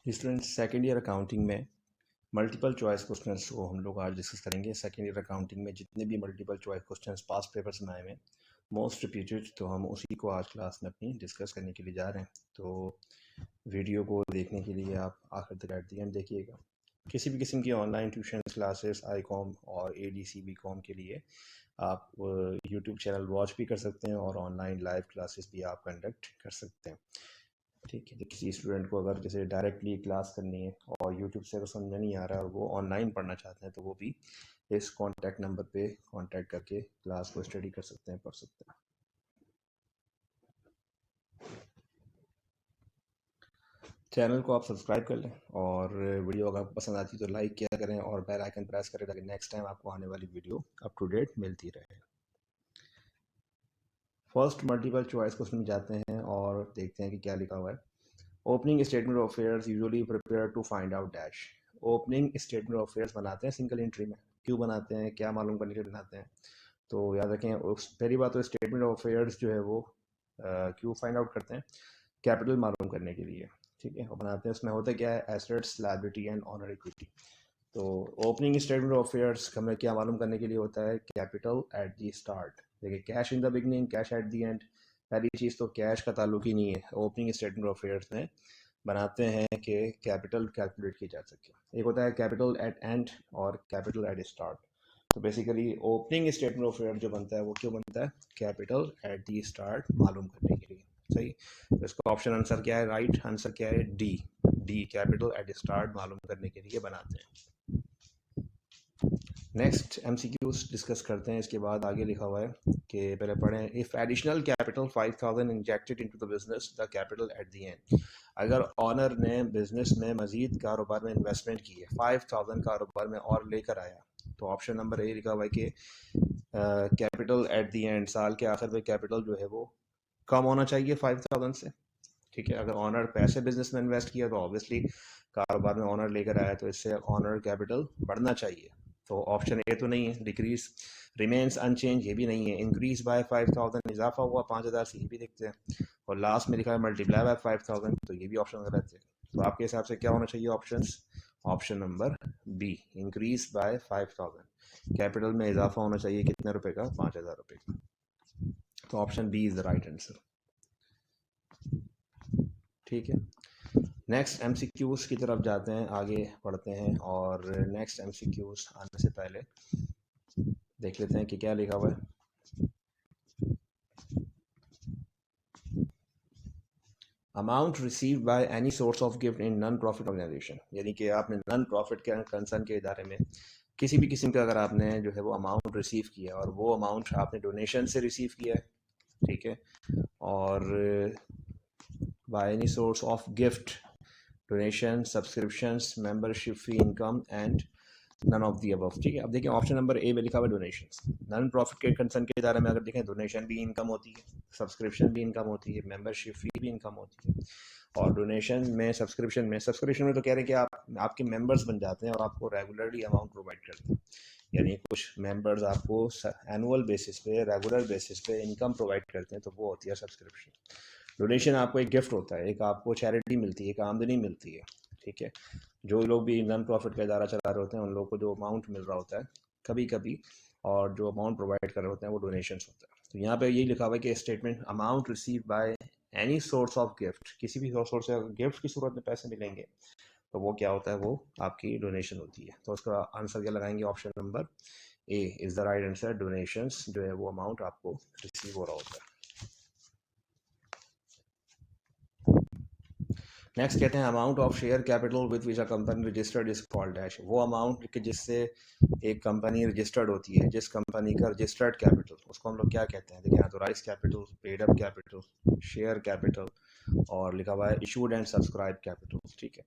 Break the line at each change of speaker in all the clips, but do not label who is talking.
Students second year accounting में multiple choice questions को हम लोग आज डिस्कस करेंगे। सेकेंड ईयर अकाउंटिंग में जितने भी multiple choice questions past papers में आए हैं मोस्ट रिपीटेड, तो हम उसी को आज क्लास में अपनी डिस्कस करने के लिए जा रहे हैं। तो वीडियो को देखने के लिए आप आखिर तक एट द एंड देखिएगा। किसी भी किस्म की ऑनलाइन ट्यूशन क्लासेस ICOM और ADC BCom के लिए आप यूट्यूब चैनल वॉच भी कर सकते हैं और ऑनलाइन लाइव क्लासेस भी आप कंडक्ट कर सकते हैं। ठीक है, तो किसी स्टूडेंट को अगर जैसे डायरेक्टली क्लास करनी है और यूट्यूब से अगर समझ में नहीं आ रहा है और वो ऑनलाइन पढ़ना चाहते हैं तो वो भी इस कॉन्टैक्ट नंबर पे कॉन्टैक्ट करके क्लास को स्टडी कर सकते हैं, पढ़ सकते हैं। चैनल को आप सब्सक्राइब कर लें और वीडियो अगर पसंद आती है तो लाइक किया करें और बेल आइकन प्रेस करें ताकि नेक्स्ट टाइम आपको आने वाली वीडियो अप टू डेट मिलती रहे। फर्स्ट मल्टीपल चॉइस क्वेश्चन में जाते हैं और देखते हैं कि क्या लिखा हुआ है। Opening statement of affairs usually prepare to find out dash. Opening statement of affairs बनाते हैं सिंगल एंट्री में, क्यों बनाते हैं, क्या मालूम करने के लिए बनाते हैं। तो याद रखें, पहली बात तो स्टेटमेंट ऑफ अफेयर्स जो है वो क्यों फाइंड आउट करते हैं, कैपिटल मालूम करने के लिए। ठीक है, और बनाते हैं उसमें होता क्या है, assets, liability and honour equity. तो ओपनिंग स्टेटमेंट ऑफ अफेयर्स हमें क्या मालूम करने के लिए होता है, कैपिटल एट द स्टार्ट। देखिए, cash in the beginning, cash at the and. पहली चीज़ तो कैश का ताल्लुक ही नहीं है ओपनिंग स्टेटमेंट ऑफ अफेयर्स में। बनाते हैं कि कैपिटल कैलकुलेट की जा सके। एक होता है कैपिटल एट एंड और कैपिटल एट स्टार्ट। तो basically opening statement of affair जो बनता है वो क्यों बनता है, कैपिटल एट दी स्टार्ट मालूम करने के लिए। सही, तो इसका ऑप्शन आंसर क्या है, राइट आंसर क्या है, डी कैपिटल एट स्टार्ट मालूम करने के लिए बनाते हैं। नेक्स्ट MCQs डिस्कस करते हैं। इसके बाद आगे लिखा हुआ है कि पहले पढ़ें, if additional capital 5000 injected into the business the capital at the and. अगर ऑनर ने बिजनेस में मजीद कारोबार में इन्वेस्टमेंट की है, 5000 कारोबार में और लेकर आया, तो ऑप्शन नंबर ए लिखा हुआ है कि कैपिटल एट द एंड, साल के आखिर में कैपिटल जो है वो कम होना चाहिए 5000 से। ठीक है, अगर ऑनर पैसे बिजनेस में इन्वेस्ट किया तो ऑब्वियसली कारोबार में ऑनर लेकर आया तो इससे ऑनर कैपिटल बढ़ना चाहिए। तो ऑप्शन ए तो नहीं है, डिक्रीज, रिमेन्स अनचेंज ये भी नहीं है, इंक्रीज बाय 5000 इजाफा हुआ 5000 से ये भी देखते हैं, और लास्ट में लिखा है मल्टीप्लाई बाय 5000 तो ये भी ऑप्शन गलत है। तो आपके हिसाब से क्या होना चाहिए options, option number B, increase by 5000, capital में इजाफा होना चाहिए कितने रुपए का, 5000 रुपए का। तो option B is the right answer. ठीक है, नेक्स्ट MCQs की तरफ जाते हैं, आगे पढ़ते हैं। और नेक्स्ट MCQs आने से पहले देख लेते हैं कि क्या लिखा हुआ है। Amount receive by any source of gift in non profit organisation, यानी कि आपने नॉन प्रॉफिट के कंसर्न के इदारे में किसी भी किस्म का अगर आपने जो है वो अमाउंट रिसीव किया और वो अमाउंट आपने डोनेशन से रिसीव किया है, ठीक है, और by any source of gift, donation, subscriptions, membership fee, income and none of the above. ठीक है, अब देखिए ऑप्शन नंबर ए में लिखा हुआ डोनेशंस। नॉन प्रॉफिट के कंसर्न के इदारे में अगर देखें, डोनेशन भी इनकम होती है, सब्सक्रिप्शन भी इनकम होती है, मेंबरशिप फी भी इनकम होती है। और डोनेशन में, सब्सक्रिप्शन में तो कह रहे हैं कि आप आपके मेंबर्स बन जाते हैं और आपको रेगुलरली अमाउंट प्रोवाइड करते हैं, यानी कुछ मेंबर्स आपको एनुअल बेसिस पे, रेगुलर बेसिस पे इनकम प्रोवाइड करते हैं, तो वो होती है सब्सक्रिप्शन। डोनेशन आपको एक गिफ्ट होता है, एक आपको चैरिटी मिलती है, एक आमदनी मिलती है। ठीक है, जो लोग भी नॉन प्रॉफिट का इदारा चला रहे होते हैं उन लोगों को जो अमाउंट मिल रहा होता है कभी कभी, और जो अमाउंट प्रोवाइड कर रहे होते हैं वो डोनेशंस होता है। तो यहाँ पे यही लिखा हुआ है कि statement, amount receive by any source of gift, किसी भी सोर्स से गिफ्ट की सूरत में पैसे मिलेंगे तो वो क्या होता है, वो आपकी डोनेशन होती है। तो उसका आंसर क्या लगाएंगे, option number A is the right answer. Donations जो है वो अमाउंट आपको रिसीव हो रहा होता है। नेक्स्ट कहते हैं, amount of share capital with which a company registered is called dash. वो अमाउंट कि जिससे एक कंपनी रजिस्टर्ड होती है, जिस कंपनी का रजिस्टर्ड कैपिटल, उसको हम लोग क्या कहते हैं। देखिए, authorise capital, paid up capital, share capital, और लिखा हुआ है इशूड एंड सब्सक्राइब कैपिटल। ठीक है,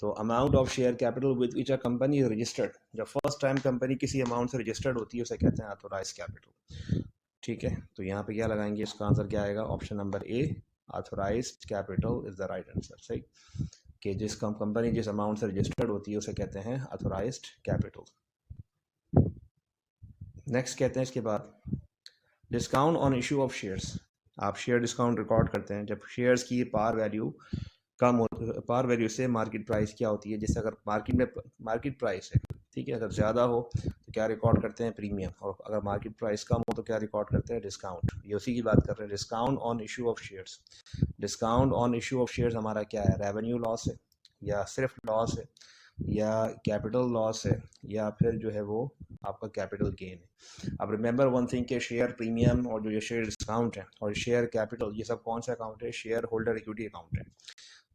तो amount of share capital with which a company registered, जब फर्स्ट टाइम कंपनी किसी अमाउंट से रजिस्टर्ड होती है उसे कहते हैं ऑथोराइज कैपिटल। ठीक है, तो यहाँ पे क्या लगाएंगे, इसका आंसर क्या आएगा, option number A, authorised capital is the right answer. सही, कि जिस कंपनी जिस अमाउंट से रजिस्टर्ड होती है उसे कहते हैं ऑथोराइज्ड कैपिटल। नेक्स्ट कहते हैं इसके बाद, discount on issue of shares. आप शेयर डिस्काउंट रिकॉर्ड करते हैं जब शेयर्स की पार वैल्यू कम हो पार वैल्यू से मार्केट प्राइस क्या होती है, जैसे अगर मार्केट में मार्केट प्राइस है, ठीक है, अगर ज़्यादा हो तो क्या रिकॉर्ड करते हैं, प्रीमियम, और अगर मार्केट प्राइस कम हो तो क्या रिकॉर्ड करते हैं, डिस्काउंट। ये उसी की बात कर रहे हैं, discount on issue of shares. Discount on issue of shares हमारा क्या है, रेवेन्यू लॉस है, या सिर्फ लॉस है, या कैपिटल लॉस है, या फिर जो है वो आपका कैपिटल गेन है। अब रिमेंबर वन थिंग के शेयर प्रीमियम और जो ये शेयर डिस्काउंट है और शेयर कैपिटल, ये सब कौन सा अकाउंट है, शेयर होल्डर इक्विटी अकाउंट है।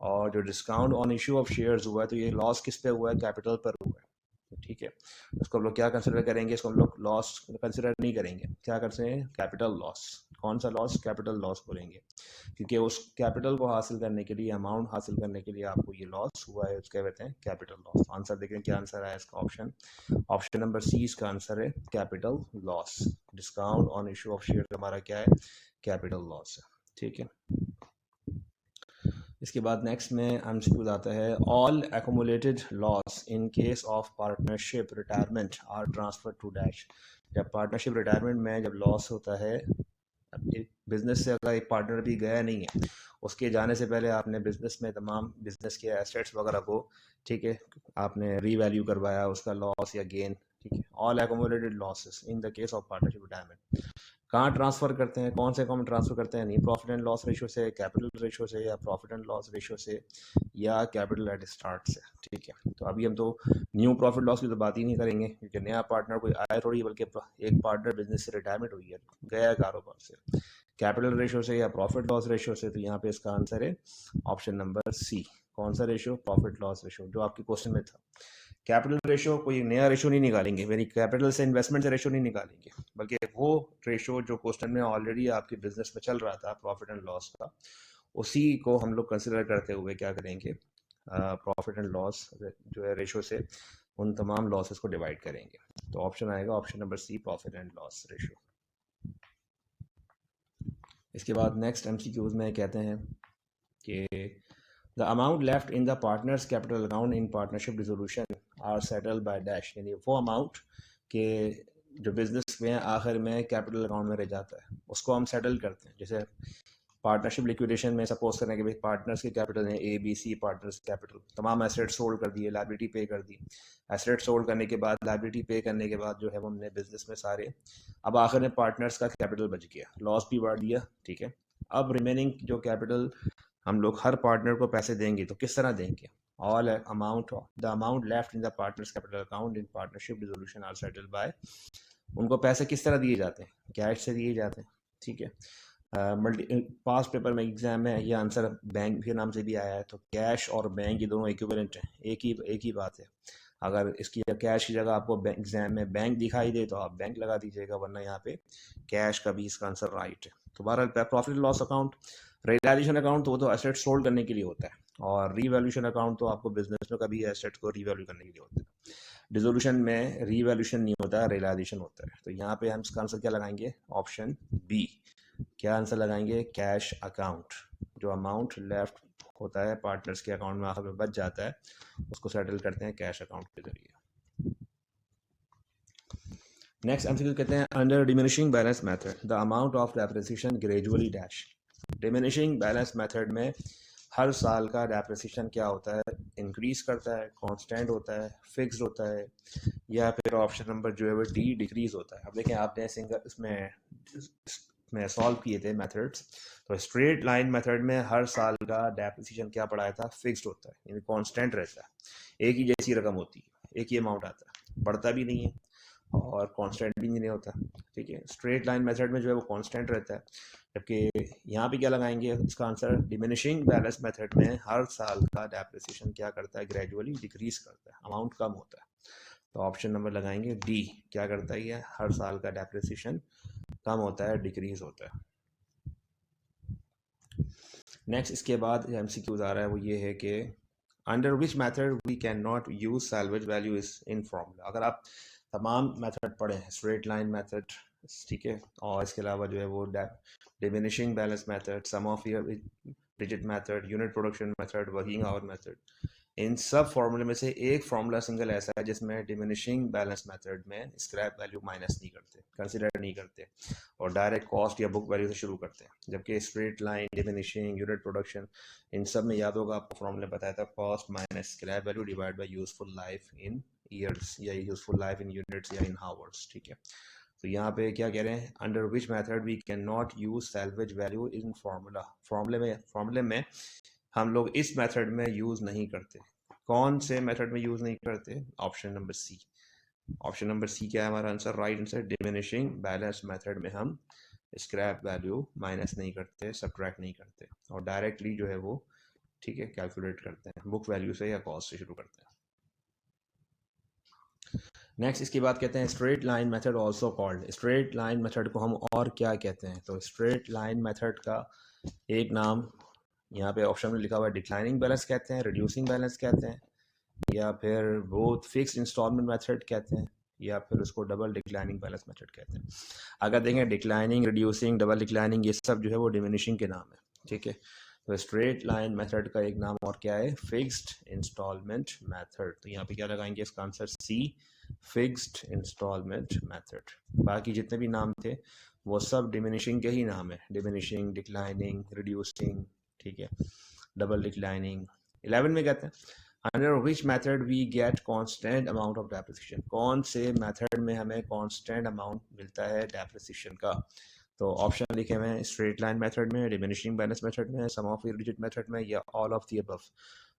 और जो discount on issue of shares हुआ है तो ये लॉस किस पे हुआ है, कैपिटल पर हुआ है, ठीक है। इसको हम लोग क्या कंसिडर करेंगे, इसको हम लोग लॉस कंसिडर नहीं करेंगे, क्या करते हैं, कैपिटल लॉस। कौन सा लॉस, कैपिटल लॉस बोलेंगे, क्योंकि उस कैपिटल को हासिल करने के लिए, अमाउंट हासिल करने के लिए आपको ये लॉस हुआ है, उसके कहते हैं कैपिटल लॉस। आंसर देखें क्या आंसर है इसका, ऑप्शन नंबर सी इसका आंसर है, capital loss. Discount on issue of share हमारा क्या है, कैपिटल लॉस है, ठीक है। इसके बाद नेक्स्ट में एमसीक्यू आता है, all accumulated loss in case of partnership retirement are transfer to dash. जब पार्टनरशिप रिटायरमेंट में जब लॉस होता है, एक बिजनेस से अगर एक पार्टनर भी गया नहीं है, उसके जाने से पहले आपने बिजनेस में तमाम बिजनेस के एसेट्स वगैरह को, ठीक है, आपने रीवैल्यू करवाया, उसका लॉस या गेन, ठीक है। All accumulated losses in the case of partnership retirement कहाँ ट्रांसफ़र करते हैं, कौन से अकाउंट ट्रांसफ़र करते हैं, नहीं प्रॉफिट एंड लॉस रेशो से, कैपिटल रेशो से, या प्रॉफिट एंड लॉस रेशो से, या कैपिटल एट स्टार्ट से, ठीक है। तो अभी हम तो न्यू प्रॉफिट लॉस की तो बात ही नहीं करेंगे, क्योंकि नया पार्टनर कोई आया थोड़ी, बल्कि एक पार्टनर बिजनेस से रिटायरमेंट हुई है, गया कारोबार से, कैपिटल रेशो से या प्रॉफिट लॉस रेशो से। तो यहाँ पे इसका आंसर है ऑप्शन नंबर सी। कौन सा रेशो, प्रॉफिट लॉस रेशो, जो आपके क्वेश्चन में था। कैपिटल रेशो कोई नया रेशो नहीं निकालेंगे, मेरी कैपिटल से इन्वेस्टमेंट से रेशो नहीं निकालेंगे, बल्कि वो रेशो जो क्वेश्चन में ऑलरेडी आपके बिजनेस में चल रहा था, प्रॉफिट एंड लॉस का, उसी को हम लोग कंसिडर करते हुए क्या करेंगे, प्रॉफिट एंड लॉस जो है रेशो से उन तमाम लॉसेस को डिवाइड करेंगे। तो ऑप्शन आएगा option number C, profit and loss ratio. इसके बाद नेक्स्ट एमसीक्यूज में कहते हैं कि the amount left in the partners capital account in partnership dissolution are settled by dash, यानी वो अमाउंट के जो बिजनेस में आखिर में कैपिटल अकाउंट में रह जाता है, उसको हम सेटल करते हैं। जैसे पार्टनरशिप लिक्विडेशन में सपोज करें कि भाई पार्टनर्स के कैपिटल हैं A B C, partners capital, तमाम एसेट्स सोल्ड कर दिए, लायबिलिटी पे कर दी। एसेट सोल्ड करने के बाद, लायबिलिटी पे करने के बाद जो है वो हमने बिजनेस में सारे, अब आखिर में पार्टनर्स का कैपिटल बच गया, लॉस भी बढ़ दिया, ठीक है। अब रिमेनिंग जो कैपिटल हम लोग हर पार्टनर को पैसे देंगे, तो किस तरह देंगे, all amount the amount left in the partners capital account in partnership dissolution are settled by, उनको पैसे किस तरह दिए जाते हैं, कैश से दिए जाते हैं, ठीक है। पास पेपर में एग्जाम में ये आंसर बैंक के नाम से भी आया है, तो कैश और बैंक ये दोनों इक्विवेलेंट हैं, एक ही बात है। अगर इसकी कैश की जगह आपको एग्जाम में बैंक दिखाई दे तो आप बैंक लगा दीजिएगा, वरना यहाँ पे कैश का भी इसका आंसर राइट है। तो बहरहाल profit loss account, realisation account तो एसेट सोल्ड करने के लिए होता है, और रीवैल्यूशन अकाउंट तो आपको बिजनेस में कभी एसेट को रीवैल्यू करने के लिए होता है। डिसोल्यूशन में रीवैल्यूशन नहीं होता है, रियलाइजेशन होता है। तो यहाँ पे हम इसका आंसर क्या लगाएंगे, ऑप्शन बी। क्या आंसर लगाएंगे, कैश अकाउंट। जो अमाउंट लेफ्ट होता है पार्टनर्स के अकाउंट में आखिर में बच जाता है, उसको सेटल करते हैं कैश अकाउंट के जरिए। नेक्स्ट एमसीक्यू कहते हैं, under diminishing balance method the amount of depreciation gradually dash. Diminishing balance method में हर साल का डेप्रिसिएशन क्या होता है, इंक्रीज करता है, कांस्टेंट होता है, फिक्स्ड होता है, या फिर ऑप्शन नंबर जो है वो डी डिक्रीज होता है। अब देखें आपने सिंगल इसमें सॉल्व किए थे मेथड्स, तो स्ट्रेट लाइन मेथड में हर साल का डेप्रिसिएशन क्या पढ़ाया था, फिक्स्ड होता है, यानी कांस्टेंट रहता है, एक ही जैसी रकम होती है, एक ही अमाउंट आता है, बढ़ता भी नहीं है और कांस्टेंट भी नहीं होता, ठीक है। स्ट्रेट लाइन मेथड में जो है वो कांस्टेंट रहता है, जबकि यहाँ पे क्या लगाएंगे, इसका आंसर डिमिनिशिंग बैलेंस मेथड में हर साल का डेप्रिसिएशन क्या करता है, ग्रेजुअली डिक्रीज करता है, अमाउंट कम होता है। तो ऑप्शन नंबर लगाएंगे डी, क्या करता है ये, हर साल का डेप्रिसिएशन कम होता है, डिक्रीज होता है। नेक्स्ट इसके बाद एमसीक्यूज आ रहा है, वो ये है कि under which method we can not use salvage value is in formula. अगर आप तमाम मेथड पढ़े हैं, स्ट्रेट लाइन मेथड, ठीक है, और इसके अलावा जो है वो diminishing balance method, sum of year digit method, unit production method, working hour method, इन सब फार्मूले में से एक फार्मूला सिंगल ऐसा है जिसमें डिमिनिशिंग बैलेंस मेथड में स्क्रैप वैल्यू माइनस नहीं करते, कंसिडर नहीं करते और डायरेक्ट कॉस्ट या बुक वैल्यू से शुरू करते हैं। जबकि straight line, diminishing, unit production, इन सब में याद होगा आपको फार्मूला बताया था, cost minus scrap value divide by useful life in years या यूजफुल लाइफ इन यूनिट्स या इन हावर्स। ठीक है, तो यहाँ पे क्या कह रहे हैं, under which method we can not use salvage value in फार्मूले में हम लोग इस मेथड में यूज नहीं करते। कौन से मेथड में यूज नहीं करते? Option number C. Option number C क्या है हमारा answer? Right answer, diminishing balance method में हम स्क्रैप वैल्यू माइनस नहीं करते, सब्ट्रैक्ट नहीं करते और डायरेक्टली जो है वो, ठीक है, कैलकुलेट करते हैं बुक वैल्यू से या कॉस्ट से शुरू करते हैं। नेक्स्ट इसके बाद कहते हैं straight line method also called. Straight line method को हम और क्या कहते हैं? तो स्ट्रेट लाइन मेथड का एक नाम यहाँ पे ऑप्शन में लिखा हुआ है, डिक्लाइनिंग बैलेंस कहते हैं, रिड्यूसिंग बैलेंस कहते हैं, या फिर बोथ फिक्स्ड इंस्टॉलमेंट मेथड कहते हैं, या फिर उसको डबल डिक्लाइनिंग बैलेंस मेथड कहते हैं। अगर देखें डिक्लाइनिंग, रिड्यूसिंग, डबल डिक्लाइनिंग, ये सब जो है वो डिमिनिशिंग के नाम है। ठीक है, तो स्ट्रेट लाइन मेथड का एक नाम और क्या है? Fixed instalment method. तो यहाँ पे क्या लगाएंगे? इसका answer C, fixed instalment method. बाकी जितने भी नाम थे वो सब डिमिनिशिंग के ही नाम है, डिमिनिशिंग, डिक्लाइनिंग, रिड्यूसिंग, ठीक है, डबल डिक्लाइनिंग। 11 में कहते हैं under which method we get constant amount of depreciation. कौन से मेथड में हमें कांस्टेंट अमाउंट मिलता है डेप्रिसिएशन का? तो ऑप्शन लिखे हुए हैं, स्ट्रेट लाइन मेथड में, डिमिनिशिंग बैलेंस मेथड में, सम ऑफ डिजिट मेथड में, या ऑल ऑफ द अबव।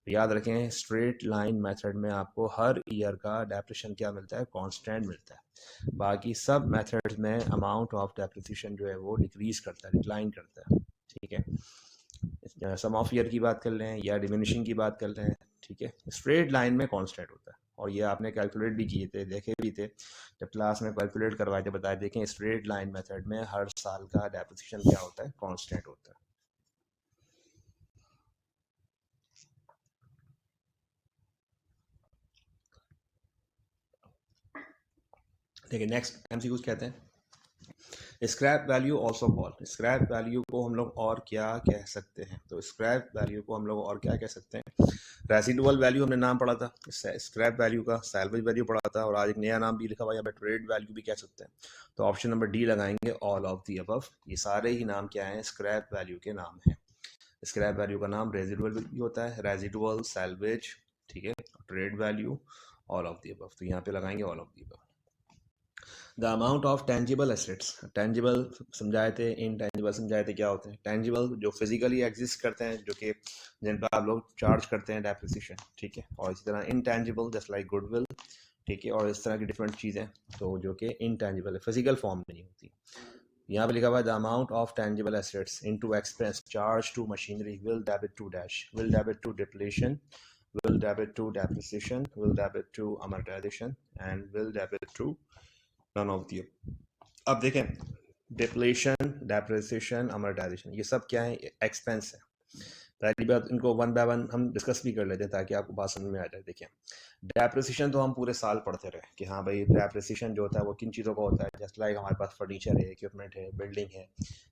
याद रखें स्ट्रेट लाइन मेथड में आपको हर ईयर का डेप्रिसिएशन क्या मिलता है? कांस्टेंट मिलता है। बाकी सब मेथड्स में अमाउंट ऑफ डेप्रिसिएशन जो है वो डिक्रीज करता है, डिक्लाइन करता है। ठीक है, सम ऑफ ईयर की बात कर लें या डिमिनिशिंग की बात कर लें, ठीक है, स्ट्रेट लाइन में कांस्टेंट होता है। और ये आपने कैलकुलेट भी किए थे, देखे भी थे जब क्लास में कैलकुलेट करवाए थे, बताए, देखें स्ट्रेट लाइन मेथड में हर साल का डेप्रिसिएशन क्या होता है? कांस्टेंट होता है। देखिए नेक्स्ट एमसीक्यूज कहते हैं scrap value also called. Scrap value को हम लोग और क्या कह सकते हैं? तो स्क्रैप वैल्यू को हम लोग और क्या कह सकते हैं? रेसिडुअल वैल्यू हमने नाम पढ़ा था, स्क्रैप वैल्यू का सैल्वेज वैल्यू पढ़ा था, और आज एक नया नाम भी लिखा हुआ है ट्रेड वैल्यू भी कह सकते हैं। तो ऑप्शन नंबर डी लगाएंगे, ऑल ऑफ दी अबव। ये सारे ही नाम क्या हैं? स्क्रैप वैल्यू के नाम हैं। स्क्रैप वैल्यू का नाम रेजिडुअल भी होता है, रेजिडुअल, सैल्वेज, ठीक है, trade value, all of the above. तो यहाँ पे लगाएंगे all of the above. The amount of tangible assets. Tangible समझाए थे, इनटेंजिबल समझाए थे। क्या होते हैं? टेंजिबल जो फिजिकली एग्जिस्ट करते हैं, जो कि जिन पर आप लोग चार्ज करते हैं डेप्रिसिएशन, ठीक है, और इसी तरह इनटेंजिबल जस्ट लाइक गुडविल, ठीक है, और इस तरह की डिफरेंट चीज़ें तो जो कि इनटेंजिबल है, फिजिकल फॉर्म में नहीं होती। यहाँ पे लिखा हुआ है the amount of tangible assets into expense charge to machinery will debit to dash, will debit to depletion, will debit to depreciation, will debit to amortization, and will debit to none of the above. अब देखें depletion, depreciation, amortisation, ये सब क्या है? Expense है। पहली बात, इनको वन बाय वन हम डिस्कस भी कर लेते हैं ताकि आपको बात समझ में आ जाए। देखिए डेप्रिसिएशन तो हम पूरे साल पढ़ते रहे कि हाँ भाई डेप्रिसिएशन जो होता है वो किन चीज़ों का होता है। जस्ट लाइक हमारे पास फर्नीचर है, इक्विपमेंट है, बिल्डिंग है,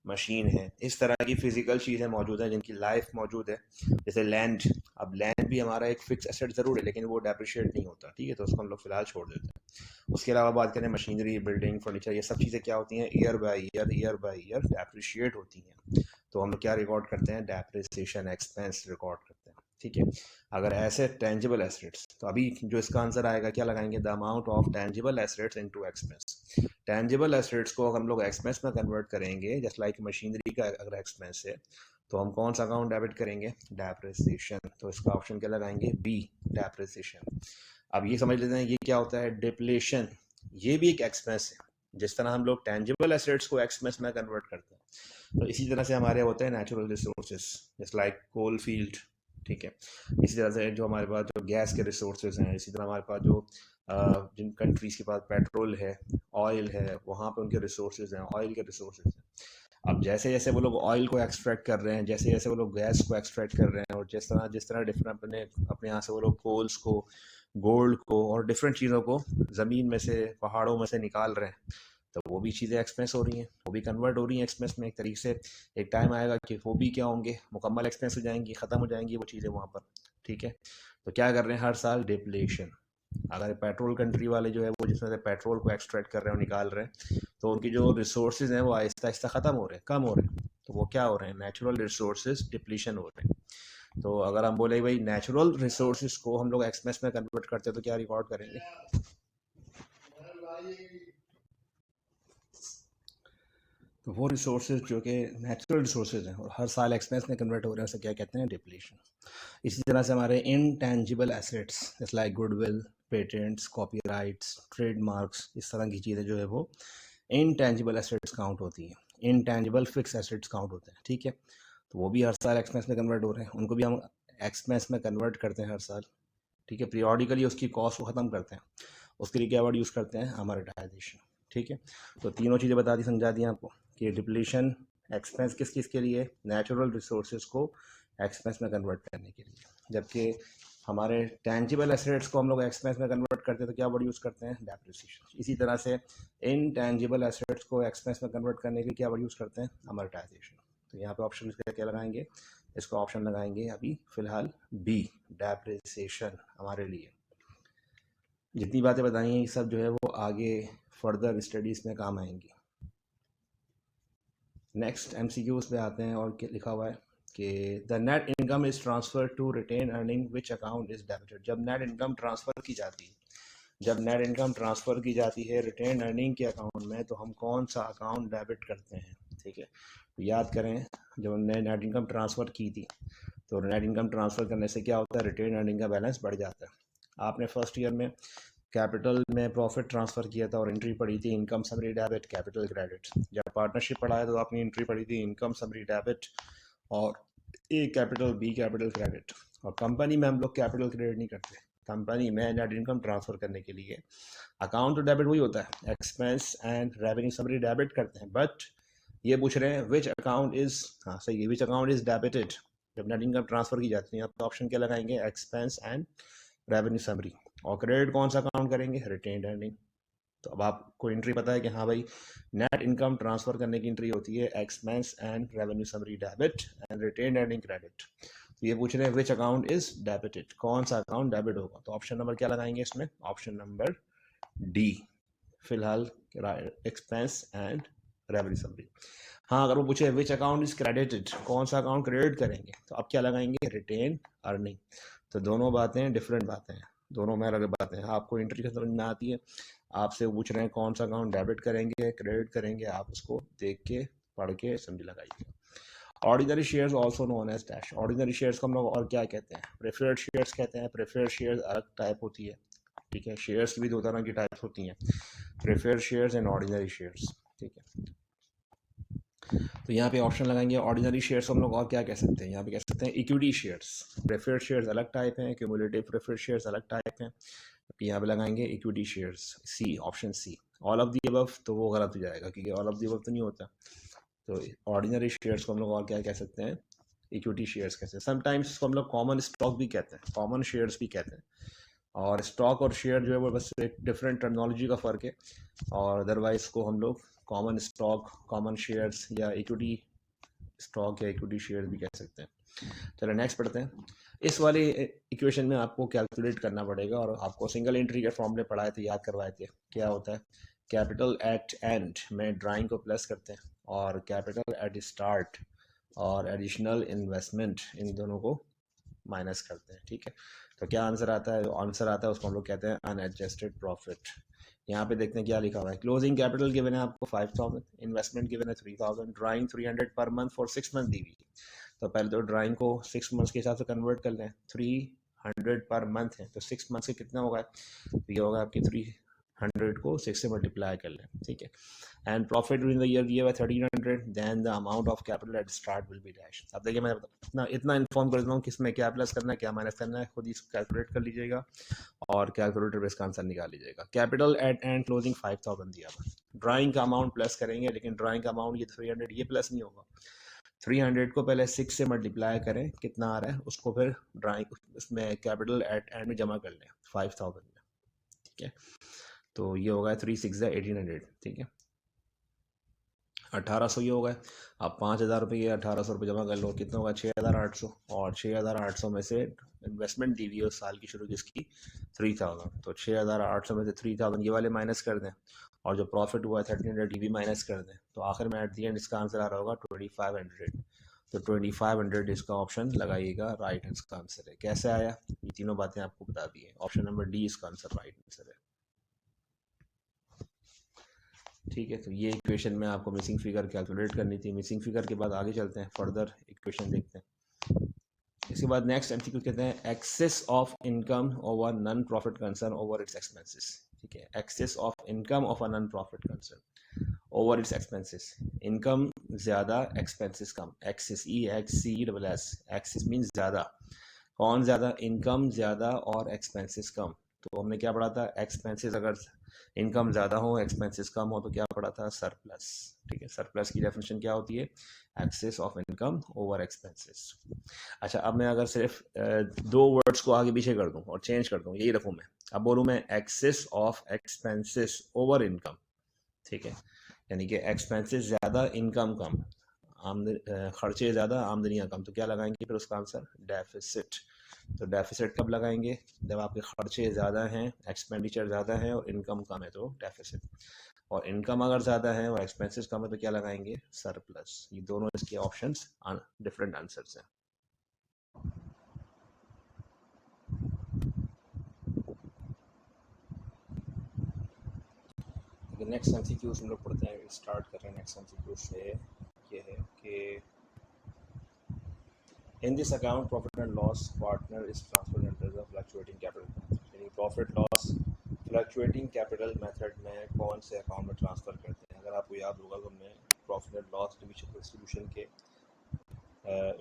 मशीन है, इस तरह की फिजिकल चीज़ें मौजूद हैं जिनकी लाइफ मौजूद है। जैसे लैंड, अब लैंड भी हमारा एक फिक्स एसेट ज़रूर है लेकिन वो डेप्रिशिएट नहीं होता, ठीक है, तो उसको हम लोग फिलहाल छोड़ देते हैं। उसके अलावा बात करें मशीनरी, बिल्डिंग, फर्नीचर, ये सब चीज़ें क्या होती हैं? ईयर बाय ईयर डेप्रिशिएट होती हैं। तो हम लोग क्या रिकॉर्ड करते हैं? डेप्रिसिएशन एक्सपेंस रिकॉर्ड करते हैं, ठीक है। अगर ऐसे टेंजिबल एसेट्स, तो अभी जो इसका आंसर आएगा क्या लगाएंगे? The amount of tangible assets into expense. Tangible assets को हम लोग एक्सपेंस में कन्वर्ट करेंगे, जस्ट लाइक मशीनरी का अगर एक्सपेंस है तो हम कौन सा अकाउंट डेबिट करेंगे? डेप्रिसिएशन। तो इसका ऑप्शन क्या लगाएंगे? B, depreciation. अब ये समझ लेते हैं ये क्या होता है? डिप्लेशन, ये भी एक एक्सपेंस है। जिस तरह हम लोग टेंजिबल एसेट्स को एक्सपेंस में कन्वर्ट करते हैं, तो इसी तरह से हमारे होते हैं natural resources, just like coal field, ठीक है। इसी तरह से जो हमारे पास जो गैस के रिसोर्सेज हैं, इसी तरह हमारे पास जो जिन कंट्रीज़ के पास पेट्रोल है, ऑयल है, वहाँ पे उनके रिसोर्सेज हैं, ऑयल के रिसोर्सेज हैं। अब जैसे जैसे वो लोग ऑयल को एक्सट्रैक्ट कर रहे हैं, जैसे जैसे वो लोग गैस को एक्सट्रैक्ट कर रहे हैं, और जिस तरह डिफरेंट अपने यहाँ से वो लोग कोल्स को, गोल्ड को और डिफरेंट चीज़ों को ज़मीन में से, पहाड़ों में से निकाल रहे हैं, तो वो भी चीज़ें एक्सपेंस हो रही हैं, वो भी कन्वर्ट हो रही हैं एक्सपेंस में एक तरीके से। एक टाइम आएगा कि वो भी क्या होंगे? मुकम्मल एक्सपेंस हो जाएंगी, ख़त्म हो जाएंगी वो चीज़ें वहाँ पर, ठीक है। तो क्या कर रहे हैं हर साल डिप्लेशन। अगर पेट्रोल कंट्री वाले जो है वो जिसमें से पेट्रोल को एक्सट्रैक्ट कर रहे हैं निकाल रहे हैं, तो उनकी जो रिसोर्सेज हैं वो आहिस्ता आहिस्ता ख़त्म हो रहे हैं, कम हो रहे हैं। तो वो क्या हो रहे हैं, नेचुरल रिसोर्सेज डिप्लीशन हो रहे हैं। तो अगर हम बोले भाई नेचुरल रिसोर्सेज को हम लोग एक्सपेंस में कन्वर्ट करते हैं तो क्या रिकॉर्ड करेंगे, तो वो रिसोर्सेज जो कि नेचुरल रिसोर्सेज हैं और हर साल एक्सपेंस में कन्वर्ट हो रहे हैं उसे क्या कहते हैं, डिप्लीशन। इसी तरह से हमारे इनटेंजिबल एसेट्स जैसे like goodwill, patents, copyrights, trademarks, इस तरह की चीज़ें जो है वो इनटेंजिबल एसेट्स काउंट होती हैं। इनटेंजिबल फिक्स एसेट्स काउंट होते हैं, ठीक है। तो वो भी हर साल एक्सपेंस में कन्वर्ट हो रहे हैं, उनको भी हम एक्सपेंस में कन्वर्ट करते हैं हर साल, ठीक है। पीरियोडिकली उसकी कॉस्ट को ख़त्म करते हैं, उसके लिए क्या वर्ड यूज़ करते हैं, अमोर्टाइजेशन, ठीक है। तो तीनों चीज़ें बता दी, समझा दी आपको कि डिप्लीशन एक्सपेंस किस किस के लिए, नेचुरल रिसोर्सेज को एक्सपेंस में कन्वर्ट करने के लिए। जबकि हमारे टेंजिबल एसेट्स को हम लोग एक्सपेंस में कन्वर्ट करते हैं तो क्या वर्ड यूज़ करते हैं, डेप्रिसिएशन। इसी तरह से इनटेंजिबल एसेट्स को एक्सपेंस में कन्वर्ट करने के लिए क्या वर्ड यूज़ करते हैं, अमोर्टाइजेशन। तो यहाँ पे ऑप्शन क्या लगाएंगे, इसका ऑप्शन लगाएंगे अभी फिलहाल बी, डेप्रिसिएशन हमारे लिए। जितनी बातें बताई हैं ये सब जो है वो आगे फर्दर स्टडीज़ में काम आएंगी। नेक्स्ट MCQs पे आते हैं, और क्या लिखा हुआ है कि the net income is transfer to retain earning which account is debited. जब नेट इनकम ट्रांसफ़र की जाती है, जब नेट इनकम ट्रांसफ़र की जाती है रिटेन अर्निंग के अकाउंट में, तो हम कौन सा अकाउंट डेबिट करते हैं, ठीक है। तो याद करें, जब हमने नेट इनकम ट्रांसफ़र की थी तो नेट इनकम ट्रांसफ़र करने से क्या होता है, रिटेन अर्निंग का बैलेंस बढ़ जाता है। आपने फर्स्ट ईयर में कैपिटल में प्रॉफिट ट्रांसफ़र किया था और एंट्री पड़ी थी income summary debit, capital credit. जब पार्टनरशिप पढ़ा है तो आपने एंट्री पड़ी थी इनकम समरी डेबिट और ए कैपिटल, बी कैपिटल क्रेडिट। और कंपनी में हम लोग कैपिटल क्रेडिट नहीं करते, कंपनी में नेट इनकम ट्रांसफ़र करने के लिए अकाउंट तो डेबिट वही होता है, expense and revenue summary debit करते हैं। बट ये पूछ रहे हैं विच अकाउंट इज़, हाँ सही है, विच अकाउंट इज़ डेबिटेड जब नेट इनकम ट्रांसफ़र की जाती है। आप ऑप्शन क्या लगाएंगे, एक्सपेंस एंड रेवेन्यू समरी। और क्रेडिट कौन सा काउंट करेंगे, रिटेन्ड अर्निंग। तो अब आपको एंट्री पता है कि हाँ भाई नेट इनकम ट्रांसफर करने की एंट्री होती है expense and revenue summary debit and retained earning credit. तो ये पूछ रहे हैं विच अकाउंट इज डेबिटेड, कौन सा अकाउंट डेबिट होगा। तो ऑप्शन नंबर क्या लगाएंगे इसमें, ऑप्शन नंबर डी फिलहाल, एक्सपेंस एंड रेवेन्यू समरी। हाँ अगर वो पूछे विच अकाउंट इज क्रेडिटेड, कौन सा अकाउंट क्रेडिट करेंगे, तो अब क्या लगाएंगे, रिटेन अर्निंग। तो दोनों बातें डिफरेंट बातें हैं, दोनों में अलग बातें हैं। आपको एंट्री समझ में आती है, आपसे पूछ रहे हैं कौन सा अकाउंट डेबिट करेंगे क्रेडिट करेंगे, आप उसको देख के पढ़ के समझ लगाइए। Ordinary shares also known as dash. Ordinary shares को हम लोग और क्या कहते हैं, प्रेफर्ड शेयर्स कहते हैं। प्रेफर्ड शेयर्स अलग टाइप होती है, ठीक है। शेयर्स भी दो तरह की टाइप्स होती हैं, preferred shares and ordinary shares, ठीक है। तो यहाँ पे ऑप्शन लगाएंगे ऑर्डिनरी शेयर्स हम लोग और क्या कह सकते हैं, यहाँ पे कह सकते हैं इक्विटी शेयर्स। प्रेफर्ड शेयर्स अलग टाइप हैं, क्यूमुलेटिव प्रेफर्ड शेयर्स अलग टाइप हैं। यहाँ पे लगाएंगे equity shares, C, option C. All of the above तो वो गलत हो जाएगा क्योंकि ऑल ऑफ दी अबव तो नहीं होता। तो ऑर्डिनरी शेयर्स को हम लोग और क्या कह सकते हैं, इक्विटी शेयर्स कहते हैं। समटाइम्स इसको हम लोग कॉमन स्टॉक भी कहते हैं, कॉमन शेयर्स भी कहते हैं। और स्टॉक और शेयर जो है वो बस एक डिफरेंट टर्मिनोलॉजी का फ़र्क है, और अदरवाइज को हम लोग कॉमन स्टॉक, कॉमन शेयर्स या इक्विटी स्टॉक या इक्विटी शेयर भी कह सकते हैं। चलो नेक्स्ट पढ़ते हैं। इस वाली इक्वेशन में आपको कैलकुलेट करना पड़ेगा, और आपको सिंगल एंट्री के फॉर्मूले पढ़ाए थे, याद करवाए थे। क्या होता है, कैपिटल एट एंड में ड्राइंग को प्लस करते हैं, और कैपिटल एट स्टार्ट और एडिशनल इन्वेस्टमेंट इन दोनों को माइनस करते हैं, ठीक है। तो क्या आंसर आता है, जो आंसर आता है उसको हम लोग कहते हैं अनएडजस्टेड प्रॉफिट। यहाँ पे देखते हैं क्या लिखा हुआ है। क्लोजिंग कैपिटल गिवन है आपको 5000, इन्वेस्टमेंट गिवन है 3000, drawing 300 per month for 6 month दी हुई है। तो पहले तो ड्राइंग को 6 मंथ्स के हिसाब से कन्वर्ट कर लें, 300 पर मंथ है तो 6 मंथ से कितना होगा, तो ये होगा आपकी 300 को 6 से मल्टीप्लाई कर लें, ठीक है। And profit during the year दिया हुआ 1300, then the amount of capital at start will be dash. अब देखिए मैं इतना इन्फॉर्म कर देता हूँ किसमें क्या प्लस करना है क्या माइनस करना है, खुद ही कैलकुलेट कर लीजिएगा और कैलकुलेटर पे इसका आंसर निकाल लीजिएगा। कैपिटल एट एंड क्लोजिंग 5000 दिया हुआ, ड्राइंग का अमाउंट प्लस करेंगे, लेकिन ड्राइंग का अमाउंट ये 300 ये प्लस नहीं होगा। 300 को पहले 6 से मल्टीप्लाई करें, कितना आ रहा है उसको फिर ड्राइंग उसमें कैपिटल एट एंड में जमा कर लें 5000 में, ठीक है। तो ये होगा 3 6 1800, ठीक है। 1800 ही हो गए। अब 5000 रुपये 1800 रुपये जमा कर लो, कितना होगा 6800, और 6800 में से इन्वेस्टमेंट दी हुई है उस साल की शुरू किसकी 3000, तो 6800 में से 3000 ये वाले माइनस कर दें, और जो प्रॉफिट हुआ है 1300 ये भी माइनस कर दें, तो आखिर में एट दी एंड इसका आंसर आ रहा होगा 2500। तो 2500 इसका ऑप्शन लगाइएगा, राइट इसका आंसर है। कैसे आया, ये तीनों बातें आपको बता दी है, ऑप्शन नंबर डी इसका आंसर राइट आंसर है। ठीक है, तो ये इक्वेशन में आपको मिसिंग फिगर कैलकुलेट करनी थी। मिसिंग फिगर के बाद आगे चलते हैं, फर्दर इक्वेशन देखते हैं। इसके बाद नेक्स्ट एमसीक्यू कहते हैं excess of income over non profit concern over its expenses. ठीक है, excess of income of a non profit concern over its expenses. Income ज़्यादा, एक्सपेंसेस कम। एक्सेस, EXCESS, एक्सेस मीन्स ज़्यादा। कौन ज़्यादा, इनकम ज़्यादा और एक्सपेंसेस कम। तो हमने क्या पढ़ा था, एक्सपेंसेस अगर इनकम ज़्यादा हो एक्सपेंसेस कम हो तो क्या पढ़ा था, सरप्लस। ठीक है, सरप्लस की डेफिनेशन क्या होती है, excess of income over expenses. अच्छा, अब मैं अगर सिर्फ दो वर्ड्स को आगे पीछे कर दूं और चेंज कर दूं, यही रखूं मैं, अब बोलूं मैं excess of expenses over income. ठीक है, यानी कि एक्सपेंसेस ज़्यादा, इनकम कम, खर्चे ज़्यादा, आमदनियाँ कम, तो क्या लगाएंगे फिर उसका आंसर, डेफिसिट। तो डेफिसिट कब लगाएंगे, जब आपके खर्चे ज़्यादा हैं, एक्सपेंडिचर ज़्यादा है और इनकम कम है, तो डेफिसिट। और इनकम अगर ज़्यादा है और एक्सपेंसेस कम है तो क्या लगाएंगे, सरप्लस। ये दोनों इसके ऑप्शंस डिफरेंट आंसर्स हैं। नेक्स्ट एमसीक्यूज हम लोग पढ़ते हैं, स्टार्ट कर रहे हैं नेक्स्ट एमसीक्यू से। ये है कि in this account profit and loss partner is transferred under the fluctuating capital. यानी profit loss fluctuating capital method में कौन से अकाउंट में ट्रांसफ़र करते हैं। अगर आपको याद होगा तो हमने प्रॉफिट एंड लॉस डिस्ट्रीब्यूशन के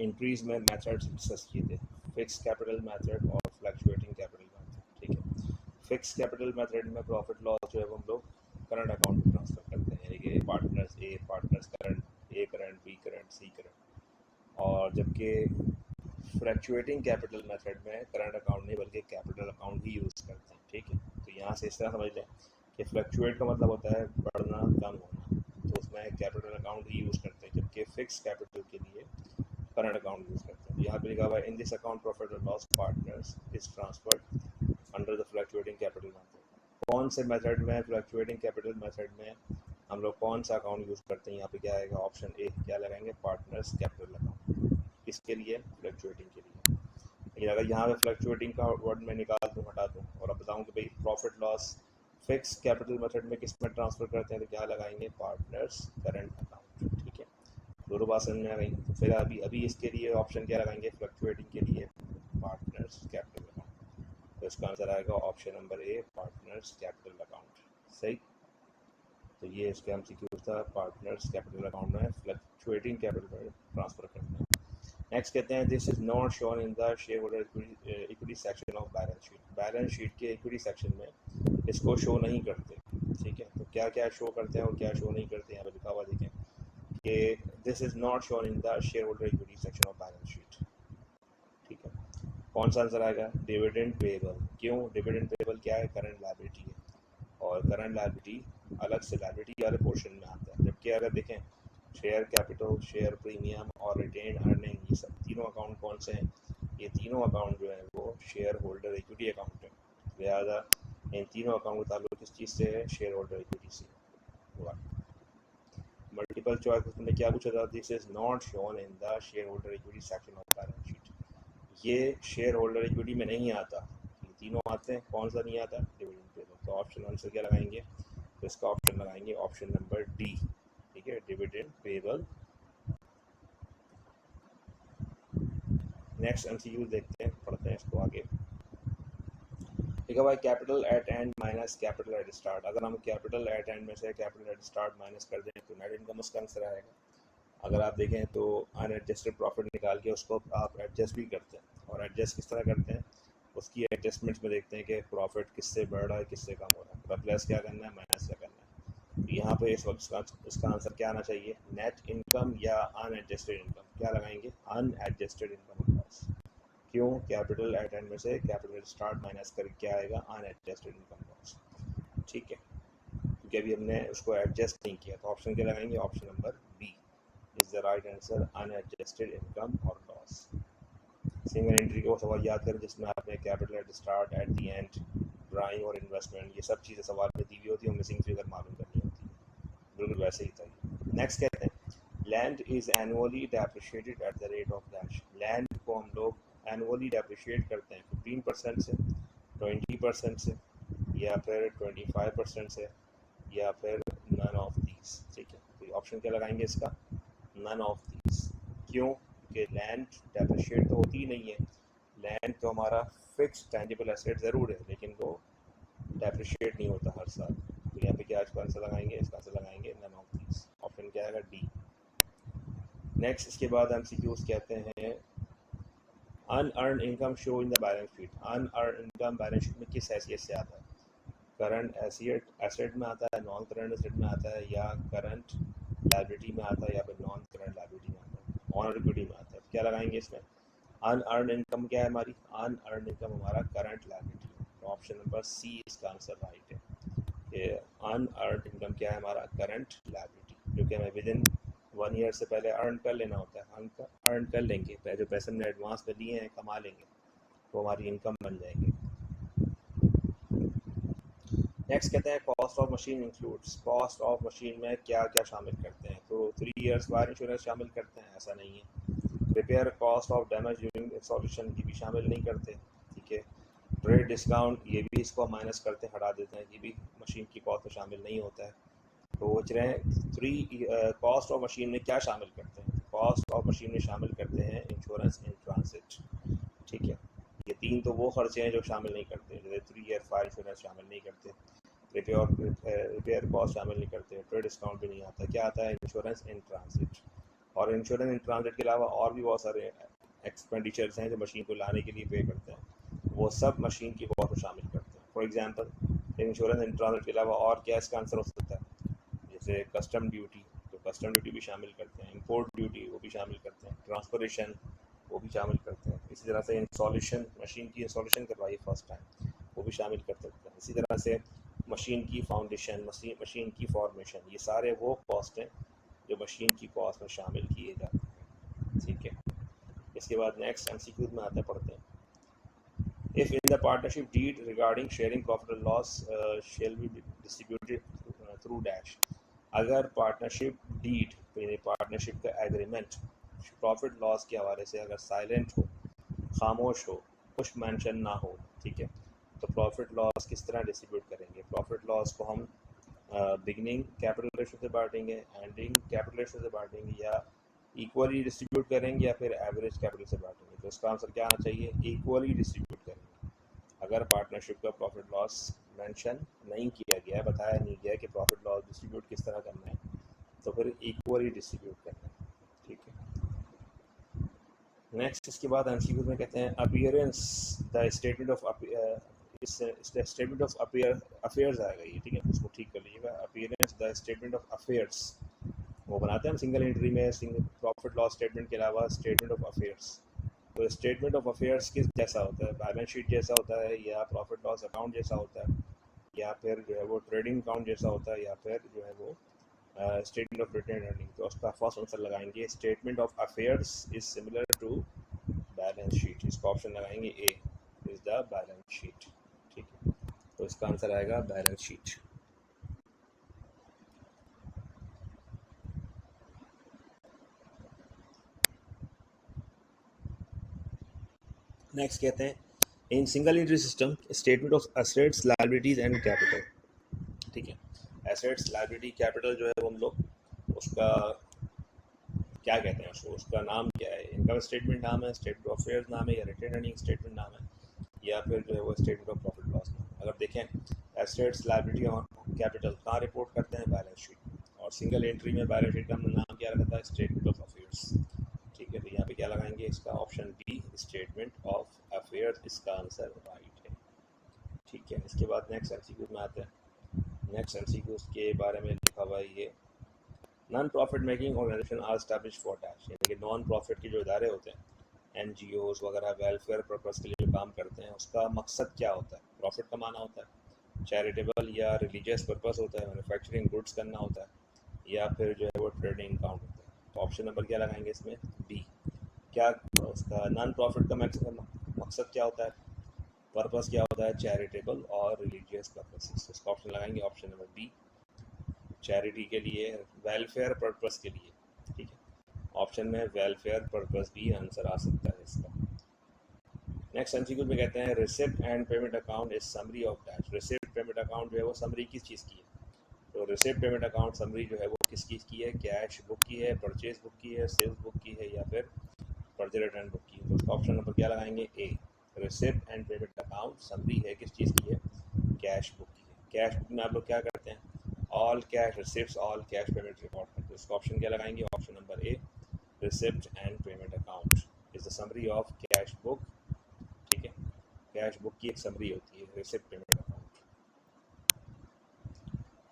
इंक्रीज में मेथड्स डिस्कस किए थे, फिक्स कैपिटल मेथड और फ्लक्चुएटिंग कैपिटल मेथड। ठीक है, फिक्स कैपिटल मेथड में प्रॉफिट लॉस जो है हम लोग करंट अकाउंट में ट्रांसफ़र करते हैं, यानी कि partners A, partners current, A current, B current, C current. और जबकि फ्लक्चुएटिंग कैपिटल मेथड में करंट अकाउंट नहीं बल्कि कैपिटल अकाउंट ही यूज़ करते हैं। ठीक है, तो यहाँ से इस तरह समझ लें कि फ्लक्चुएट का मतलब होता है बढ़ना, कम होना, तो उसमें कैपिटल अकाउंट ही यूज़ करते हैं, जबकि फिक्स कैपिटल के लिए करंट अकाउंट यूज़ करते हैं। तो यहाँ पे लिखा हुआ है इन दिस अकाउंट प्रॉफिट और loss partners is transferred under the fluctuating capital method. कौन से मेथड में, फ्लक्चुएटिंग कैपिटल मेथड में हम लोग कौन सा अकाउंट यूज़ करते हैं, यहाँ पे क्या आएगा, ऑप्शन ए, क्या लगाएंगे, पार्टनर्स कैपिटल अकाउंट। किसके लिए, फ्लक्चुएटिंग के लिए। लेकिन अगर यहाँ पे फ्लक्चुएटिंग का वर्ड मैं निकाल दूँ, हटा दूँ और अब बताऊँ कि भाई profit loss fix capital method में किस में ट्रांसफ़र करते हैं, तो क्या लगाएंगे, पार्टनर्स करंट अकाउंट। ठीक है, दोनों बात समझ में आ गई। तो फिर अभी अभी इसके लिए ऑप्शन क्या लगाएंगे, फ्लक्चुएटिंग के लिए पार्टनर्स कैपिटल अकाउंट। तो इसका आंसर आएगा ऑप्शन नंबर ए, पार्टनर्स कैपिटल अकाउंट। सही, तो ये इसके एमसीक्यू था, पार्टनर्स कैपिटल अकाउंट में फ्लक्चुएटिंग कैपिटल में ट्रांसफ़र करना है। नेक्स्ट कहते हैं this is not shown in the share holder equity section of balance sheet. Balance sheet के इक्विटी सेक्शन में इसको शो नहीं करते। ठीक है, तो क्या क्या शो करते हैं और क्या शो नहीं करते हैं, यहाँ पर लिखा हुआ देखें कि this is not shown in the share holder equity section of balance sheet. ठीक है, कौन सा आंसर आएगा, डिविडेंड पेएबल। क्यों, डिविडेंड पेएबल क्या है, करंट लायबिलिटी है, और करंट लायबिलिटी अलग से लायबिलिटी वाले पोर्शन में आता है। जबकि अगर देखें शेयर कैपिटल, शेयर प्रीमियम और रिटेन अर्निंग, ये सब तीनों अकाउंट कौन से हैं, ये तीनों अकाउंट जो है वो शेयर होल्डर इक्विटी अकाउंट है। लिहाजा इन तीनों अकाउंट का ताल्लुक किस चीज़ से है, शेयर होल्डर इक्विटी से हुआ। मल्टीपल चॉइस में क्या पूछा था, this is not shown in the share holder equity section of balance sheet. ये शेयर होल्डर इक्विटी में नहीं आता, ये तीनों आते हैं, कौन सा नहीं आता, डिविडेंड पेएबल। तो ऑप्शन आंसर क्या लगाएंगे, तो इसका ऑप्शन लगाएंगे ऑप्शन नंबर डी। ठीक है, डिविडेंड पेएबल। नेक्स्ट एमसीक्यू देखते हैं, पढ़ते हैं इसको आगे। लिखा हुआ है capital eight and minus capital at start. अगर हम कैपिटल एट एंड में से कैपिटल एट स्टार्ट माइनस कर दें तो नेट इनकम उसका आंसर आएगा। अगर आप देखें तो अनएडजस्टेड प्रॉफिट निकाल के उसको आप एडजस्ट भी करते हैं, और एडजस्ट किस तरह करते हैं, उसकी एडजस्टमेंट्स में देखते हैं कि प्रॉफिट किससे बढ़ रहा है, किससे कम हो रहा है, तो प्लस क्या करना है, माइनस क्या करना है। तो यहाँ पे इस वक्त इसका आंसर क्या आना चाहिए, नेट इनकम या अनएडजस्टेड इनकम। क्या लगाएंगे, अनएडजस्टेड इनकम लॉस। क्यों, कैपिटल एट एंड में से कैपिटल स्टार्ट माइनस कर क्या आएगा, अनएडजस्टेड इनकम लॉस। ठीक है, क्योंकि अभी हमने उसको एडजस्ट नहीं किया। तो ऑप्शन क्या लगाएंगे? Option number B is the right answer, unadjusted income और लॉस। सिंगल एंट्री को सवाल याद करें जिसमें आपने capital at the start, at the end, drawing और इन्वेस्टमेंट, ये सब चीज़ें सवाल में दी हुई होती है और मिसिंग फिगर मालूम करनी होती है। बिल्कुल वैसे ही था। नेक्स्ट कहते हैं land is annually depreciated at the rate of dash. Land को हम लोग एनुअली डेप्रिशिएट करते हैं 15% से, 20% से, या फिर 25% से, या फिर नन ऑफ दीज। ठीक है, तो ऑप्शन क्या लगाएंगे इसका? None of these. क्यों? कि लैंड डेप्रिशिएट तो होती ही नहीं है। लैंड तो हमारा फिक्स टेंजिबल एसेट ज़रूर है, लेकिन वो डेप्रिशिएट नहीं होता हर साल। तो यहाँ पे क्या इसका आंसर लगाएंगे? इसका आंसर लगाएंगे नन ऑफ दीज। ऑप्शन क्या आएगा? डी। नेक्स्ट इसके बाद एमसीक्यूज कहते हैं unearned income show in the balance sheet. Unearned income balance sheet में किस हैसियत से आता है? करंट एसेट में आता है, नॉन करंट एसेट में आता है, या करंट लायबिलिटी में आता है, या फिर नॉन करंट लायबिलिटी में आता है, ऑन इक्विटी में आता है? क्या लगाएंगे इसमें? अनअर्न इनकम क्या है हमारी? अनअर्न इनकम हमारा करंट लायबिलिटी है। तो ऑप्शन नंबर सी इसका आंसर राइट है कि अनअर्न इनकम क्या है हमारा? करंट लायबिलिटी, जो कि हमें विद इन 1 ईयर से पहले अर्न कर लेना होता है। हम अर्न कर लेंगे, जो पैसे हमने एडवांस में लिए हैं कमा लेंगे, तो हमारी इनकम बन जाएंगे। नेक्स्ट कहते हैं cost of machine includes. Cost of machine में क्या क्या शामिल करते हैं? तो 3 इयर्स वायर इंश्योरेंस शामिल करते हैं? ऐसा नहीं है। Repair cost of damage during installation की भी शामिल नहीं करते। ठीक है। ट्रेड डिस्काउंट, ये भी इसको माइनस करते हैं, हटा देते हैं, ये भी मशीन की कॉस्ट में शामिल नहीं होता है। तो बच रहे हैं 3 कॉस्ट ऑफ मशीन में क्या शामिल करते हैं? कॉस्ट ऑफ मशीन में शामिल करते हैं इंश्योरेंस इन ट्रांसिट। ठीक है, ये 3 तो वो खर्चे हैं जो शामिल नहीं करते, जैसे 3 ईयर फायर इंश्योरेंस शामिल नहीं करते, रिपेयर कॉस्ट शामिल नहीं करते, ट्रेड डिस्काउंट भी नहीं आता। क्या आता है? Insurance in transit. और इंश्योरेंस इन ट्रांसिट के अलावा और भी बहुत सारे एक्सपेंडिचर्स हैं जो मशीन को लाने के लिए पे करते हैं, वो सब मशीन की कॉस्ट में शामिल करते हैं। For example insurance in transit के अलावा और क्या इसका आंसर हो सकता है? जैसे कस्टम ड्यूटी, तो कस्टम ड्यूटी भी शामिल करते हैं, इंपोर्ट ड्यूटी वो भी शामिल करते हैं, ट्रांसपोर्टेशन वो भी शामिल करते हैं। इसी तरह से इंस्टॉलेशन, मशीन की इंस्टॉलेशन करवाई फर्स्ट टाइम, वो भी शामिल कर सकते हैं। इसी तरह से मशीन की फाउंडेशन, मशीन की फॉर्मेशन, ये सारे वो कॉस्ट हैं जो मशीन की कॉस्ट में शामिल किए जाते हैं। ठीक है, इसके बाद नेक्स्ट एमसीक्यूज में आते पढ़ते हैं। If in the partnership deed regarding sharing profit or loss shall be distributed through dash। अगर पार्टनरशिप डीड, पार्टनरशिप का एग्रीमेंट प्रॉफिट लॉस के हवाले से अगर साइलेंट हो, खामोश हो, कुछ मेंशन ना हो, ठीक है, तो प्रॉफिट लॉस किस तरह डिस्ट्रीब्यूट करेंगे? प्रॉफिट लॉस को हम बिगनिंग कैपिटल रेशो से बांटेंगे, एंडिंग कैपिटल रेशो से बांटेंगे, या इक्वली डिस्ट्रीब्यूट करेंगे, या फिर एवरेज कैपिटल से बांटेंगे? तो इसका आंसर क्या आना चाहिए? इक्वली डिस्ट्रीब्यूट करेंगे। अगर पार्टनरशिप का प्रॉफिट लॉस मेंशन नहीं किया गया, बताया नहीं गया कि प्रॉफिट लॉस डिस्ट्रीब्यूट किस तरह करना है, तो फिर इक्वली डिस्ट्रीब्यूट करना है। ठीक है, नेक्स्ट इसके बाद एमसीक्यू में कहते हैं appearance the statement of statement of affairs आएगा ये। ठीक है, इसको ठीक कर लीजिएगा। Appearance the statement of affairs वो बनाते हैं हम सिंगल एंट्री में, प्रॉफिट लॉस स्टेटमेंट के अलावा स्टेटमेंट ऑफ अफेयर्स। तो स्टेटमेंट ऑफ अफेयर्स किस जैसा होता है? बैलेंस शीट जैसा होता है, या प्रॉफिट लॉस अकाउंट जैसा होता है, या फिर जो है वो ट्रेडिंग अकाउंट जैसा होता है, या फिर जो है वो स्टेटमेंट ऑफ रिटेन अर्निंग? तो उसका फर्स्ट आंसर लगाएंगे statement of affairs is similar to balance sheet. इसका ऑप्शन लगाएंगे A is the balance sheet. ठीक है, तो इसका आंसर आएगा बैलेंस शीट। नेक्स्ट कहते हैं in single entry system statement of assets, liabilities and capital. ठीक है, एसेट्स, लायबिलिटी, कैपिटल जो है वो हम लोग उसका क्या कहते हैं? उसका नाम क्या है? इनकम स्टेटमेंट नाम है, स्टेटमेंट ऑफ अफेयर्स नाम है, या रिटेन अर्निंग स्टेटमेंट नाम है, या फिर जो है वो स्टेटमेंट ऑफ प्रॉफिट लॉस नाम है? अगर देखें एसेट्स, लायबिलिटी और कैपिटल कहाँ रिपोर्ट करते हैं? Balance sheet. और सिंगल एंट्री में बैलेंस शीट का नाम क्या रखा था? Statement of affairs. ठीक है, तो यहाँ पे क्या लगाएंगे? इसका option B statement of affairs इसका आंसर राइट है। ठीक है, इसके बाद नेक्स्ट एमसीक्यू में आते हैं। नेक्स्ट एमसीक्यू के बारे में लिखा हुआ है ये non profit making organisation are establish for dash, यानी कि नॉन प्रॉफिट के जो इदारे होते हैं, एनजीओज वगैरह, वेलफेयर पर्पस के लिए जो काम करते हैं, उसका मकसद क्या होता है? प्रॉफिट कमाना होता है। चैरिटेबल या रिलीजियस पर्पस होता है, मैन्युफैक्चरिंग गुड्स करना होता है, या फिर जो है वो ट्रेडिंग अकाउंट होता है। तो ऑप्शन नंबर क्या लगाएंगे इसमें? बी। क्या उसका नॉन प्रॉफिट का मकसद क्या होता है, पर्पस क्या होता है? चैरिटेबल और रिलीजियस पर्पसेस। इसका ऑप्शन लगाएंगे ऑप्शन नंबर बी, चैरिटी के लिए, वेलफेयर पर्पस के लिए। ठीक है, ऑप्शन में वेलफेयर पर्पस भी आंसर आ सकता है इसका। नेक्स्ट एमसीक्यू में कहते हैं receipt and payment account is summary of dash. Receipt payment account जो है वो समरी किस चीज़ की है? तो रिसिप्ट पेमेंट अकाउंट समरी जो है वो किस चीज़ की है? कैश बुक की है, परचेज बुक की है, सेल्स बुक की है, या फिर फर्जी रिटर्न बुक की है? तो उसका ऑप्शन नंबर क्या लगाएंगे? A. Receipt and payment account summary है किस चीज़ की है? कैश बुक की है। कैश बुक में आप लोग क्या करते हैं? All cash receipt, all cash payment record करते हैं। उसका ऑप्शन क्या लगाएंगे? Option number A, receipt and payment account is the summary of cash book. ठीक है, कैश बुक की एक समरी होती है रिसिप्ट पेमेंट अकाउंट।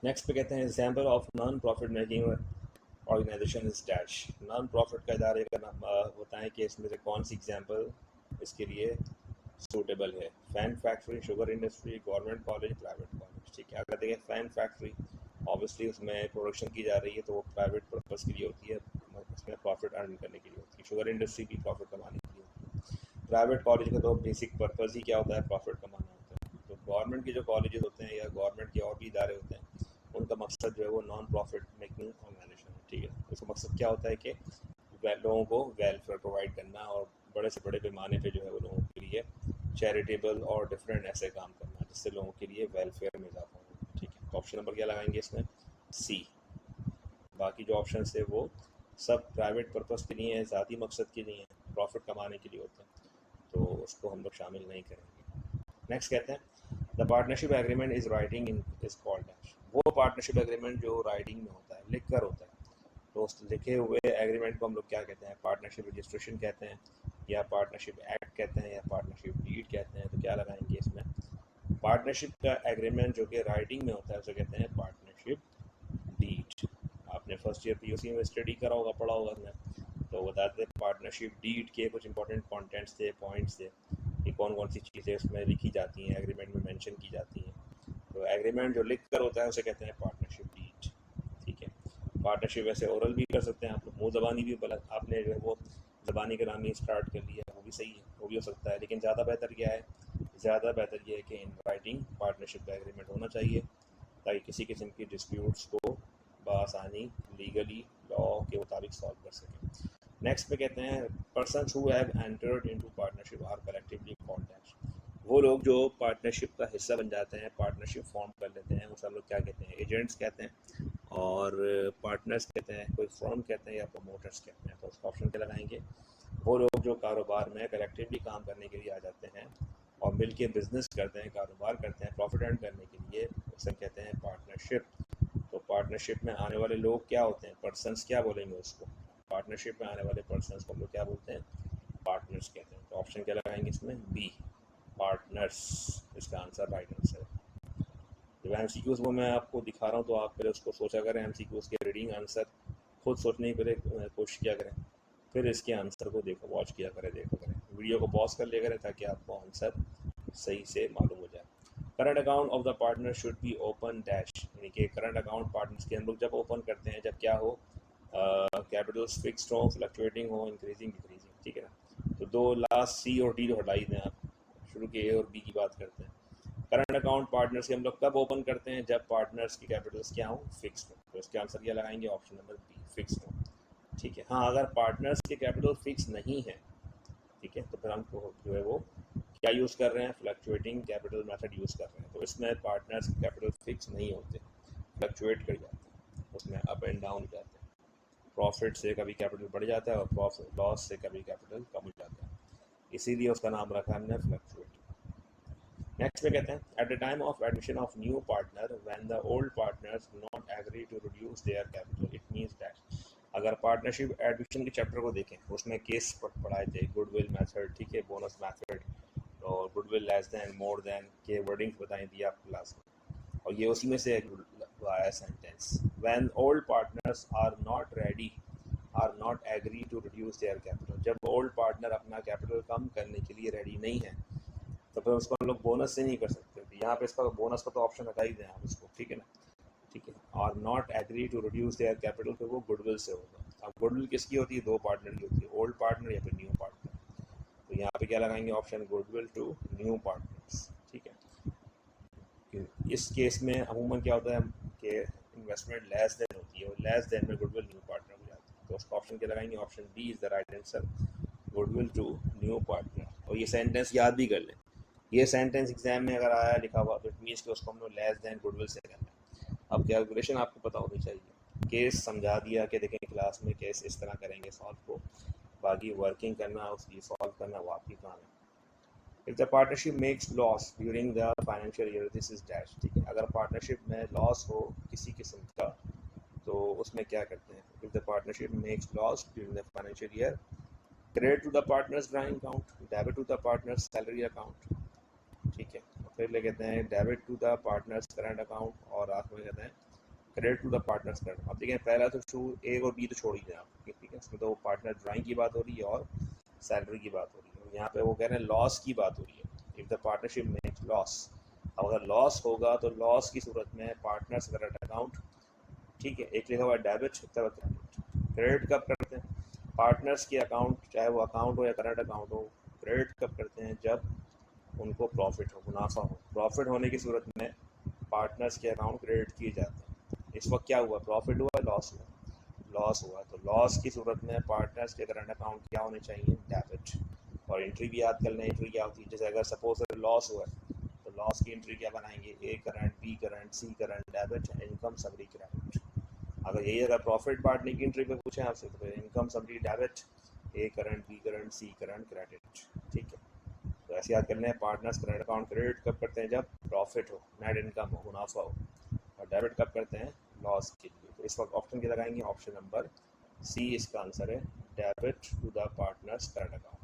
नेक्स्ट पे कहते हैं example of non profit making organisation is dash. Non profit का इदारे का नाम बताएं कि इसमें से कौन सी एग्जाम्पल इसके लिए सूटेबल है। Fan factory, sugar industry, government college, private college. ठीक है, अगर देखें फैन फैक्ट्री, ऑब्वियसली उसमें प्रोडक्शन की जा रही है तो वो प्राइवेट पर्पज़ के लिए होती है, उसमें प्रॉफिट अर्न करने के लिए होती है। शुगर इंडस्ट्री भी प्रॉफिट कमाने के लिए होती है। प्राइवेट कॉलेज का तो बेसिक पर्पज़ ही क्या होता है? प्रॉफिट कमाना होता है। तो गवर्नमेंट के जो कॉलेजेस होते हैं या गवर्नमेंट के और भी इदारे होते हैं, उनका मकसद जो है वो नॉन प्रॉफिट मेकिंग ऑर्गेनाइजेशन है। ठीक है, उसका मकसद क्या होता है कि लोगों को वेलफेयर प्रोवाइड करना और बड़े से बड़े पैमाने पे जो है वो लोगों के लिए चैरिटेबल और डिफरेंट ऐसे काम करना जिससे लोगों के लिए वेलफेयर में इजाफा हो। ठीक है, तो ऑप्शन नंबर क्या लगाएंगे इसमें? सी। बाकी जो ऑप्शन है वो सब प्राइवेट पर्पस के लिए हैं, ज़ाती मकसद के लिए हैं, प्रॉफिट कमाने के लिए होते हैं, तो उसको हम लोग शामिल नहीं करेंगे। नेक्स्ट कहते हैं the partnership agreement is writing in is called dash. वो पार्टनरशिप एग्रीमेंट जो राइटिंग में होता है, लिख कर होता है, तो उस लिखे हुए एग्रीमेंट को हम लोग क्या कहते हैं? पार्टनरशिप रजिस्ट्रेशन कहते हैं, या पार्टनरशिप एक्ट कहते हैं, या पार्टनरशिप डीड कहते हैं। तो क्या लगाएंगे इसमें? पार्टनरशिप का एग्रीमेंट जो कि राइटिंग में होता है उसे कहते हैं पार्टनरशिप डीड। आपने फर्स्ट ईयर पीयूसी में स्टडी करा होगा, पढ़ा होगा उसमें, तो बताते हैं पार्टनरशिप डीड के कुछ इंपॉर्टेंट कंटेंट्स थे, पॉइंट्स थे कि कौन कौन सी चीज़ें उसमें लिखी जाती हैं, एग्रीमेंट में मेंशन की जाती हैं। तो एग्रीमेंट जो लिख कर होता है उसे कहते हैं पार्टनरशिप डीड। ठीक है, पार्टनरशिप वैसे ओरल भी कर सकते हैं आप लोग, मुँह ज़बानी भी, आपने जो है वो ज़बानी का नाम ही स्टार्ट कर लिया, वो भी सही है, वो भी हो सकता है, लेकिन ज़्यादा बेहतर क्या है? ज़्यादा बेहतर ये है कि इन राइटिंग पार्टनरशिप का एग्रीमेंट होना चाहिए, ताकि किसी किस्म की डिस्प्यूट्स को बआसानी लीगली लॉ के मुताबिक सॉल्व कर सकें। नेक्स्ट पे कहते हैं persons who have entered into partnership are collectively called dash. वो लोग जो पार्टनरशिप का हिस्सा बन जाते हैं, पार्टनरशिप फॉर्म कर लेते हैं, वो सब लोग क्या कहते हैं? एजेंट्स कहते हैं, और पार्टनर्स कहते हैं, कोई फर्म कहते हैं, या प्रमोटर्स कहते हैं। तो उसका ऑप्शन क्या लगाएंगे? वो लोग जो कारोबार में कलेक्टिवली काम करने के लिए आ जाते हैं और मिल के बिजनेस करते हैं, कारोबार करते हैं प्रॉफिट अर्न करने के लिए, उसे कहते हैं पार्टनरशिप। तो पार्टनरशिप में आने वाले लोग क्या होते हैं? पर्सन्स क्या बोलेंगे उसको? पार्टनरशिप में आने वाले पर्सन्स को हम लोग क्या बोलते हैं? पार्टनर्स कहते हैं। तो ऑप्शन क्या लगाएंगे इसमें? बी, पार्टनर्स इसका आंसर राइट आंसर है। जब एमसीक्यूज़ वो मैं आपको दिखा रहा हूँ तो आप पहले उसको सोचा करें, एमसीक्यूज़ के रीडिंग आंसर खुद सोचने की पहले कोशिश किया करें, फिर इसके आंसर को देखो, वॉच किया करें, देखो करें, वीडियो को पॉज कर लिया करें ताकि आपको आंसर सही से मालूम हो जाए। Current account of the partner should be open dash, यानी कि करंट अकाउंट पार्टनर्स के हम लोग जब ओपन करते हैं, जब क्या हो? कैपिटल्स फिक्स्ड हो, फ्लक्चुएटिंग हो, इंक्रीजिंग डिक्रीजिंग। ठीक है ना, तो दो लास्ट सी और डी तो हटा ही दें आप, शुरू के ए और बी की बात करते हैं। करंट अकाउंट पार्टनर्स के हम लोग कब ओपन करते हैं? जब पार्टनर्स की कैपिटल्स क्या हो? फिक्स्ड हो। तो इसके आंसर क्या लगाएंगे? ऑप्शन नंबर बी, फिक्स्ड हो। ठीक है, हाँ, अगर पार्टनर्स के कैपिटल फिक्स नहीं है, ठीक है, तो फिर हम जो है वो क्या यूज़ कर रहे हैं? फ्लक्चुएटिंग कैपिटल मेथड यूज़ कर रहे हैं। तो इसमें पार्टनर्स के कैपिटल फिक्स नहीं होते, फ्लक्चुएट कर जाते हैं, उसमें अप एंड डाउन जाते हैं। प्रॉफिट से कभी कैपिटल बढ़ जाता है और प्रॉफिट लॉस से कभी कैपिटल कम हो जाता है, इसीलिए उसका नाम रखा हमने फ्लक्चुएट। नेक्स्ट में कहते हैं at the time of admission of new partner when the old partners not agree to reduce their capital it means that. अगर पार्टनरशिप एडमिशन के चैप्टर को देखें, उसमें केस पढ़ाए थे, गुडविल मेथड, ठीक है, बोनस मेथड, और goodwill less than, more than के वर्डिंग्स बताई दी आपको क्लास में, और ये उसी में से एक आया sentence, when old partners are not agree to reduce their capital. जब ओल्ड पार्टनर अपना कैपिटल कम करने के लिए रेडी नहीं है, तो फिर उसको हम लोग बोनस से नहीं कर सकते। तो यहाँ पे इसका बोनस का तो ऑप्शन हटा ही दें आप इसको, ठीक है ना, ठीक है। और not agree to reduce their capital, तो वो गुडविल से होगा। अब गुडविल किसकी होती है? दो पार्टनर की होती है, ओल्ड पार्टनर या फिर न्यू पार्टनर। तो यहाँ पे क्या लगाएंगे? Option goodwill to new partners, ठीक है। इस केस में अमूमन क्या होता है कि इन्वेस्टमेंट लेस देन होती है, और लेस देन में गुडविल न्यू पार्टनर हो जाती है। तो उसका ऑप्शन क्या लगाएंगे? Option D is the right answer, goodwill to new partner. और ये सेंटेंस याद भी कर लें, ये सेंटेंस एग्जाम में अगर आया लिखा हुआ तो इट मीन्स कि उसको हमने लेस देन गुडविल से करना है। अब कैलकुलेशन आपको पता होनी चाहिए। केस समझा दिया कि देखें क्लास में केस इस तरह करेंगे सॉल्व को, बाकी वर्किंग करना, उसकी सॉल्व करना वो आपकी काम है। If the partnership makes loss during the financial year, this is dash, ठीक है। अगर पार्टनरशिप में लॉस हो किसी किस्म का तो उसमें क्या करते हैं? If the partnership makes loss during the financial year, credit to the partners drawing account, debit to the partners salary account, ठीक है। फिर ले कहते हैं debit to the partners current account, और आखिर में कहते हैं credit to the partners current. अब देखें पहला तो टू ए और बी तो छोड़ ही दें आप, ठीक है। इसमें तो पार्टनर ड्राइंग की बात हो रही है और सैलरी की बात हो रही है। यहाँ पे वो कह रहे हैं लॉस की बात हो रही है। If the partnership makes loss, अगर लॉस होगा तो लॉस की सूरत में पार्टनर्स करंट अकाउंट, ठीक है। एक लिखा हुआ डेबिट, एक लिखा हुआ क्रेडिट। क्रेडिट कब करते हैं? पार्टनर्स के अकाउंट, चाहे वो अकाउंट हो या करंट अकाउंट हो, क्रेडिट कब करते हैं? जब उनको प्रॉफिट हो, मुनाफा हो। प्रॉफिट होने की सूरत में पार्टनर्स के अकाउंट क्रेडिट किए जाते हैं। इस वक्त क्या हुआ? प्रॉफिट हुआ, लॉस हुआ? लॉस हुआ। तो लॉस की सूरत में पार्टनर्स के करंट अकाउंट क्या होने चाहिए? डेबिट। और एंट्री भी याद कर लें, एंट्री क्या होती है? जैसे अगर सपोज लॉस हुआ तो लॉस की एंट्री क्या बनाएंगे? A current, B current, C current, debit, income summary credit. अगर यही अगर प्रॉफिट पार्टनर की एंट्री पे पूछें आपसे तो इनकम समरी डेबिट, ए current, B current, C current, credit, ठीक है। तो ऐसे याद करना है, पार्टनर्स करंट अकाउंट क्रेडिट कब करते हैं? जब प्रॉफिट हो, नेट इनकम हो, मुनाफा हो। और डेबिट कब करते हैं? लॉस के लिए। तो इस वक्त ऑप्शन क्या लगाएंगे? ऑप्शन नंबर सी इसका आंसर है, debit to the partners current account.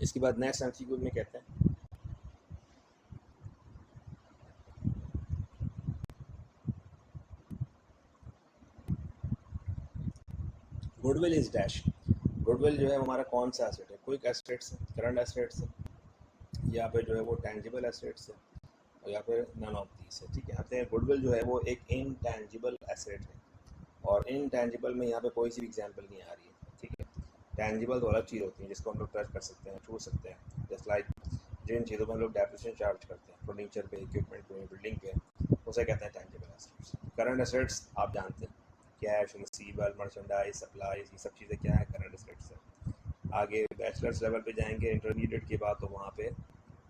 इसके बाद नेक्स्ट एमसीक्यू में कहते हैं गुडविल इज डैश। गुडविल जो है हमारा कौन सा एसेट है? क्विक एसेट्स है, करंट एसेट्स है, या फिर जो है वो टेंजिबल एसेट्स है, और या फिर नन ऑफ दीस है, ठीक है। आते हैं गुडविल जो है वो एक इनटेंजिबल एसेट है, और इनटेंजिबल में यहाँ पे कोई सी भी एग्जांपल नहीं आ रही है, ठीक है। टेंजिबल तो अलग चीज़ होती है जिसको हम लोग टच कर सकते हैं, छू सकते हैं, जस्ट लाइक जिन चीज़ों पर हम लोग डेप्रिसिएशन चार्ज करते हैं, फर्नीचर पे, इक्विपमेंट पे, बिल्डिंग पे, उसे कहते हैं टेंजिबल एसेट्स। करंट एसेट्स आप जानते हैं, कैश, रिसीवेबल, मर्चेंडाइज, सप्लाईज, ये सब चीज़ें क्या है? करंट एसेट्स है। आगे बैचलर्स लेवल पे जाएंगे इंटरमीडिएट के बाद, तो वहाँ पे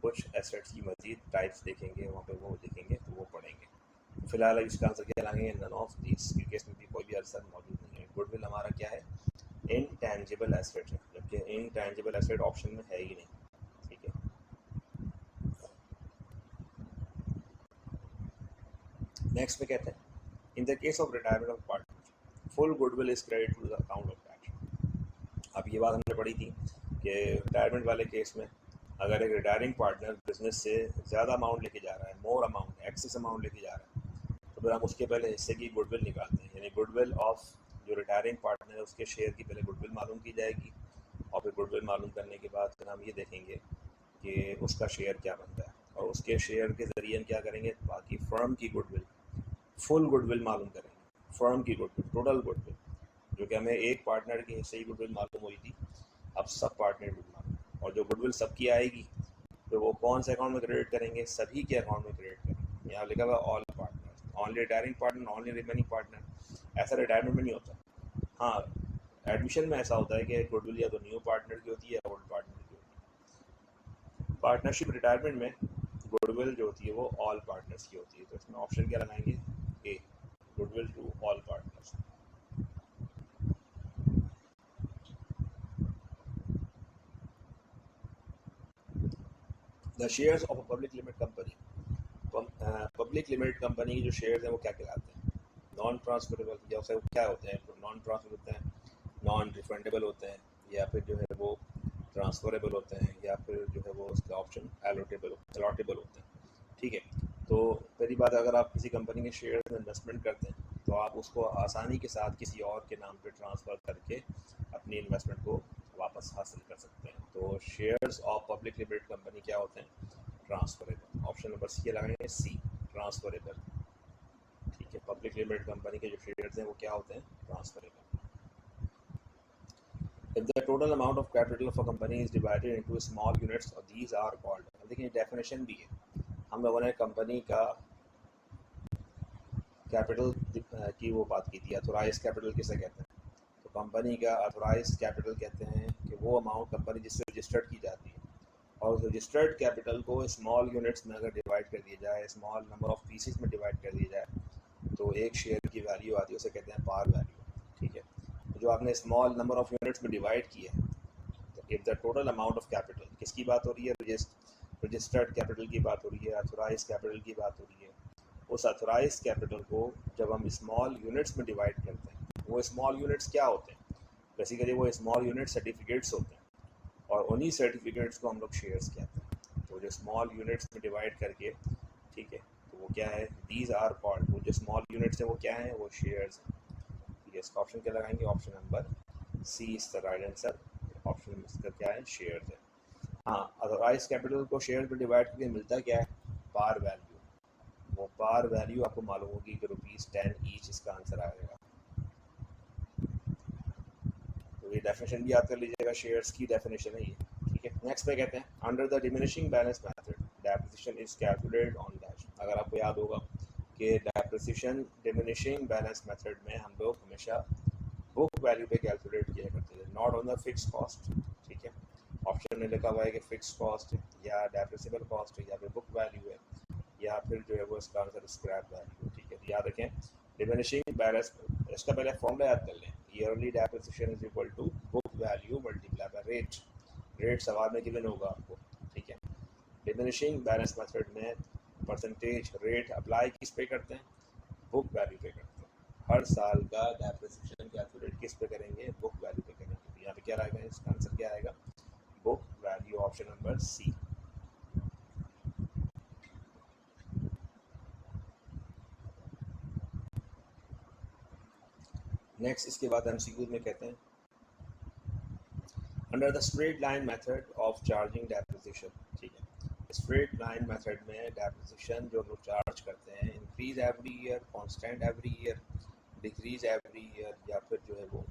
कुछ एसेट्स की मजीद टाइप्स देखेंगे, वहाँ पे वो देखेंगे तो वो पढ़ेंगे। फिलहाल इसका आंसर क्या लगाएंगे? नन ऑफ दिस, क्योंकि इसमें भी कोई भी आंसर मौजूद नहीं है। गुडविल हमारा क्या है? इनटेंजिबल एसेट है, जबकि इनटेंजिबल एसेट ऑप्शन में है ही नहीं, ठीक है। नेक्स्ट में कहते हैं in the case of retirement of partner full goodwill is credit to the account of cash. अब ये बात हमने पढ़ी थी कि रिटायरमेंट वाले केस में अगर एक रिटायरिंग पार्टनर बिजनेस से ज़्यादा अमाउंट लेके जा रहा है, मोर अमाउंट, एक्सेस अमाउंट लेके जा रहा है, तो फिर हम उसके पहले हिस्से की गुडविल निकालते हैं। यानी गुडविल ऑफ जो रिटायरिंग पार्टनर है उसके शेयर की पहले गुडविल मालूम की जाएगी, और फिर गुडविल मालूम करने के बाद फिर हम ये देखेंगे कि उसका शेयर क्या बनता है, और उसके शेयर के ज़रिए हम क्या करेंगे? बाकी फर्म की गुडविल, फुल गुडविल मालूम करेंगे, फर्म की गुडविल, टोटल गुडविल, जो कि हमें एक पार्टनर के हिस्से की गुडविल मालूम हुई थी, अब सब पार्टनर गुडविल मालूम। और जो गुडविल सबकी आएगी तो वो कौन से अकाउंट में क्रेडिट करेंगे? सभी के अकाउंट में क्रेडिट करेंगे। यहाँ लिखा हुआ all partner, only retiring partner, only remaining partner. ऐसा रिटायरमेंट में नहीं होता। हाँ, एडमिशन में ऐसा होता है कि गुडविल या तो न्यू पार्टनर की होती है या ओल्ड पार्टनर की होती है। पार्टनरशिप रिटायरमेंट में गुडविल जो होती है वो ऑल पार्टनर्स की होती है। तो इसमें ऑप्शन क्या लगाएंगे? A, goodwill to all partners. The shares of a public limited company, public limited company की जो शेयर्स हैं वो क्या कहलाते हैं? नॉन ट्रांसफरेबल, या उसे क्या होते हैं? नॉन ट्रांसफर होते हैं, नॉन रिफंडेबल होते हैं, या फिर जो है वो ट्रांसफरेबल होते हैं, या फिर जो है वो उसका ऑप्शन अलॉटेबल होते हैं, ठीक है। तो पहली बात, अगर आप किसी कंपनी के शेयर में इन्वेस्टमेंट करते हैं तो आप उसको आसानी के साथ किसी और के नाम पर ट्रांसफ़र करके अपनी इन्वेस्टमेंट को वापस हासिल कर सकते हैं। तो shares of public limited company क्या होते हैं? ट्रांसफरेबल। ऑप्शन नंबर सी लगाएंगे, सी ट्रांसफरेबल। ठीक है, पब्लिक लिमिटेड कंपनी के जो शेयर्स हैं वो क्या होते हैं? Transferable. If the total amount of capital of a company is divided into small units, these are called। अब देखिए डेफिनेशन भी है, हम लोगों ने कंपनी का कैपिटल की वो बात की थी, अथोराइज कैपिटल किसे कहते हैं? तो कंपनी का अथोराइज कैपिटल कहते हैं कि वो अमाउंट कंपनी जिससे रजिस्टर्ड की जाती है, और उस रजिस्टर्ड कैपिटल को स्मॉल यूनिट्स में अगर डिवाइड कर दिया जाए, स्मॉल नंबर ऑफ पीसेस में डिवाइड कर दिया जाए, तो एक शेयर की वैल्यू आती है, उसे कहते हैं पार वैल्यू। ठीक है, तो जो आपने स्मॉल नंबर ऑफ यूनिट्स में डिवाइड किया है, तो if the total amount of capital, किसकी बात हो रही है? रजिस्टर्ड कैपिटल की बात हो रही है, अथोराइज कैपिटल की बात हो रही है। उस अथोराइज कैपिटल को जब हम स्मॉल यूनिट्स में डिवाइड करते हैं, वो स्मॉल यूनिट्स क्या होते हैं? बेसिकली वो स्मॉल यूनिट सर्टिफिकेट्स होते हैं, और उन्हीं सर्टिफिकेट्स को हम लोग शेयर्स कहते हैं। तो जो स्मॉल यूनिट्स में डिवाइड करके, ठीक है, तो वो क्या है? दीज आर कॉल्ड, वो जो स्मॉल यूनिट्स हैं वो क्या है? वो शेयर्स हैं। ठीक है, इसका ऑप्शन क्या लगाएंगे? Option number C is the right answer. Option इसका क्या है? शेयर्स है। हाँ, अदरवाइज कैपिटल को शेयर में डिवाइड करके मिलता क्या है? Par value. वो पार वैल्यू आपको मालूम होगी कि ₹10 ईच, इसका आंसर आएगा। तो ये डेफिनेशन भी याद कर लीजिएगा, शेयर्स की डेफिनेशन है ये। ठीक है, नेक्स्ट पे कहते हैं under the diminishing balance method depreciation is calculated on dash. अगर आपको याद होगा कि डेप्रिसिएशन डिमिनिशिंग बैलेंस मेथड में हम लोग हमेशा बुक वैल्यू पे कैलकुलेट किया करते थे, not on the fix cost. ठीक है, ऑप्शन में लिखा हुआ है कि फिक्स कॉस्ट या डेप्रिसिएबल कॉस्ट है, या फिर बुक वैल्यू है, या फिर जो है वो इसका आंसर स्क्रैप वैल्यू। ठीक है, तो याद रखें डिमिनिशिंग बैलेंस, इसका पहले फॉर्मूला याद कर लें, yearly depreciation is equal to book value multiply by rate. Rate सवाल में गिवन होगा आपको। ठीक है, डिमिनिशिंग बैलेंस मेथड में परसेंटेज रेट अप्लाई किस पे करते हैं? बुक वैल्यू पे करते हैं। हर साल का डेप्रिसिएशन कैलकुलेट किस पे करेंगे? बुक वैल्यू पे करेंगे। तो यहाँ पे क्या आएगा? इसका आंसर क्या आएगा? Book value, option number C. Next इसके बाद एमसीक्यू में कहते हैं under the straight line method of charging depreciation. ठीक है, स्ट्रेट लाइन मेथड में डेप्रिसिएशन जो लोग चार्ज करते हैं, increase every year, constant every year, decrease every year, या फिर जो है वो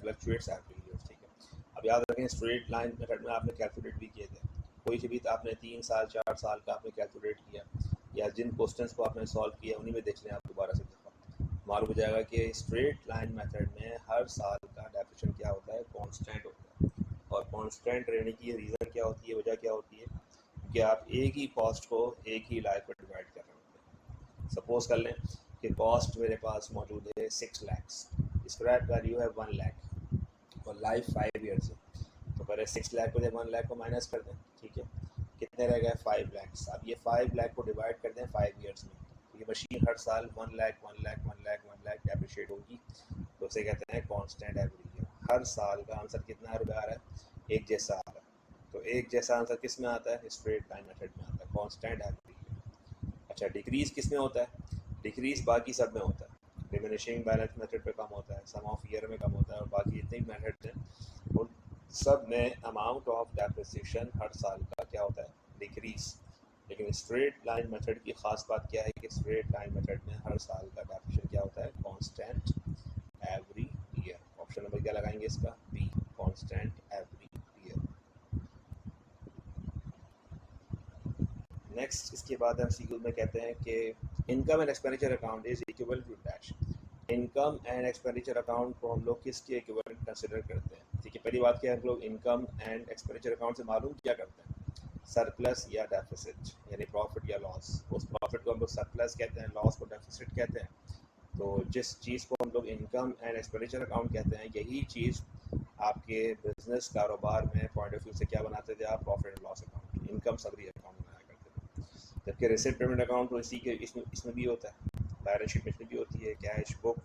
फ्लक्चुएट्स एवरी ईयर। ठीक है, अब याद रखें स्ट्रेट लाइन मेथड में आपने कैलकुलेट भी किए थे, कोई सी भी आपने 3 साल 4 साल का आपने कैलकुलेट किया, या जिन क्वेश्चंस को आपने सॉल्व किया उन्हीं में देख लें आप दोबारा से, मालूम हो जाएगा कि स्ट्रेट लाइन मेथड में हर साल का डेप्रिसिएशन क्या होता है? कांस्टेंट होता है। और कांस्टेंट रहने की रीज़न क्या होती है, वजह क्या होती है? कि आप एक ही कॉस्ट को एक ही लाइफ पर डिवाइड कर रहे होते हैं। सपोज कर लें कि कॉस्ट मेरे पास मौजूद है 6 लाख, स्क्रैप वैल्यू है 1 लाख, और लाइफ 5 ईयर्स है। तो पहले 6 लाख को जब 1 लाख को माइनस कर दें, ठीक है, कितने रह गए? 5 लाख। अब ये 5 लाख को डिवाइड कर दें 5 ईयर्स में, तो ये मशीन हर साल 1 लाख 1 लाख 1 लाख 1 लाख डेप्रिशिएट होगी। तो उसे कहते हैं कांस्टेंट एवरी ईयर। हर साल का आंसर कितना रुपये आ रहा है? एक जैसा आ रहा है। तो एक जैसा आंसर किस में आता है? स्ट्रेट लाइन मेथड में आता है, कांस्टेंट एवरी ईयर। अच्छा, डिक्रीज किस में होता है? डिक्रीज बाकी सब में होता है, डिमिनिशिंग बैलेंस मेथड पे कम होता है, सम ऑफ ईयर में कम होता है, और बाकी जितने मेथड हैं उन सब में अमाउंट ऑफ डेप्रिसिएशन हर साल का क्या होता है? डिक्रीज। लेकिन स्ट्रेट लाइन मेथड की खास बात क्या है कि स्ट्रेट लाइन मेथड में हर साल का डेप्रिसिएशन क्या होता है? Constant every year. Option number क्या लगाएंगे इसका? B, constant every year. Next इसके बाद हम सीक्वल में कहते हैं कि income and expenditure account is equivalent to dash. Income and expenditure account को हम लोग किसके इक्विवेलेंट कंसिडर करते हैं? ठीक है, पहली बात क्या है, हम लोग इनकम एंड एक्सपेंडिचर अकाउंट से मालूम क्या करते हैं? सरप्लस या डेफिसिट, यानी प्रॉफिट या लॉस। उस प्रॉफिट को हम लोग सरप्लस कहते हैं, लॉस को डेफिसिट कहते हैं। तो जिस चीज़ को हम लोग इनकम एंड एक्सपेंडिचर अकाउंट कहते हैं, यही चीज़ आपके बिजनेस कारोबार में पॉइंट ऑफ व्यू से क्या बनाते थे आप? Profit and loss account, income summary account बनाया करते थे। जबकि रिसिप्ट पेमेंट अकाउंट तो इसी के इसमें भी होता है, बैलेंस शीट में इसमें भी होती है। कैश बुक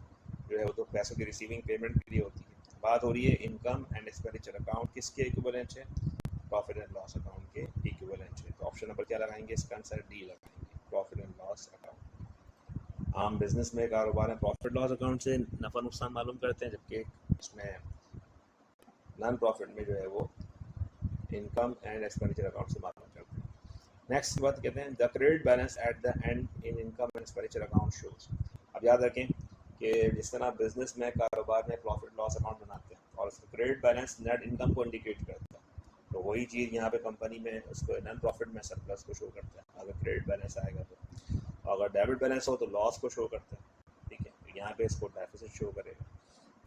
जो है वो तो पैसों की रिसीविंग पेमेंट के लिए होती है। बात हो रही है इनकम एंड एक्सपेंडिचर अकाउंट किसके इक्विवेलेंट है? प्रॉफिट एंड लॉस अकाउंट के इक्विवेलेंट है। तो ऑप्शन नंबर क्या लगाएंगे? इसका आंसर डी लगाएंगे, प्रॉफिट एंड लॉस अकाउंट। आम बिजनेस में कारोबार में प्रॉफिट लॉस अकाउंट से नफ़ा नुकसान मालूम करते हैं, जबकि इसमें नॉन प्रॉफिट में जो है वो इनकम एंड एक्सपेंडिचर अकाउंट से मालूम करते हैं। नेक्स्ट बात कहते हैं the credit balance eight the and in income and expenditure account shows. अब याद रखें कि जिस तरह बिजनेस में कारोबार में प्रॉफिट लॉस अकाउंट बनाते हैं और उसका क्रेडिट बैलेंस नेट इनकम को इंडिकेट करता है, तो वही चीज़ यहाँ पे कंपनी में उसको नॉन प्रॉफिट में सरप्लस को शो करता है अगर क्रेडिट बैलेंस आएगा तो। अगर डेबिट बैलेंस हो तो लॉस को शो करता है, ठीक है, तो यहाँ पे इसको डेफिसिट शो करेगा।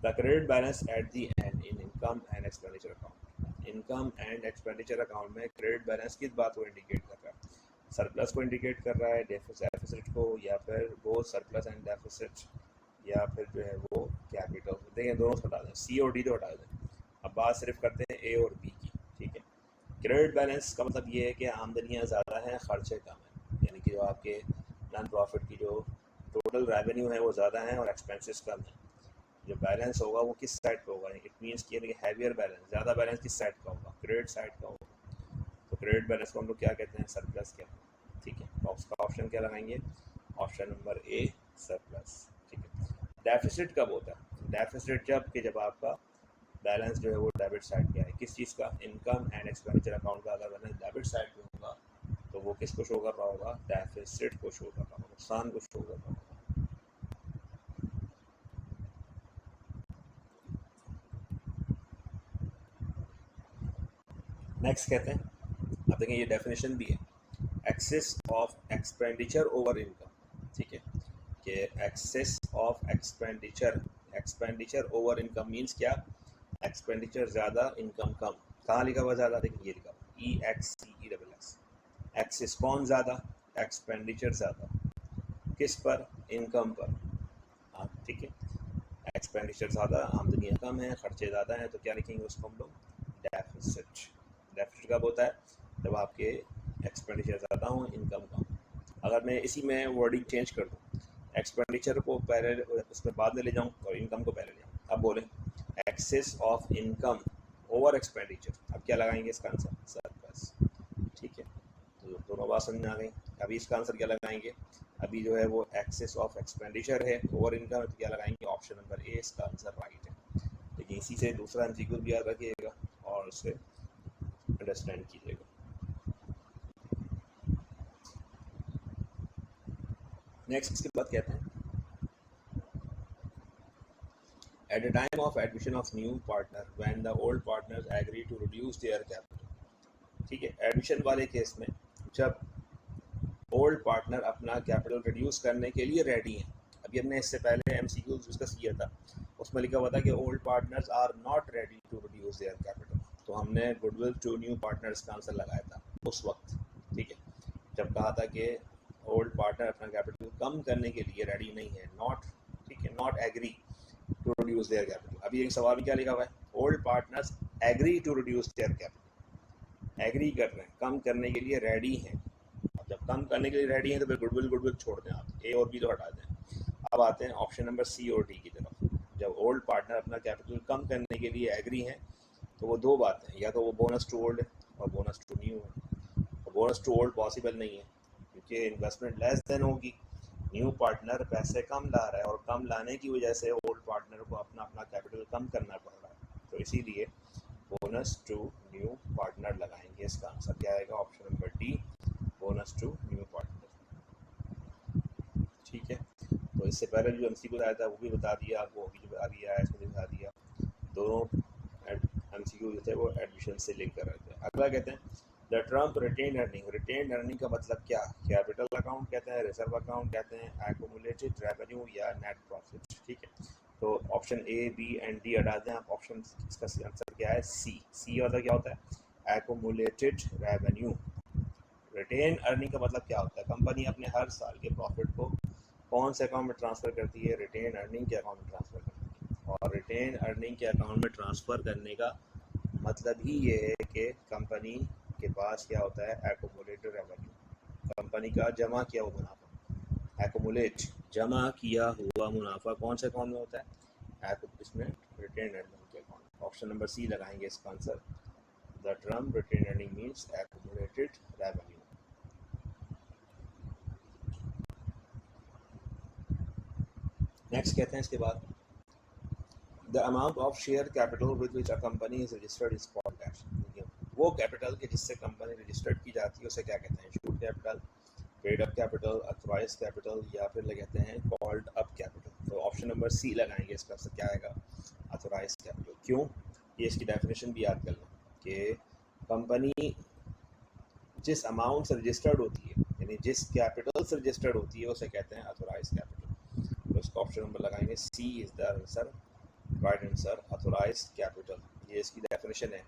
The credit balance eight the and in income and expenditure account, income and expenditure account में क्रेडिट बैलेंस किस बात को इंडिकेट कर रहा है? सरप्लस को इंडिकेट कर रहा है, डेफिसिट को, या फिर वो सरप्लस एंड डेफिसिट, या फिर जो है वो कैपिटल। देखिए दोनों से हटा दें, सी और डी तो हटा दें, अब बात सिर्फ करते हैं ए और बी की, ठीक है। क्रेडिट बैलेंस का मतलब ये है कि आमदनियाँ ज़्यादा हैं, खर्चे कम हैं, यानी कि जो आपके नॉन प्रॉफिट की जो टोटल रेवेन्यू है वो ज़्यादा है और एक्सपेंसेस कम है। जो बैलेंस होगा वो किस साइड पे होगा? इट मीन्स कि हैवियर बैलेंस, ज़्यादा बैलेंस किस साइड का होगा? क्रेडिट साइड का होगा। तो क्रेडिट बैलेंस को हम लोग क्या कहते हैं? सरप्लस क्या, ठीक है। तो उसका ऑप्शन क्या लगाएंगे? ऑप्शन नंबर ए सरप्लस, ठीक है। डेफिसिट कब होता है? डेफिसिट जब आपका बैलेंस जो है वो डेबिट साइड पे है, किस चीज़ का? इनकम एंड एक्सपेंडिचर अकाउंट का अगर बैलेंस डेबिट साइड पे होगा तो वो किसको शो कर रहा होगा? डेफिसिट को शो कर रहा होगा, नुकसान को शो कर रहा होगा। नेक्स्ट कहते हैं, अब देखें ये डेफिनेशन भी है, excess of expenditure over income, ठीक है, कि excess of expenditure over income means क्या? एक्सपेंडिचर ज़्यादा, इनकम कम। कहाँ लिखा हुआ ज़्यादा? देखिए ये लिखा हुआ EXCESS। एक्सेस कौन ज़्यादा? एक्सपेंडिचर ज़्यादा, किस पर? इनकम पर, हाँ ठीक है। एक्सपेंडिचर ज़्यादा, आमदनियाँ कम हैं, खर्चे ज़्यादा हैं, तो क्या लिखेंगे उसको हम लोग? डेफिसिट। डेफिसिट कब होता है? जब आपके एक्सपेंडिचर ज़्यादा हो, इनकम कम। अगर मैं इसी में वर्डिंग चेंज कर दूँ, एक्सपेंडिचर को पहले उसमें बाद में ले जाऊँ और इनकम को पहले ले जाऊँ, अब बोलें excess of income over expenditure, अब क्या लगाएंगे इसका आंसर? सरप्लस, ठीक है। तो दोनों बात समझ में आ गई। अभी इसका आंसर क्या लगाएंगे? अभी जो है वो एक्सेस ऑफ एक्सपेंडिचर है ओवर इनकम है, तो क्या लगाएंगे? ऑप्शन नंबर ए इसका आंसर राइट है। लेकिन इसी से दूसरा एमसीक्यू भी याद रखिएगा और उसे अंडरस्टैंड कीजिएगा। नेक्स्ट इसके बाद कहते हैं at the time of admission of new partner when the old partners agree to reduce their capital, ठीक है। एडमिशन वाले केस में जब ओल्ड पार्टनर अपना कैपिटल रिड्यूस करने के लिए रेडी हैं, अभी हमने इससे पहले एमसीक्यू डिस्कस किया था, उसमें लिखा हुआ था कि old partners are not ready to reduce their capital, तो हमने गुडविल टू न्यू पार्टनर्स का आंसर लगाया था उस वक्त, ठीक है। जब कहा था कि ओल्ड पार्टनर अपना कैपिटल कम करने के लिए रेडी नहीं है, नॉट, ठीक है, not agree to reduce their capital. अभी एक सवाल में क्या लिखा हुआ है? Old partners agree to reduce their capital, agree कर रहे हैं, कम करने के लिए रेडी हैं। जब कम करने के लिए रेडी हैं तो फिर गुडविल छोड़ दें, आप ए और बी तो हटा दें। अब आते हैं ऑप्शन नंबर सी और डी की तरफ। जब ओल्ड पार्टनर अपना कैपिटल कम करने के लिए एग्री हैं तो वो दो बातें, या तो वो बोनस टू ओल्ड है और बोनस टू न्यू है। तो बोनस टू ओल्ड पॉसिबल नहीं है क्योंकि इन्वेस्टमेंट लेस देन होगी, न्यू पार्टनर पैसे कम ला रहा है और कम लाने की वजह से ओल्ड पार्टनर को अपना अपना कैपिटल कम करना पड़ रहा है, तो इसीलिए बोनस टू न्यू पार्टनर लगाएंगे। इसका आंसर क्या आएगा? Option number D, bonus to new partner, ठीक है। तो इससे पहले जो एमसीक्यू आया था वो भी बता दिया, वो अभी जो अभी आया इसमें बता दिया। दोनों एमसीक्यू जो थे वो एडमिशन से लिंक कर रहे थे। अगला कहते हैं the term retain earning, retain earning का मतलब क्या? कैपिटल अकाउंट कहते हैं, रिजर्व अकाउंट कहते हैं, एक्यूमुलेटेड रेवेन्यू या नेट प्रॉफिट, ठीक है। तो option A B and D हटा दें आप, ऑप्शन इसका आंसर क्या है? सी। सी मतलब क्या होता है? Accumulated revenue. रिटेन अर्निंग का मतलब क्या होता है? कंपनी अपने हर साल के प्रॉफिट को कौन से अकाउंट में ट्रांसफ़र करती है? रिटेन अर्निंग के अकाउंट में ट्रांसफ़र करती है। और रिटेन अर्निंग के अकाउंट में ट्रांसफ़र करने का मतलब ही ये है कि कंपनी के पास क्या होता है? एक्यूमुलेटेड रेवेन्यू, कंपनी का जमा किया हुआ मुनाफा। एक्यूमुलेट, जमा किया हुआ मुनाफा कौन से अकाउंट में होता है? इसमें रिटेन अर्निंग के अकाउंट। ऑप्शन नंबर सी लगाएंगे इसका answer. The term retain earning means accumulated revenue. Next कहते हैं इसके बाद the amount of share capital with which a company is registered is called that, वो कैपिटल के जिससे कंपनी रजिस्टर्ड की जाती है उसे क्या कहते हैं? Issued capital, paid up capital, authorised capital, या फिर कहते हैं कॉल्ड अप कैपिटल। तो ऑप्शन नंबर सी लगाएंगे, इसका आंसर क्या आएगा? Authorised capital. क्यों? ये इसकी डेफिनेशन भी याद कर लें कि कंपनी जिस अमाउंट से रजिस्टर्ड होती है, यानी जिस कैपिटल से रजिस्टर्ड होती है, उसे कहते हैं अथोराइज कैपिटल। तो इसका ऑप्शन नंबर लगाएंगे, C is the answer, right answer, authorise capital. ये इसकी डेफिनेशन है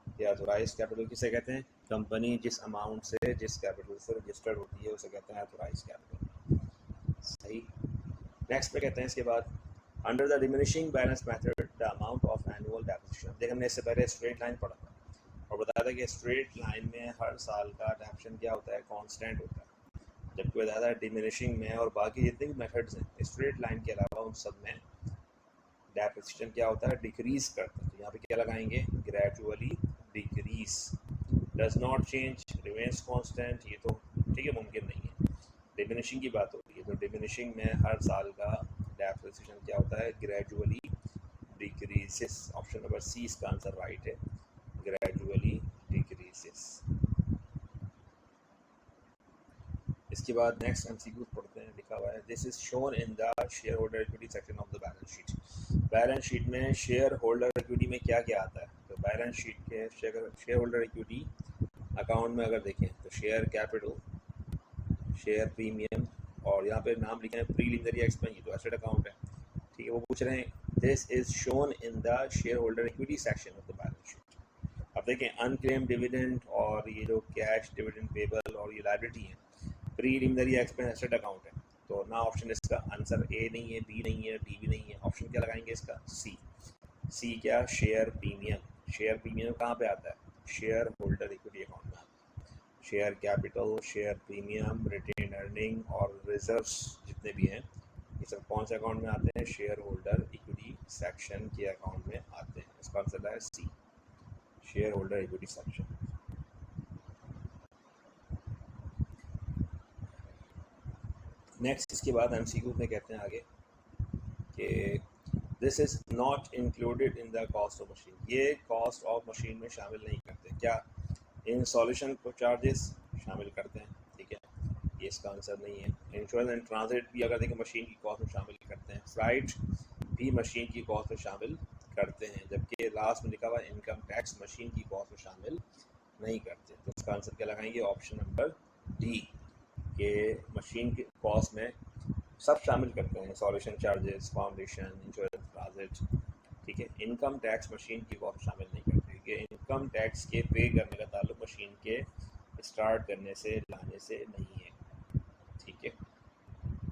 कि अथोराइज कैपिटल किसे कहते हैं? कंपनी जिस अमाउंट से, जिस कैपिटल से रजिस्टर्ड होती है उसे कहते हैं अथोराइज कैपिटल। सही। नेक्स्ट पे कहते हैं इसके बाद, under the diminishing balance method the amount of annual depreciation. देखिए हमने इससे पहले स्ट्रेट लाइन पढ़ा था और बताया था कि स्ट्रेट लाइन में हर साल का डेप्रिसिएशन क्या होता है? कांस्टेंट होता है। जबकि बताया था डिमिनिशिंग में और बाकी जितने भी मेथड्स हैं स्ट्रेट लाइन के अलावा उन सब में डेप्रिसिएशन क्या होता है? डिक्रीज करता है। तो यहाँ पे क्या लगाएंगे? Gradually decrease, does not change, remains constant. ये तो ठीक है, मुमकिन नहीं है। डिमिनिशिंग की बात हो रही है, तो डिमिनिशिंग में हर साल का डेप्रिसिएशन क्या होता है? Gradually decreases. Option number C इसका आंसर राइट है, ग्रेजुअली डिक्रीजेस। इसके बाद नेक्स्ट एमसीक्यू पढ़ते हैं। लिखा हुआ है, this is shown in the share holder equity section of the balance sheet. Balance sheet में शेयर होल्डर इक्विटी में क्या क्या आता है? तो बैलेंस शीट के शेयर होल्डर इक्विटी अकाउंट में अगर देखें तो शेयर कैपिटल, शेयर प्रीमियम, और यहाँ पे नाम लिखे हैं प्रीलिमिनरी एक्सपेंस, ये तो एसेट अकाउंट है। ठीक है, वो पूछ रहे हैं this is shown in the share holder equity section of the balance sheet. अब देखें अनक्लेम्ड डिविडेंड और ये जो कैश डिविडेंड पेबल और ये लायबिलिटी है, प्रीलिमिनरी एक्सपेंस एसेट अकाउंट है। तो ना ऑप्शन इसका आंसर ए नहीं है, बी नहीं है, डी भी नहीं है। ऑप्शन क्या लगाएंगे इसका? सी। सी क्या? Share premium. शेयर प्रीमियम कहाँ पे आता है? शेयर होल्डर इक्विटी अकाउंट में आता है। Share capital, share premium, retained earning और रिजर्व्स जितने भी हैं ये सब कौन से अकाउंट में आते हैं? शेयर होल्डर इक्विटी सेक्शन के अकाउंट में आते हैं। इसका आंसर है C, share holder equity section. Next इसके बाद एमसीक्यू में कहते हैं आगे कि this is not included in the cost of machine. ये कॉस्ट ऑफ मशीन में शामिल नहीं करते। क्या? इंस्टॉलेशन को चार्जेस शामिल करते हैं, ठीक है, ये इसका आंसर नहीं है। इंश्योरेंस एंड ट्रांजिट भी अगर देखें मशीन की कॉस्ट में शामिल करते हैं। फ्लाइट भी मशीन की कॉस्ट में शामिल करते हैं। जबकि लास्ट में लिखा हुआ इनकम टैक्स मशीन की कॉस्ट में शामिल नहीं करते। तो इसका आंसर क्या लगाएंगे? ऑप्शन नंबर डी, के मशीन की कॉस्ट में सब शामिल करते हैं, installation charges, foundation, insurance, transit, ठीक है। इनकम टैक्स मशीन की कॉस्ट शामिल नहीं करते। ये इनकम टैक्स के पे करने का ताल्लुक मशीन के स्टार्ट करने से, लाने से नहीं है, ठीक है।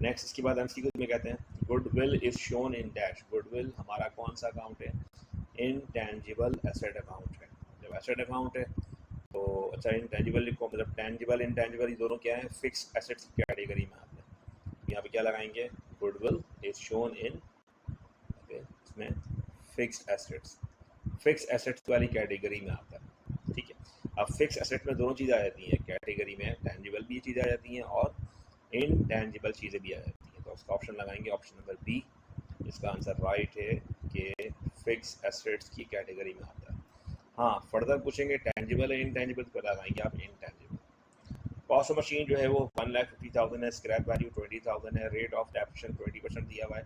नेक्स्ट इसके बाद एमसीक्यू में कहते हैं goodwill is shown in dash. Goodwill हमारा कौन सा अकाउंट है? इनटेंजिबल एसेट अकाउंट है। जब एसेट अकाउंट है तो अच्छा इंटेंजिबल लिखो, मतलब टेंजिबल इंटेंजिबल ये दोनों क्या है? फिक्स एसेट्स की कैटेगरी में आते हैं। यहाँ पे क्या लगाएंगे? गुडविल इज शोन इन, इसमें फिक्स्ड एसेट्स, फिक्स एसेट्स वाली कैटेगरी में आता है, ठीक है। अब फिक्स एसेट में दोनों चीज़ें आ जाती हैं कैटेगरी में, टेंजिबल भी चीज़ें आ जाती हैं और इनटेंजिबल चीज़ें भी आ जाती हैं। तो उसका ऑप्शन लगाएंगे ऑप्शन नंबर बी, इसका आंसर राइट है कि फिक्स एसेट्स की कैटेगरी में आता है। हाँ, फर्दर पूछेंगे टेंजिबल है इनटेंजिबल पर लगाएंगे आप इनटेंजिबल। कॉस्ट ऑफ मशीन जो है वो 1,50,000 है, स्क्रैप वैल्यू 20,000 है, रेट ऑफ डेप्रिसिएशन 20% दिया हुआ है।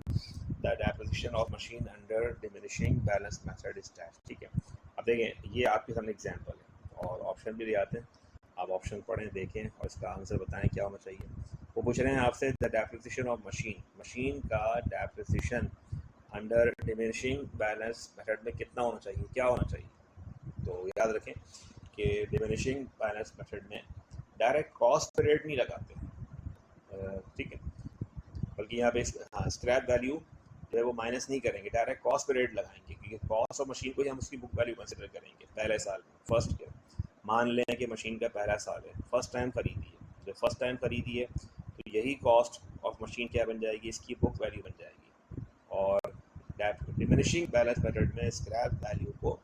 The depreciation of machine under diminishing balance method is dash, ठीक है। अब देखें ये आपके सामने एग्जांपल है और ऑप्शन भी दिए आते हैं, आप ऑप्शन पढ़ें, देखें और इसका आंसर बताएं क्या होना चाहिए। वो पूछ रहे हैं आपसे the depreciation of machine, machine का depreciation under diminishing balance method में कितना होना चाहिए, क्या होना चाहिए? तो याद रखें कि डिमिनिशिंग बैलेंस मेथड में डायरेक्ट कॉस्ट पे रेट नहीं लगाते, ठीक है, बल्कि यहाँ पे हाँ स्क्रैप वैल्यू जो है वो माइनस नहीं करेंगे, डायरेक्ट कॉस्ट पे रेट लगाएंगे, क्योंकि कॉस्ट ऑफ मशीन को ही हम उसकी बुक वैल्यू कंसिडर करेंगे पहले साल में, फर्स्ट ईयर। मान लें कि मशीन का पहला साल है, फर्स्ट टाइम खरीदी है, जब फर्स्ट टाइम खरीदी है तो यही कॉस्ट ऑफ मशीन क्या बन जाएगी? इसकी बुक वैल्यू बन जाएगी। और डिमिनिशिंग बैलेंस मेथड में स्क्रैप वैल्यू को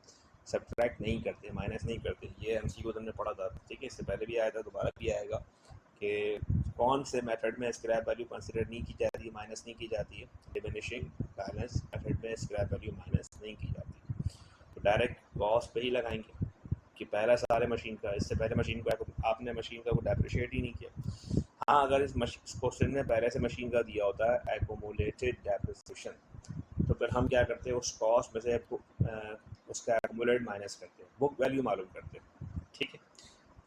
सब्ट्रैक्ट नहीं करते, माइनस नहीं करते। ये एमसीक्यू हमने पढ़ा था, ठीक है, इससे पहले भी आया था, दोबारा भी आएगा कि कौन से मेथड में स्क्रैप वैल्यू कंसिडर नहीं की जाती है, माइनस नहीं की जाती है। डिमिनिशिंग बैलेंस मेथड में स्क्रैप वैल्यू माइनस नहीं की जाती, तो डायरेक्ट कॉस्ट पे ही लगाएंगे कि पहला साल है मशीन का, इससे पहले मशीन को आपने मशीन का को डेप्रिशिएट ही नहीं किया। हाँ, अगर इस क्वेश्चन में पहले से मशीन का दिया होता है एक्यूमुलेटेड डेप्रिसिएशन, तो फिर हम क्या करते हैं, उस कॉस्ट में से उसका एक्यूमुलेट माइनस करते हैं, बुक वैल्यू मालूम करते हैं। ठीक है,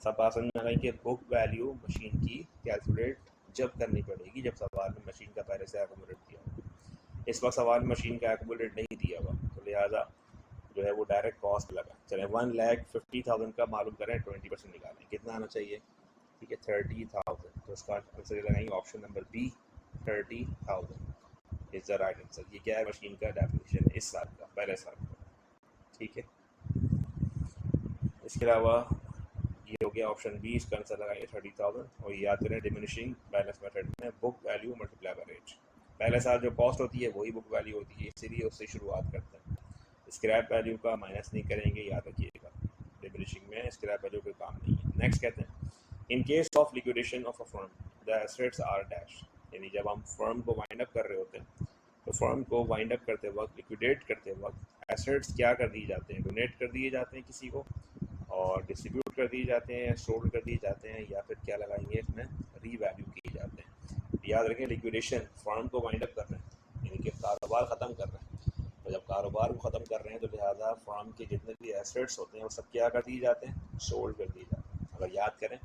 सब बात समझ में आ गई कि बुक वैल्यू मशीन की कैलकुलेट जब करनी पड़ेगी जब सवाल में मशीन का पहले से एक्यूमुलेट दिया होगा। इस वक्त सवाल में मशीन का एक्यूमुलेट नहीं दिया हुआ, तो लिहाजा जो है वो डायरेक्ट कॉस्ट लगा। चलें 1,50,000 का मालूम करें, 20% निकालें, कितना आना चाहिए? ठीक है, 30,000। तो उसका आंसर लगाएंगे option number B, 30,000 is the right answer. ये क्या है? मशीन का डेफिनेशन इस साल का, पहले साल का। ठीक है, इसके अलावा ये हो गया ऑप्शन बी, इसका आंसर लगाएंगे 30,000। और याद करें डिमिनिशिंग बैलेंस मेथड में book value multiply by rate, पहले साल जो कॉस्ट होती है वही बुक वैल्यू होती है, इसीलिए उससे शुरुआत करते हैं। स्क्रैप वैल्यू का माइनस नहीं करेंगे, याद रखिएगा, डिमिनिशिंग में स्क्रैप वैल्यू का काम नहीं है। नेक्स्ट कहते हैं in case of liquidation of a firm the assets are dash, यानी जब हम फर्म को वाइंड अप कर रहे होते हैं तो फर्म को वाइंड अप करते वक्त, लिक्विडेट करते वक्त एसेट्स क्या कर दिए जाते हैं? डोनेट कर दिए जाते हैं किसी को, और डिस्ट्रीब्यूट कर दिए जाते हैं, सोल्ड कर दिए जाते हैं, या फिर क्या लगाएंगे इसमें, रीवैल्यू किए जाते हैं। याद रखें लिक्विडेशन फर्म को वाइंड अप कर रहे हैं, यानी कि कारोबार ख़त्म कर रहे हैं। तो जब कारोबार को ख़त्म कर रहे हैं तो लिहाजा फर्म के जितने भी एसेट्स होते हैं वो सब क्या कर दिए जाते हैं? सोल्ड कर दिए जाते हैं। अगर याद करें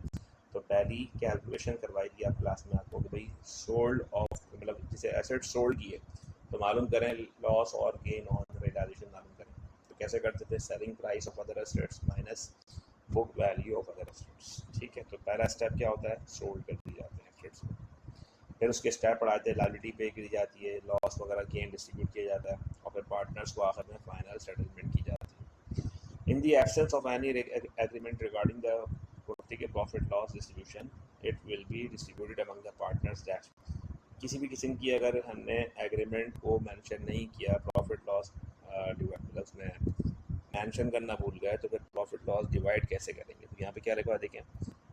तो पहली कैलकुलेशन करवाई थी आप क्लास में आपको कि भाई सोल्ड ऑफ, मतलब जिसे एसेट सोल्ड किए तो मालूम करें लॉस और गेन ऑन रियलाइजेशन मालूम करें। तो कैसे करते थे? Selling price of other assets minus book value of other assets. ठीक है, तो पहला स्टेप क्या होता है? सोल्ड कर दिए जाते हैं एसेट्स को। फिर उसके स्टेप पढ़ाते हैं, लायबिलिटी पे की जाती है, लॉस वगैरह गेन डिस्ट्रीब्यूट किया जाता है, और फिर पार्टनर्स को आखिर में फाइनल सेटलमेंट की जाती है। In the absence of any agreement regarding the profit loss distribution it will be distributed among the partners that, किसी भी किस्म की अगर हमने एग्रीमेंट को मेंशन नहीं किया, प्रॉफिट लॉस उसमें मेंशन करना भूल गए, तो फिर प्रॉफिट लॉस डिवाइड कैसे करेंगे? तो यहाँ पे क्या लिखा है देखें,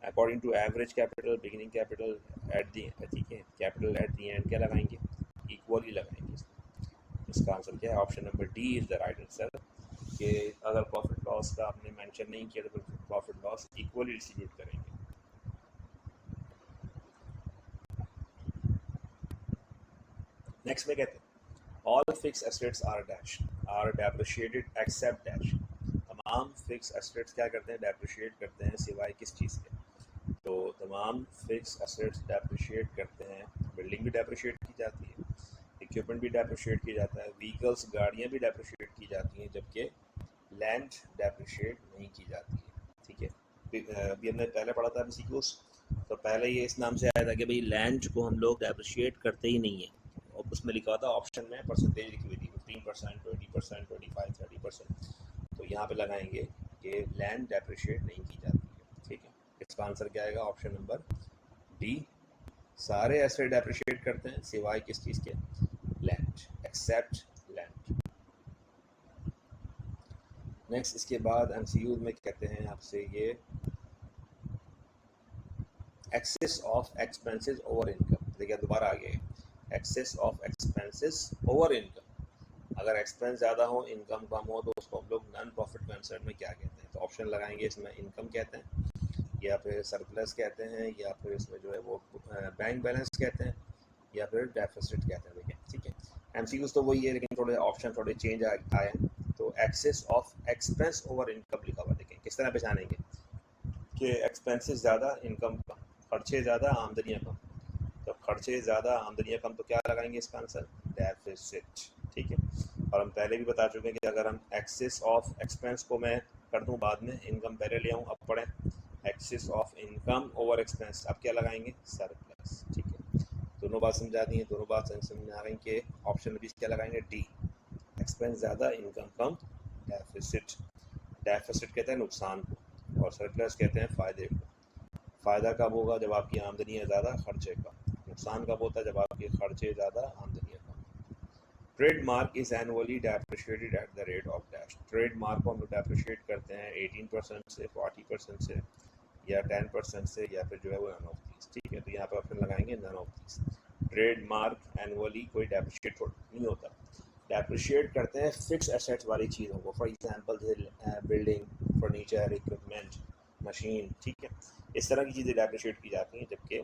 according to average capital, beginning capital at the, ठीक है, कैपिटल एट दी एंड क्या लगाएंगे? इक्वली लगाएंगे। इसका आंसर क्या है? Option number D is the right answer, कि अगर प्रॉफिट लॉस का आपने मेंशन नहीं किया तो फिर प्रॉफिट लॉस इक्वली डिस्ट्रीब्यूट करेंगे। नेक्स्ट में कहते हैं all fixed assets are dash are depreciated except dash, तमाम फिक्स एसेट्स क्या करते हैं? डेप्रिशिएट करते हैं, सिवाय किस चीज़ के? तो तमाम फिक्स एसेट्स डेप्रिशिएट करते हैं, बिल्डिंग भी डेप्रिशिएट की जाती है, इक्विपमेंट भी डेप्रिशिएट किया जाता है, व्हीकल्स गाड़ियाँ भी डेप्रिशिएट की जाती हैं, जबकि लैंड डेप्रिशिएट नहीं की जाती है। ठीक है, अभी हमने पहले पढ़ा था MCQs, तो पहले ये इस नाम से आया था कि भाई लैंड को हम लोग डेप्रिशिएट करते ही नहीं है, और उसमें लिखा था ऑप्शन में परसेंटेज लिखी हुई थी 15%, 20%, 25%, 30%। तो यहाँ पे लगाएंगे कि लैंड डेप्रिशिएट नहीं की जाती है। ठीक है, इसका आंसर क्या आएगा? ऑप्शन नंबर डी, सारे एसेट डेप्रिशिएट करते हैं सिवाय किस चीज़ के? Land, accept land. नेक्स्ट इसके बाद MCQ में कहते हैं आपसे ये excess of expenses over income. देखिए दोबारा आ गया, excess of expenses over income. अगर एक्सपेंस ज़्यादा हो, इनकम कम हो, तो उसको हम लोग नॉन प्रॉफिट कंसर्न में क्या कहते हैं? तो ऑप्शन लगाएंगे, इसमें इनकम कहते हैं, या फिर सरप्लस कहते हैं, या फिर इसमें जो है वो बैंक बैलेंस कहते हैं, या फिर डेफिसिट कहते हैं। देखिए ठीक है, MCQs तो वही है, लेकिन थोड़े ऑप्शन थोड़े चेंज आए हैं। तो excess of expense over income लिखा हुआ, देखें किस तरह पहचानेंगे कि एक्सपेंसेस ज़्यादा, इनकम कम, खर्चे ज़्यादा, आमदनियाँ कम। तो खर्चे ज़्यादा, आमदनियाँ कम, तो क्या लगाएंगे इसका आंसर? डेफिसिट। ठीक है, और हम पहले भी बता चुके हैं कि अगर हम एक्सेस ऑफ एक्सपेंस को मैं कर दूं बाद में, इनकम पहले ले आऊँ, अब पढ़ें excess of income over expense, अब क्या लगाएंगे? सरप्लस। ठीक है, दोनों बात समझा दी हैं, दोनों बात समझ में आ रही कि ऑप्शन में भी क्या लगाएंगे? डी, एक्सपेंस ज़्यादा, इनकम कम, डेफिसिट। डेफिसिट कहते हैं नुकसान को, और सरप्लस कहते हैं फ़ायदे को। फ़ायदा कब होगा? जब आपकी आमदनी है ज़्यादा, खर्चे कम। नुकसान कब होता है? जब आपके खर्चे ज़्यादा, आमदनी कम। Trademark is annually depreciated at the rate of dash, trademark को हम लोग डेप्रिशिएट करते हैं 18% से, 40% से, या 10% से, या फिर जो है वो नन ऑफ दीज। ठीक है, तो यहाँ पर ऑप्शन लगाएंगे none of these. Trademark annually कोई डेप्रिशिएट नहीं होता, डेप्रिशिएट करते हैं फिक्स एसेट्स वाली चीज़ों को। फॉर एग्जांपल जैसे बिल्डिंग, फर्नीचर, इक्विपमेंट, मशीन, ठीक है, इस तरह की चीज़ें डेप्रिशिएट की जाती हैं। जबकि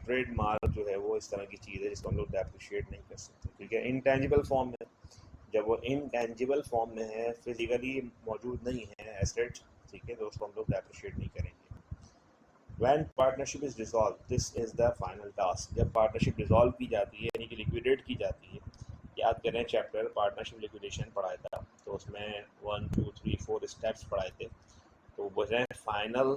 ट्रेडमार्क जो है वो इस तरह की चीज़ है जिसको हम लोग डेप्रिशिएट नहीं कर सकते, क्योंकि इंटेंजिबल फॉर्म में, जब वो इंटेंजिबल फॉर्म में है, फिजिकली मौजूद नहीं है एसेट, ठीक है, तो उसको हम लोग डेप्रिशिएट नहीं करेंगे। When partnership is dissolved, this is the final task. जब पार्टनरशिप डिसॉल्व की जाती है यानी कि लिक्विडेट की जाती है, याद करें चैप्टर पार्टनरशिप लिक्विडेशन पढ़ाया था, तो उसमें 1 2 3 4 स्टेप्स पढ़ाए थे। तो वजह फाइनल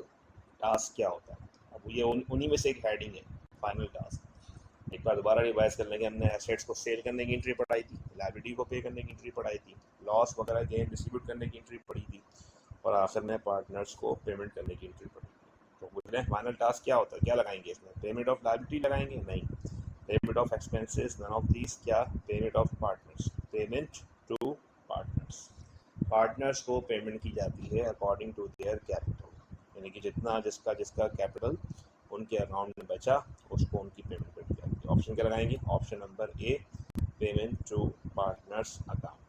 टास्क क्या होता है, अब ये उन्हीं में से एक हेडिंग है, फाइनल टास्क। एक बार दोबारा रिवाइज कर लेंगे। हमने एसेट्स को सेल करने की एंट्री पढ़ाई थी, लायबिलिटी को पे करने की एंट्री पढ़ाई थी, लॉस वगैरह गेन डिस्ट्रीब्यूट करने की एंट्री पढ़ी थी, और आखिर में पार्टनर्स को पेमेंट करने की एंट्री पढ़ी थी। तो बोल फाइनल टास्क क्या होता है, क्या लगाएंगे इसमें, पेमेंट ऑफ लायबिलिटी लगाएंगे, नहीं, payment of expenses, none of these, क्या, payment of partners, payment to partners. Partners को पेमेंट की जाती है अकॉर्डिंग टू देयर कैपिटल, यानी कि जितना जिसका जिसका कैपिटल उनके अकाउंट में बचा उसको उनकी पेमेंट कर दी जाती है। ऑप्शन क्या लगाएंगे, option number A, payment to partners account.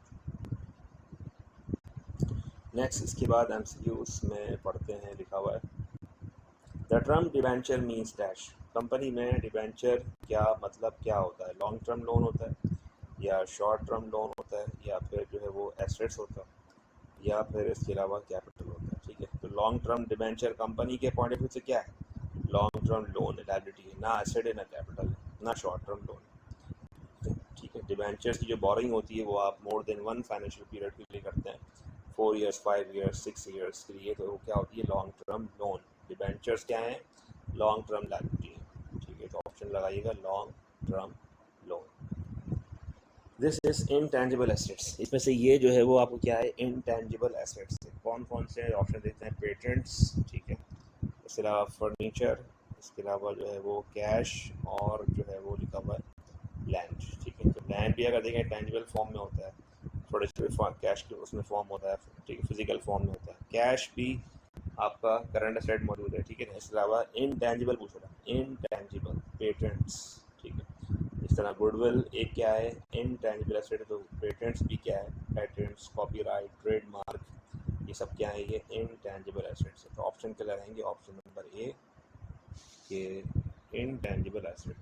Next इसके बाद एमसीक्यूज में पढ़ते हैं, लिखा हुआ है the term debenture means dash. Company में डिबेंचर क्या मतलब क्या होता है, लॉन्ग टर्म लोन होता है, या शॉर्ट टर्म लोन होता है, या फिर जो है वो एसेट्स होता है, या फिर इसके अलावा कैपिटल होता है, ठीक है। तो लॉन्ग टर्म डिबेंचर कंपनी के पॉइंट ऑफ व्यू से क्या है, लॉन्ग टर्म लोन है, लायबिलिटी है, ना एसेट है, ना कैपिटल है, ना शॉर्ट टर्म लोन है, ठीक है। डिबेंचर्स की जो बोरिंग होती है वो आप मोर देन 1 फाइनेंशियल पीरियड के लिए करते हैं, 4 ईयर्स, 5 ईयर्स, 6 ईयर्स के लिए, तो वो क्या होती है, लॉन्ग टर्म लोन। डिबेंचर्स क्या है, लॉन्ग टर्म लायबिलिटी है, ठीक है। तो ऑप्शन लगाइएगा long term loan. This is intangible assets, इसमें से ये जो है वो आपको क्या है, इनटेंजिबल एसेट्स है। कौन कौन से ऑप्शन देते हैं, पेटेंट्स, ठीक है, इसके अलावा फर्नीचर, इसके अलावा जो है वो कैश, और जो है वो लिखा हुआ है लैंड, ठीक है। तो लैंड भी अगर देखें टेंजिबल फॉर्म में होता है, थोड़े से कैश के उसमें फॉर्म होता है, ठीक है, फिजिकल फॉर्म में होता है। कैश भी आपका करंट एसेट मौजूद है, ठीक है। इसके अलावा इनटेंजिबल पूछ रहा है, इनटेंजिबल पेटेंट्स, ठीक है। इस तरह गुडविल एक क्या है, इनटेंजिबल एसेट, तो पेटेंट्स भी क्या है, पेटेंट्स, कॉपीराइट, ट्रेडमार्क, ये सब क्या है, ये इनटेंजिबल एसेट्स है। तो ऑप्शन क्या लगाएंगे, ऑप्शन नंबर ए, ये इनटेंजिबल एसेट।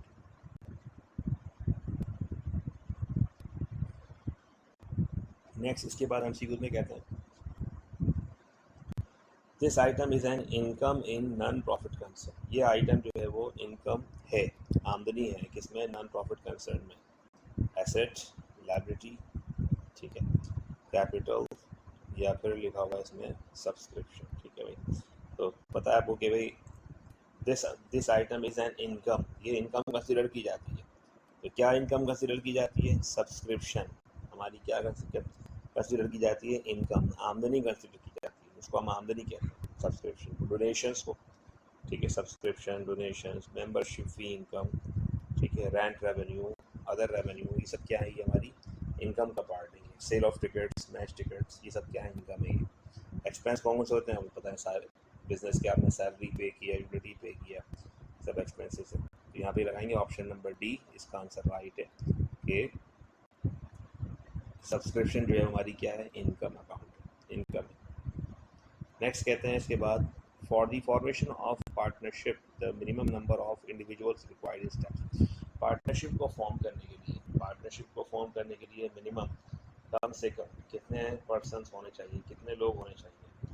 नेक्स्ट इसके बाद हम सीक्वेंस में कहते हैं this item is an income in non profit concern. ये आइटम जो है वो इनकम है, आमदनी है, किसमें, नॉन प्रॉफिट कंसर्न में, एसेट, लायबिलिटी, ठीक है, कैपिटल, या फिर लिखा हुआ है इसमें सब्सक्रिप्शन, ठीक है भाई। तो पता है आपको कि भाई this item is an income, ये इनकम कंसिडर की जाती है। तो क्या इनकम कंसिडर की जाती है, सब्सक्रिप्शन हमारी क्या कंसिडर की जाती है, इनकम, आमदनी कंसिडर की जाती है, उसको हम आमदनी कहते हैं, सब्सक्रिप्शन। डोनेशंस को, ठीक है, subscription, donations, membership fee income, ठीक है, रेंट रेवेन्यू, अदर रेवेन्यू, ये सब क्या है, ये हमारी इनकम का पार्ट है। Sale of tickets, match tickets, ये सब क्या है, इनकम है। एक्सपेंस कौन कौन से होते हैं हमें पता है सारे, बिजनेस के आपने सैलरी पे किया, यूटिलिटी पे किया, सब एक्सपेंसेस है। तो यहाँ पे लगाएंगे ऑप्शन नंबर डी, इसका आंसर राइट है कि सब्सक्रिप्शन जो है हमारी क्या है, इनकम अकाउंट, इनकम। नेक्स्ट कहते हैं इसके बाद for the formation of partnership the minimum number of individuals required steps. Partnership को फॉर्म करने के लिए, पार्टनरशिप को फॉर्म करने के लिए मिनिमम, कम से कम कितने पर्सन्स होने चाहिए, कितने लोग होने चाहिए।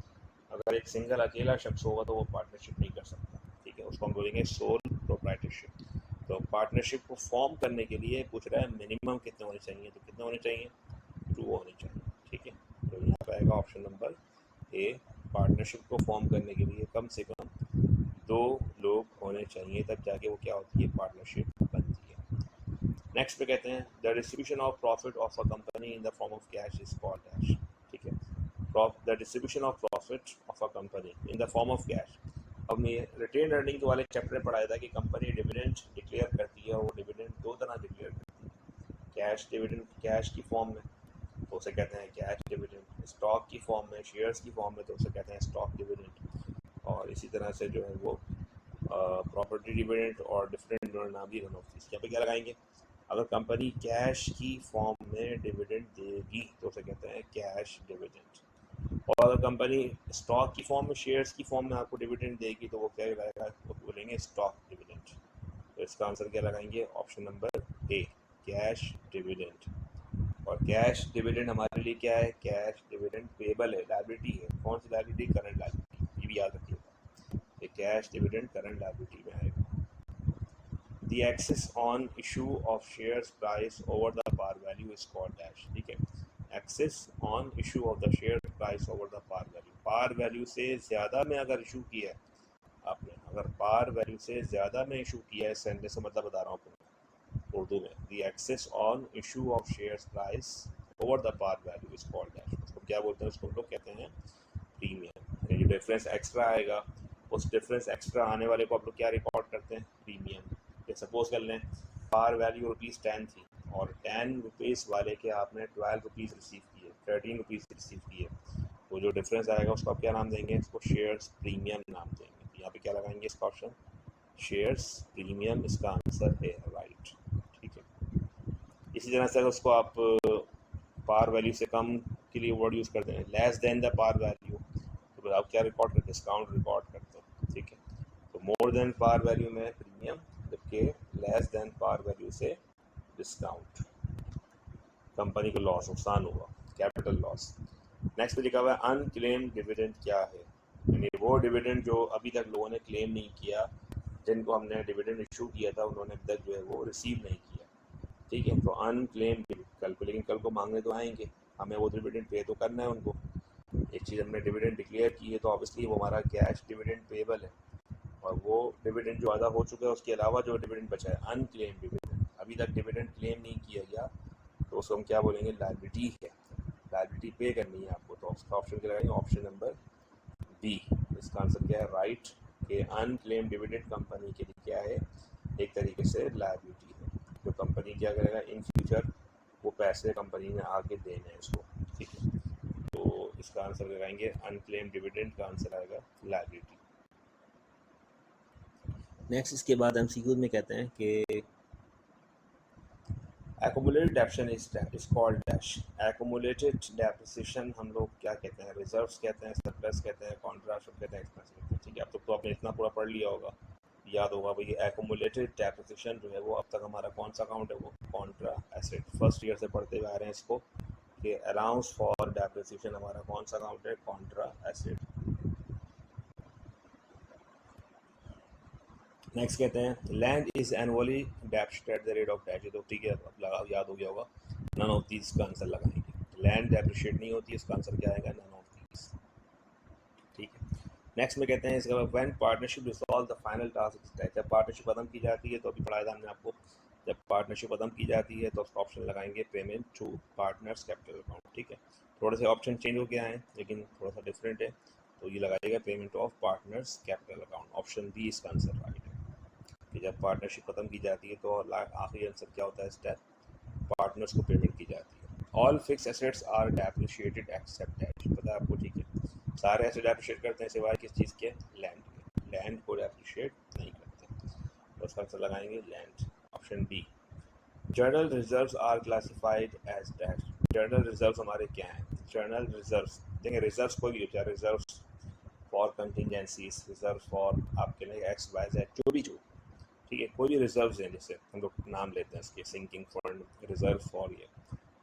अगर एक सिंगल अकेला शख्स होगा तो वो पार्टनरशिप नहीं कर सकता, ठीक है, उसको हम बोलेंगे सोल प्रोप्राइटरशिप। तो पार्टनरशिप को फॉर्म करने के लिए पूछ रहा है मिनिमम कितने होने चाहिए, तो कितने होने चाहिए, 2 होने चाहिए, ठीक है। तो यहाँ पर आएगा ऑप्शन नंबर ए, पार्टनरशिप को फॉर्म करने के लिए कम से कम 2 लोग होने चाहिए, तब जाके वो क्या होती है, पार्टनरशिप बनती है। नेक्स्ट पे कहते हैं the distribution of profit of a company in the form of cash is called dash, ठीक है। The distribution of profit of a company in the form of cash. अब मैं रिटेन अर्निंग वाले चैप्टर में पढ़ाया था कि कंपनी डिविडेंड डिक्लेयर करती है, वो डिविडेंड 2 तरह डिक्लेयर करती है, कैश डिविडेंड, कैश की फॉर्म में तो उसे कहते हैं कैश डिविडेंड, स्टॉक की फॉर्म में, शेयर्स की फॉर्म में तो उसे कहते हैं स्टॉक डिविडेंड, और इसी तरह से जो है वो प्रॉपर्टी डिविडेंड और डिफरेंट नाम भी रन ऑफ। यहाँ पे क्या लगाएंगे, अगर कंपनी कैश की फॉर्म में डिविडेंड देगी तो उसे कहते हैं कैश डिविडेंड, और अगर कंपनी स्टॉक की फॉर्म में, शेयर्स की फॉर्म में आपको डिविडेंड देगी तो वो क्या लगाएगा, वो बोलेंगे स्टॉक डिविडेंड। तो इसका आंसर क्या लगाएंगे, ऑप्शन नंबर ए, कैश डिविडेंड। और कैश डिविडेंड हमारे लिए क्या है, कैश डिविडेंड पेबल है, लायबिलिटी है। कौन सी लायबिलिटी, करंट लायबिलिटी, ये भी याद रखिएगा, ये कैश डिविडेंड करंट लायबिलिटी में आएगा। The excess on issue of shares price over the par value is called dash, ठीक है। Excess on issue of the share price over the par value, par value से ज़्यादा में अगर issue किया है आपने, अगर पार वैल्यू से ज़्यादा में इशू किया है, सेंटेंस से मतलब बता रहा हूँ उर्दू में, the excess on issue of share price over the par value is called dash. उसको क्या बोलते हैं, उसको हम लोग कहते हैं प्रीमियम। जो डिफरेंस एक्स्ट्रा आएगा, उस डिफरेंस एक्स्ट्रा आने वाले को आप लोग क्या रिकॉर्ड करते हैं, प्रीमियम। सपोज कर लें पार वैल्यू ₹10 थी और ₹10 वाले के आपने ₹12 रिसीव किए, ₹13 रिसीव किए, तो जो डिफरेंस आएगा उसको आप क्या नाम देंगे, इसको शेयर्स प्रीमियम नाम देंगे। तो यहाँ पे क्या लगाएंगे, इसका ऑप्शन शेयर्स प्रीमियम इसका आंसर है, राइट, ठीक है। इसी तरह से अगर उसको आप पार वैल्यू से कम के लिए वर्ड यूज़ करते हैं, less than the par value, तो फिर आप क्या रिकॉर्ड करते हैं, डिस्काउंट रिकॉर्ड करते हैं, ठीक है। तो मोर देन पार वैल्यू में प्रीमियम, जबकि लेस देन पार वैल्यू से डिस्काउंट, कंपनी को लॉस, नुकसान हुआ, कैपिटल लॉस। नेक्स्ट पे लिखा हुआ है अनक्लेम डिविडेंड क्या है, यानी वो डिविडेंड जो अभी तक लोगों ने क्लेम नहीं किया, जिनको हमने डिविडेंड इशू किया था उन्होंने अभी तक जो है वो रिसीव नहीं किया, ठीक है। तो अनक्लेम कल को, लेकिन कल को मांगने तो आएंगे, हमें वो डिविडेंड पे तो करना है उनको। एक चीज़ हमने डिविडेंड डिक्लेयर की है तो ऑब्वियसली वो हमारा कैश डिविडेंड पेबल है, और वो डिविडेंड जो अदा हो चुका है उसके अलावा जो डिविडेंड बचा है अनक्लेम डिविडेंड, अभी तक डिविडेंड क्लेम नहीं किया गया, तो उसको हम क्या बोलेंगे, लायबिलिटी है, लायबिलिटी पे करनी है आपको। तो उसका ऑप्शन क्या लगाएंगे, ऑप्शन नंबर बी, इसका आंसर क्या है, राइट, कि अनक्लेम डिविडेंड कंपनी के लिए क्या है, एक तरीके से लायबिलिटी है, जो कंपनी क्या करेगा इन फ्यूचर, वो पैसे कंपनी ने आगे देने हैं उसको, ठीक है। तो इसका आंसर लगाएंगे अनक्लेम डिविडेंड का आंसर आएगा लायबिलिटी। नेक्स्ट इसके बाद एमसीक्यू में कहते हैं कि accumulated depreciation is called dash. Accumulated depreciation हम लोग क्या कहते हैं, रिजर्व्स कहते हैं, सरप्लस कहते हैं, कॉन्ट्रा कहते हैं, एक्सपेंस कहते हैं, ठीक है। अब तो आपने इतना पूरा पढ़ लिया होगा, याद होगा भाई, एक्युमुलेटेड डेप्रिसिएशन जो है वो अब तक हमारा कौन सा अकाउंट है, वो कॉन्ट्रा एसेट। फर्स्ट ईयर से पढ़ते हुए आ रहे हैं इसको, कि अलाउंस फॉर डेप्रिसिएशन हमारा कौन सा अकाउंट है, कॉन्ट्रा एसेट। नेक्स्ट कहते हैं लैंड इज एनुअली डेप्ट at the rate of dash, तो ठीक है, अब लगा, याद हो गया होगा, नन ऑफ दीज का आंसर लगाएंगे। लैंड डेप्रिशिएट नहीं होती, इसका आंसर क्या आएगा, नन ऑफ दीज, ठीक है। नेक्स्ट में कहते हैं इसका when partnership resolve the final task, जब पार्टनरशिप खत्म की जाती है, तो अभी पढ़ाया था हमने आपको, जब पार्टनरशिप खत्म की जाती है तो उसका ऑप्शन लगाएंगे payment to partners capital account, ठीक है। थोड़े से ऑप्शन चेंज हो गया है लेकिन थोड़ा सा डिफरेंट है, तो ये लगाइएगा payment of partners capital account, option B इसका आंसर राइट है, कि जब पार्टनरशिप खत्म की जाती है तो आखिरी आंसर क्या होता है, स्टेप पार्टनर्स को पेमेंट की जाती है। All fixed assets are depreciated except dash, पता है आपको, ठीक है। सारे एसेट डेप्रिशिएट करते हैं सिवाय किस चीज़ के, लैंड के, लैंड को डेप्रिशिएट नहीं करते, तो उसका आंसर लगाएंगे land, option B. General reserves are classified as dash, general reserves हमारे क्या हैं, जर्नल रिजर्व्स देखें, रिजर्व्स कोई भी होता है, reserves for contingencies, reserve for आपके लिए एक्स वाई जेड, जो भी, ठीक है, कोई भी रिजर्व्स हैं, जैसे हम लोग नाम लेते हैं इसके, सिंकिंग फंड, रिजर्व फॉर,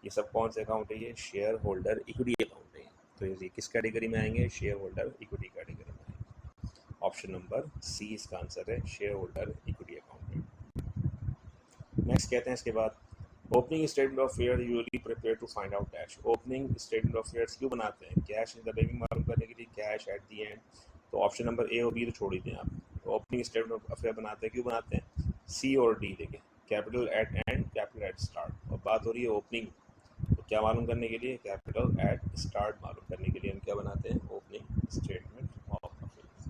ये सब कौन से अकाउंट है, ये शेयर होल्डर इक्विटी अकाउंट है। तो ये किस कैटेगरी में आएंगे, शेयर होल्डर इक्विटी कैटेगरी में आएंगे, ऑप्शन नंबर सी इसका आंसर है, शेयर होल्डर इक्विटी अकाउंट है। नेक्स्ट कहते हैं इसके बाद opening statement of affair usually prepare to find out cash, opening statement of affairs क्यों बनाते हैं, कैश इन द बैंकिंग मालूम करने के लिए, कैश एट दी एंड, तो ऑप्शन नंबर ए और बी तो छोड़ ही दें आप। ओपनिंग स्टेटमेंट ऑफ फेयर बनाते हैं, क्यों बनाते हैं, सी और डी देखें, capital eight and, capital at start, और बात हो रही है ओपनिंग, तो क्या मालूम करने के लिए, कैपिटल एट स्टार्ट मालूम करने के लिए हम क्या बनाते हैं, opening statement of affairs.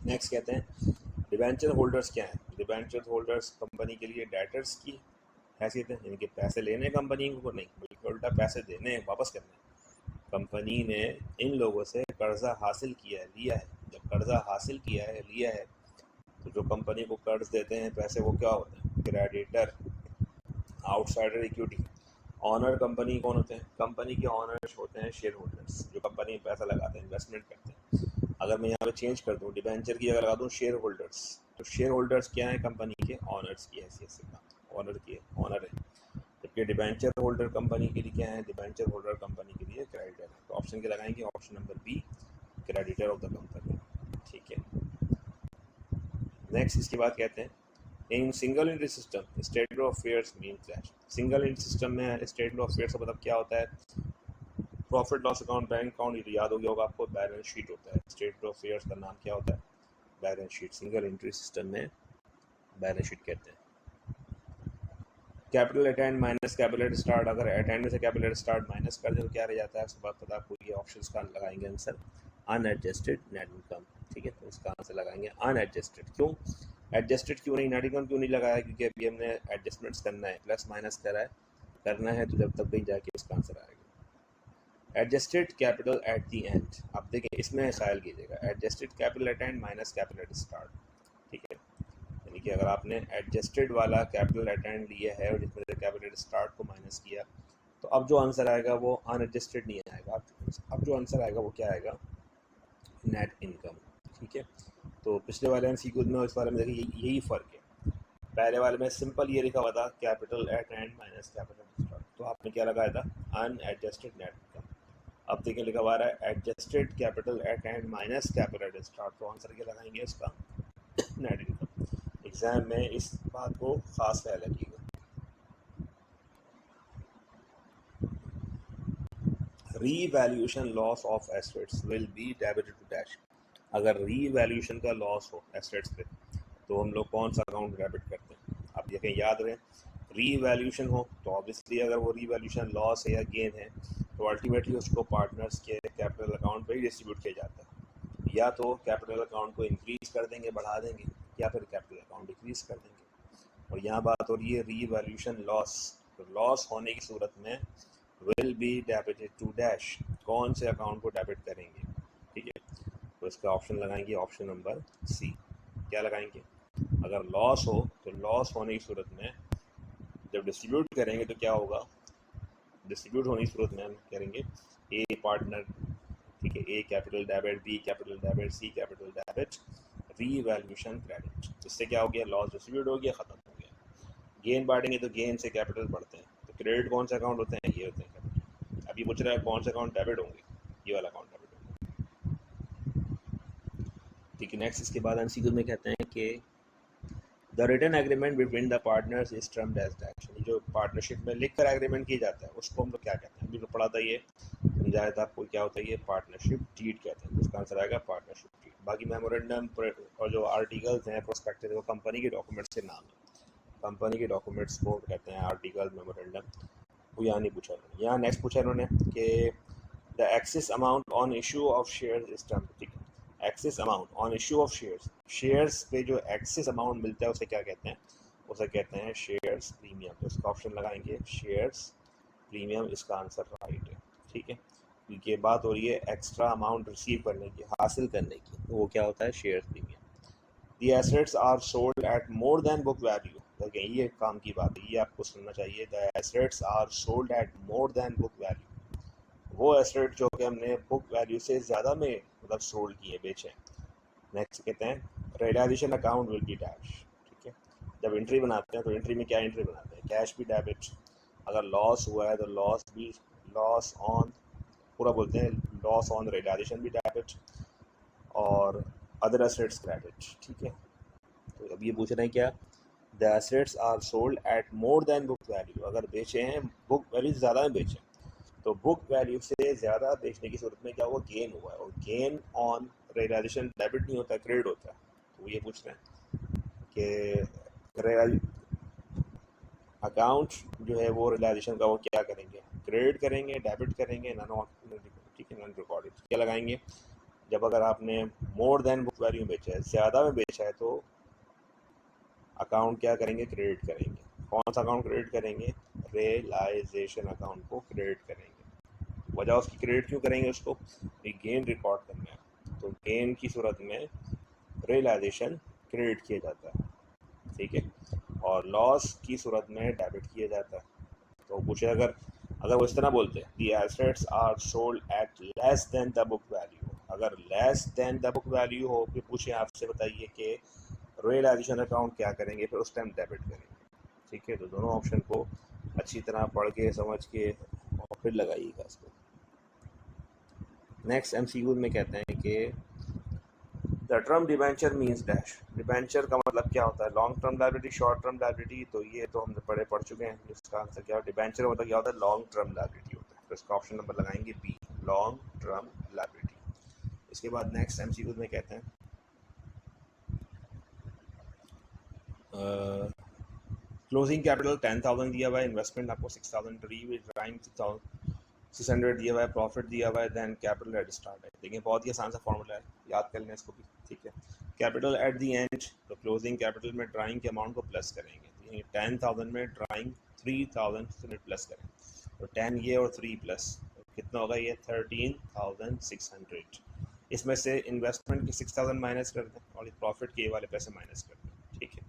Next कहते हैं डिबेंचर होल्डर्स क्या है, डिबेंचर होल्डर्स कंपनी के लिए डेटर्स की हैसियत है, यानी कि पैसे लेने कंपनी को नहीं, बल्कि उल्टा पैसे देने, वापस करने। कंपनी ने इन लोगों से कर्जा हासिल किया है, लिया है, जब कर्जा हासिल किया है, लिया है, तो जो कंपनी को कर्ज देते हैं पैसे, वो क्या होते हैं, creditor, outsider equity, owner company कौन होते हैं? कंपनी के ऑनर्स होते हैं शेयर होल्डर्स, जो कंपनी में पैसा लगाते हैं, इन्वेस्टमेंट करते हैं। अगर मैं यहाँ पे चेंज कर दूँ, डिबेंचर की जगह लगा दूँ शेयर होल्डर्स, तो शेयर होल्डर्स क्या है? कंपनी के ऑनर्स की हैसियत से ऑनर की ऑनर है। जबकि डिबेंचर होल्डर कंपनी के लिए क्या है? डिबेंचर होल्डर कंपनी के लिए क्रेडिटर है। तो ऑप्शन के लगाएंगे? Option number B, creditor of the company. ठीक है, नेक्स्ट इसके बाद कहते हैं in single entry system statement of affairs mean that. Single entry system में स्टेटमेंट ऑफ अफेयर्स का मतलब क्या होता है? Profit loss account, bank account, ये याद हो गया होगा आपको। बैलेंस शीट होता है। स्टेटमेंट ऑफ अफेयर्स का नाम क्या होता है? Balance sheet. Single entry system में बैलेंस शीट कहते हैं। Capital eight and minus capital at start, अगर एट एंड में से कैपिटल एट स्टार्ट माइनस कर दे तो क्या रह जाता है? उसके बाद पता आपको ये ऑप्शंस का लगाएंगे आंसर अनएडजस्टेड नेट इनकम। ठीक है, तो इसका आंसर लगाएंगे अनएडजस्टेड। क्यों एडजस्टेड क्यों नहीं, नेट इनकम क्यों नहीं लगाया? क्योंकि अभी हमने एडजस्टमेंट्स करना है, प्लस माइनस करना है, तो जब तक कहीं जाके इसका आंसर आएगा। Adjusted capital at the and, आप देखें इसमें शायल कीजिएगा adjusted capital eight and minus capital at start. ठीक है, यानी कि अगर आपने एडजस्टेड वाला कैपिटल एट एंड लिया है और जिसमें से कैपिटल स्टार्ट को माइनस किया, तो अब जो आंसर आएगा वो अनएडजस्टेड नहीं आएगा। अब जो आंसर आएगा वो क्या आएगा? Net income. ठीक है, तो पिछले वाले एमसीक्यू में इस बारे में देखिए यही फ़र्क है। पहले वाले में सिंपल ये लिखा हुआ था capital eight and minus capital start, तो आपने क्या लगाया था? Unadjusted net income. अब देखिए लिखा हुआ है adjusted capital eight and minus capital start, तो आंसर क्या लगाएंगे इसका? Net income. एग्जाम में इस बात को खास ख्याल रखिएगा। Revaluation loss of assets will be debited to dash. अगर रीवैल्यूएशन का लॉस हो एसेट्स पे तो हम लोग कौन सा अकाउंट डेबिट करते हैं? आप देखें, याद रहे, रीवैल्यूएशन हो तो ऑब्वियसली अगर वो रीवैल्यूएशन लॉस है या गेन है तो अल्टीमेटली उसको पार्टनर्स के कैपिटल अकाउंट पे ही डिस्ट्रीब्यूट किया जाता है। या तो कैपिटल अकाउंट को इंक्रीज कर देंगे, बढ़ा देंगे, या फिर कैपिटल अकाउंट डिक्रीज कर देंगे। और यहाँ बात हो रही है रीवैल्यूएशन लॉस, तो लॉस होने की सूरत में will be debited to dash, कौन से अकाउंट को डेबिट करेंगे? ठीक है, तो इसका ऑप्शन लगाएंगे ऑप्शन नंबर सी। क्या लगाएंगे? अगर लॉस हो तो लॉस होने की सूरत में जब डिस्ट्रीब्यूट करेंगे तो क्या होगा? डिस्ट्रीब्यूट होने की सूरत में हम करेंगे ए पार्टनर, ठीक है, A capital debit, B capital debit, C capital debit, revaluation credit. इससे क्या हो गया? लॉस डिस्ट्रीब्यूट हो गया, खत्म हो गया। गेन बांटेंगे तो गेन से कैपिटल बढ़ते हैं, तो क्रेडिट कौन से अकाउंट होते हैं? ये होते हैं कैपिटल। अभी पूछ रहा है कौन से अकाउंट डेबिट होंगे? ये वाला अकाउंट डेबिट होंगे। ठीक है, नेक्स्ट इसके बाद एमसीक्यू में कहते हैं कि the written agreement between the partners is termed as that. जो पार्टनरशिप में लिख कर एग्रीमेंट किया जाता है उसको हम लोग क्या कहते हैं? अभी तो पढ़ा था, ये समझाया था आपको क्या होता है। ये पार्टनरशिप डीड कहते हैं, उसका आंसर आएगा पार्टनरशिप डीड। बाकी मेमोरेंडम और जो आर्टिकल्स हैं प्रोस्पेक्टस, वो कंपनी के डॉक्यूमेंट्स के नाम है। कंपनी के डॉक्यूमेंट्स को कहते हैं आर्टिकल, मेमोरेंडम। वो यहाँ नहीं पूछा उन्होंने। यहाँ नेक्स्ट पूछा उन्होंने कि the excess amount on issue of shares is termed. ठीक है, excess amount on issue of shares, shares पे जो एक्सेस अमाउंट मिलता है उसे क्या कहते हैं? उसे कहते हैं शेयर्स प्रीमियम। तो इसका ऑप्शन लगाएंगे शेयर्स प्रीमियम, इसका आंसर राइट है। ठीक है, क्योंकि बात हो रही है एक्स्ट्रा अमाउंट रिसीव करने की, हासिल करने की, तो वो क्या होता है? Shares premium. The assets are sold at more than book value. देखिए ये काम की बात है, ये आपको सुनना चाहिए। The assets are sold at more than book value, वो एसेट जो कि हमने बुक वैल्यू से ज़्यादा में मतलब सोल्ड किए, बेचे। नेक्स्ट कहते हैं realisation account will be dash. ठीक है, जब एंट्री बनाते हैं तो एंट्री में क्या एंट्री बनाते हैं? कैश भी डेबिट, अगर लॉस हुआ है तो लॉस भी, लॉस ऑन पूरा बोलते हैं, लॉस ऑन रियलाइजेशन भी डेबिट, और अदर एसेट्स क्रेडिट। ठीक है, तो अब ये पूछ रहे हैं क्या? The assets are sold at more than book value, अगर बेचे हैं बुक वैल्यू ज़्यादा में बेचे, तो बुक वैल्यू से ज़्यादा बेचने की सूरत में क्या हुआ? गेन हुआ है, और गेन ऑन रियलाइजेशन डेबिट नहीं होता, क्रेडिट होता है। तो ये पूछ रहे हैं कि अकाउंट जो है वो रियलाइजेशन का वो क्या करेंगे? क्रेडिट करेंगे, डेबिट करेंगे, नॉन, ठीक है, नॉन रिकॉर्डेड। क्या लगाएंगे? जब अगर आपने मोर देन बुक वैल्यू बेचा है, ज़्यादा में बेचा है, तो अकाउंट क्या करेंगे? क्रेडिट करेंगे। कौन सा अकाउंट क्रेडिट करेंगे? रियलाइजेशन अकाउंट को क्रेडिट करेंगे। वजह उसकी क्रेडिट क्यों करेंगे? उसको गेन रिकॉर्ड करना है, तो गेन की सूरत में रियलाइजेशन क्रेडिट किया जाता है। ठीक है, और लॉस की सूरत में डेबिट किया जाता है। तो पूछे अगर अगर वो इस तरह बोलते हैं the assets are sold at less than the book value, अगर less than the book value हो कि पूछे आपसे बताइए कि रियलाइजेशन अकाउंट क्या करेंगे, फिर उस टाइम डेबिट करेंगे। ठीक है, तो दोनों ऑप्शन को अच्छी तरह पढ़ के समझ के और फिर लगाइएगा इसको। नेक्स्ट एमसीक्यू में कहते हैं कि the term debenture means dash, debenture का मतलब क्या होता है, long term liability, short term liability, तो ये तो हम पढ़ चुके हैं। इसका आंसर क्या है, डिबेंचर मतलब क्या होता है, लॉन्ग टर्म लायबिलिटी होता है, तो इसका ऑप्शन नंबर लगाएंगे बी, लॉन्ग टर्म लायबिलिटी। इसके बाद नेक्स्ट एमसीक्यू में कहते हैं क्लोजिंग कैपिटल 10,000 दिया हुआ है, इन्वेस्टमेंट आपको 6,000, ड्राइंग 600 दिया हुआ है, प्रॉफिट दिया हुआ है, देन कैपिटल एट स्टार्ट है। देखिए बहुत ही आसान सा फॉर्मूला है, याद कर लें इसको भी। ठीक है, कैपिटल एट दी एंड, तो क्लोजिंग कैपिटल में ड्राइंग के अमाउंट को प्लस करेंगे, 10,000 में ड्राइंग 3,000 से प्लस करें, तो 10 ये और 3 प्लस, तो कितना होगा ये 13,600। इसमें से इन्वेस्टमेंट के 6,000 माइनस कर दें और प्रॉफिट के वाले पैसे माइनस कर दें। ठीक है,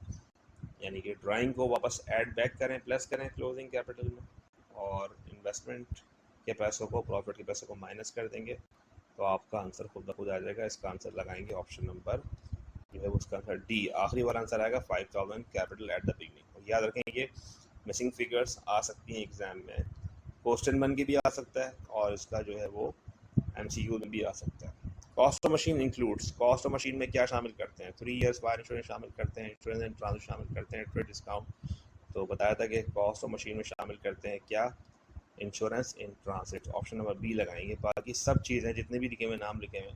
यानी कि ड्राइंग को वापस ऐड बैक करें, प्लस करें क्लोजिंग कैपिटल में, और इन्वेस्टमेंट के पैसों को, प्रॉफिट के पैसों को माइनस कर देंगे, तो आपका आंसर खुद ब खुद आ जाएगा। इसका आंसर लगाएंगे ऑप्शन नंबर जो है उसका आंसर डी, आखिरी वाला आंसर आएगा 5,000 कैपिटल एट द बिगनिंग। और याद रखें ये मिसिंग फिगर्स आ सकती हैं एग्जाम में, क्वेश्चन बन के भी आ सकता है और इसका जो है वो एमसीक्यू में भी आ सकता है। Cost of machine includes, cost of machine में क्या शामिल करते हैं, 3 इयर्स फायर इंश्योरेंस शामिल करते हैं, इंश्योरेंस एंड ट्रांसफर शामिल करते हैं, ट्रेड डिस्काउंट, तो बताया था कि कॉस्ट ऑफ मशीन में शामिल करते हैं क्या, insurance in transit, option number B लगाएंगे। बाकी सब चीज़ें जितने भी लिखे हुए नाम लिखे हुए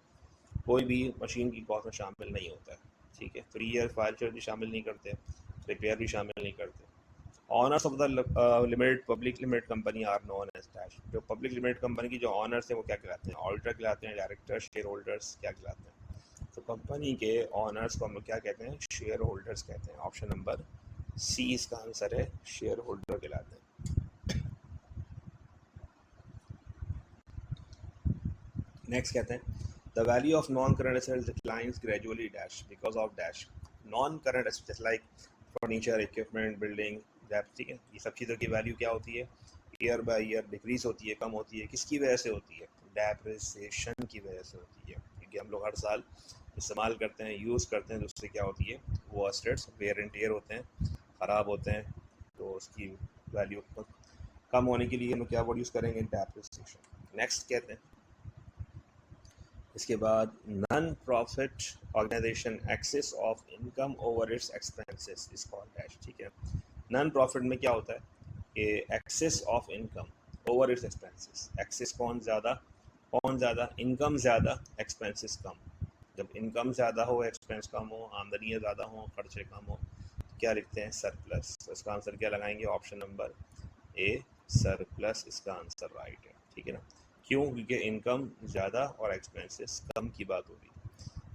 कोई भी मशीन की कॉस्ट में शामिल नहीं होता है। ठीक है, 3 ईयर फायर इंश्योरेंस भी शामिल नहीं करते, रिपेयर भी शामिल नहीं करते। Owners of the limited public limited company are known as dash, जो पब्लिक लिमिटेड कंपनी की जो ऑनर्स हैं वो क्या कहलाते हैं, ऑडिटर कहलाते हैं, डायरेक्टर, शेयर होल्डर्स क्या कहलाते हैं, तो कंपनी के ऑनर्स को हम लोग क्या कहते हैं, शेयर होल्डर्स कहते हैं। ऑप्शन नंबर सी इसका आंसर है, शेयर होल्डर कहलाते हैं। नेक्स्ट कहते हैं the value of non current assets declines gradually dash because of dash, non current assets like furniture, equipment, building, ठीक है, ये सब चीज़ों की वैल्यू क्या होती है, ईयर बाय ईयर डिक्रीज होती है, कम होती है। किसकी वजह से होती है, डेप्रिसिएशन की वजह से होती है, क्योंकि हम लोग हर साल इस्तेमाल करते हैं, यूज़ करते हैं, तो उससे क्या होती है, वो एसेट्स वेयर एंड टेयर होते हैं, ख़राब होते हैं, तो उसकी वैल्यू कम होने के लिए हम क्या वर्ड यूज़ करेंगे, डेप्रिसिएशन। नेक्स्ट कहते हैं इसके बाद non profit organisation excess of income over its expenses is called dash. ठीक है, नॉन प्रॉफिट में क्या होता है कि excess of income over its expenses, excess कौन ज़्यादा, इनकम ज़्यादा, एक्सपेंसेस कम। जब इनकम ज़्यादा हो, एक्सपेंस कम हो, आमदनियाँ ज़्यादा हो, खर्चे कम हो, क्या लिखते हैं, सरप्लस। तो इसका आंसर क्या लगाएंगे, ऑप्शन नंबर ए, सरप्लस इसका आंसर राइट है। ठीक है ना, क्यों, क्योंकि इनकम ज़्यादा और एक्सपेंसेस कम की बात हो रही है।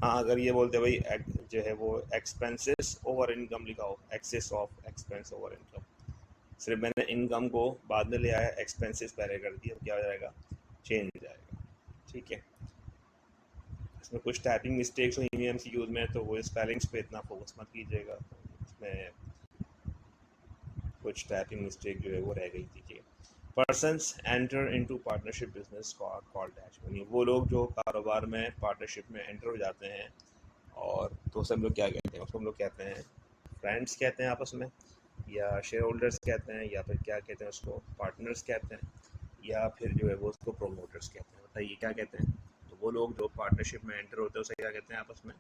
हाँ, अगर ये बोलते भाई जो है वो एक्सपेंसेस ओवर इनकम लिखा हो, excess of expense over income, सिर्फ मैंने इनकम को बाद में ले आया, एक्सपेंसेस पहले कर दिया, क्या हो जाएगा, चेंज हो जाएगा। ठीक है, इसमें कुछ टाइपिंग मिस्टेक्स हुई हैं एमसीक्यूज में, तो वो स्पेलिंग्स पे इतना फोकस मत कीजिएगा, इसमें कुछ टाइपिंग मिस्टेक जो है वो रह गई थी। Persons enter into partnership business called dash, यानी वो लोग जो कारोबार में पार्टनरशिप में एंटर हो जाते हैं, और तो सब लोग क्या कहते हैं, उसको हम लोग कहते हैं फ्रेंड्स कहते हैं आपस में, या शेयर होल्डर्स कहते हैं, या फिर क्या कहते हैं उसको, पार्टनर्स कहते हैं, या फिर जो है वो उसको प्रोमोटर्स कहते हैं। बताइए क्या कहते हैं, तो वो लोग जो पार्टनरशिप में एंटर होते हैं उसे क्या कहते हैं आपस में,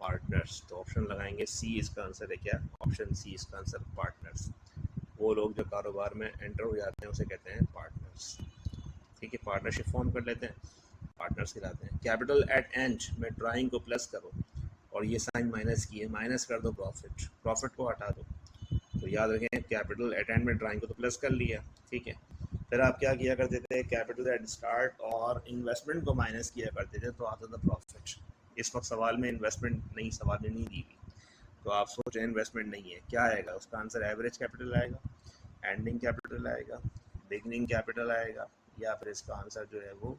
पार्टनर्स। तो ऑप्शन लगाएंगे सी इसका आंसर है, क्या, ऑप्शन सी इसका आंसर, पार्टनर्स। वो लोग जो कारोबार में एंटर हो जाते हैं उसे कहते हैं पार्टनर्स। ठीक है, पार्टनरशिप फॉर्म कर लेते हैं, पार्टनर्स कहलाते हैं। कैपिटल एट एंड में ड्राइंग को प्लस करो और ये साइन माइनस किए, माइनस कर दो प्रॉफिट, प्रॉफिट को हटा दो, तो याद रखें कैपिटल एट एंड में ड्राइंग को तो प्लस कर लिया। ठीक है, फिर आप क्या किया करते थे, कैपिटल एट स्टार्ट और इन्वेस्टमेंट को माइनस किया करते थे, तो आता था प्रॉफिट। इस वक्त सवाल में इन्वेस्टमेंट नहीं, सवाल में नहीं दी हुई, तो आप सोच रहे हैं इन्वेस्टमेंट नहीं है, क्या आएगा उसका आंसर, एवरेज कैपिटल आएगा, एंडिंग कैपिटल आएगा, बिगनिंग कैपिटल आएगा, या फिर इसका आंसर जो है वो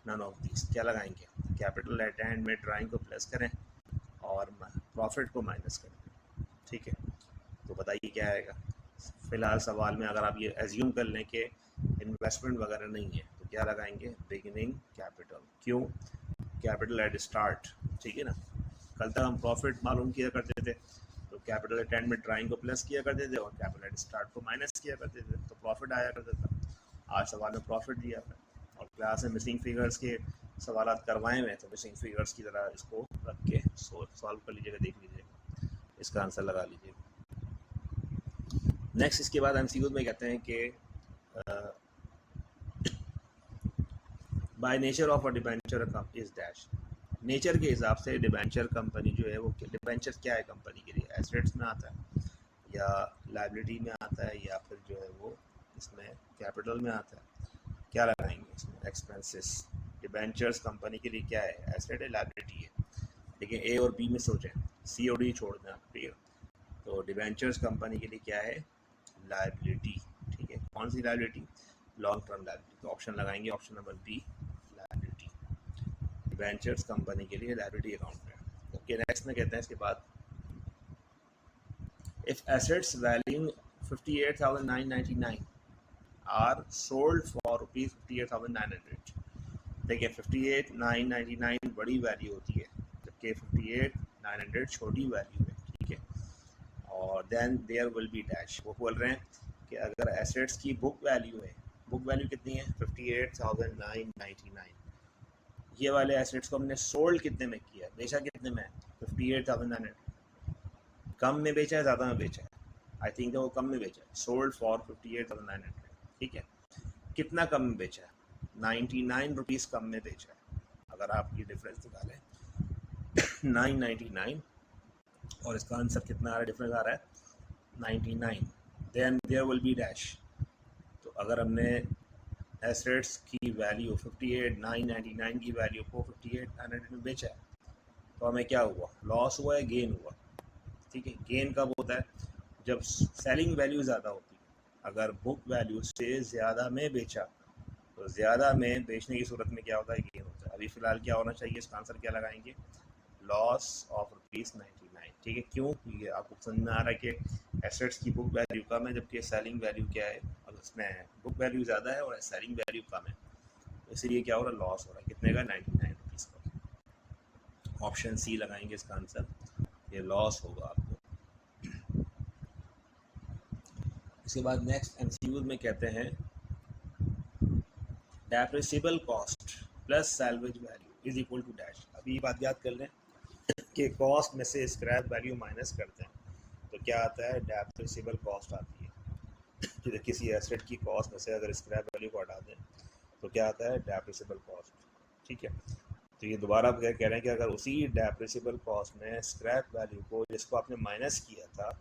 नन ऑफ दिस। क्या लगाएंगे, कैपिटल एट एंड में ड्राइंग को प्लस करें और प्रॉफिट को माइनस करें। ठीक है, तो बताइए क्या आएगा, फ़िलहाल सवाल में अगर आप ये एज्यूम कर लें कि इन्वेस्टमेंट वगैरह नहीं है तो क्या लगाएंगे, बिगिनिंग कैपिटल। क्यों, कैपिटल एट स्टार्ट, ठीक है ना। कल तक हम प्रॉफिट मालूम किया करते थे तो कैपिटल एट एंड में ड्राइंग को प्लस किया करते थे और कैपिटल एट स्टार्ट को माइनस किया करते थे, तो प्रॉफिट आया करता था। आज सवाल में प्रॉफिट दिया था और क्लास में मिसिंग फिगर्स के सवाल करवाए हुए हैं, तो मिसिंग फिगर्स की तरह इसको रख के सॉल्व कर लीजिएगा, देख लीजिएगा, इसका आंसर लगा लीजिएगा। नेक्स्ट इसके बाद एमसीक्यू में कहते हैं कि by nature of a debenture is dash. Nature के हिसाब से डिबेंचर कंपनी जो है वो, डिबेंचर क्या है कंपनी के लिए, एसेट्स में आता है या लायबिलिटी में आता है या फिर जो है वो इसमें कैपिटल में आता है। क्या लगाएंगे इसमें, एक्सपेंसेस। डिबेंचर्स कंपनी के लिए क्या है, एसेट है, लायबिलिटी है। लेकिन ए और बी में सोचें, सी और डी छोड़ दें, ठीक है। तो डिबेंचर्स कंपनी के लिए क्या है, लायबिलिटी, ठीक है। कौन सी लायबिलिटी, लॉन्ग टर्म लायबिलिटी। तो ऑप्शन लगाएंगे, option number B, liability. Debentures company के लिए लायबिलिटी अकाउंट है। ओके, नेक्स्ट में कहते हैं इसके बाद, if assets valuing 58,999 are sold for rupees 58,900। देखिए 58,999 बड़ी वैल्यू होती है जबकि 58,900 छोटी वैल्यू है, ठीक है। और then there will be dash. वो बोल रहे हैं कि अगर एसेट्स की बुक वैल्यू है, बुक वैल्यू कितनी है 58,999, ये वाले एसेट्स को हमने सोल्ड कितने में किया, बेचा कितने में, 58,900। कम में बेचा है, ज़्यादा में बेचा है, आई थिंक वो कम में बेचा है, सोल्ड फॉर 58,900, ठीक है। कितना कम में बेचा है, 99 रुपीज़ कम में बेचा है। अगर आप ये डिफरेंस निकालें 999 और इसका आंसर कितना आ रहा है, डिफरेंस आ रहा है 99, then there will be dash. तो अगर हमने एसेट्स की वैल्यू 58,999 की वैल्यू को 58,900 में बेचा है तो हमें क्या हुआ, लॉस हुआ है, गेन हुआ, ठीक है। गेन कब होता है, जब सेलिंग वैल्यू ज़्यादा होती है। अगर बुक वैल्यू से ज़्यादा में बेचा तो ज़्यादा में बेचने की सूरत में क्या होता है, गेन होता है। अभी फ़िलहाल क्या होना चाहिए, इसका आंसर क्या लगाएंगे, लॉस ऑफ ₹99, ठीक है। क्यों, ये आपको समझ में आ रहा है कि एसेट्स की बुक वैल्यू कम है जबकि सेलिंग वैल्यू क्या है, और उसमें बुक वैल्यू ज़्यादा है और सेलिंग वैल्यू कम है, तो इसलिए क्या हो रहा है, लॉस हो रहा है। कितने का, 99 रुपीज़ का। ऑप्शन सी लगाएंगे इसका आंसर, ये लॉस होगा आपको। इसके बाद नेक्स्ट एमसीक्यू में कहते हैं, depreciable cost plus salvage value is equal to dash. अभी ये बात याद कर लें कि कॉस्ट में से स्क्रैप वैल्यू माइनस करते हैं तो क्या आता है, डेप्रिसिएबल कॉस्ट आती है। तो किसी एसेट की कॉस्ट में से अगर स्क्रैप वैल्यू को हटा दें तो क्या आता है, डेप्रिसिएबल कॉस्ट, ठीक है। तो ये दोबारा क्या कह रहे हैं कि अगर उसी डेप्रिसिएबल कॉस्ट में स्क्रैप वैल्यू को, जिसको आपने माइनस किया था,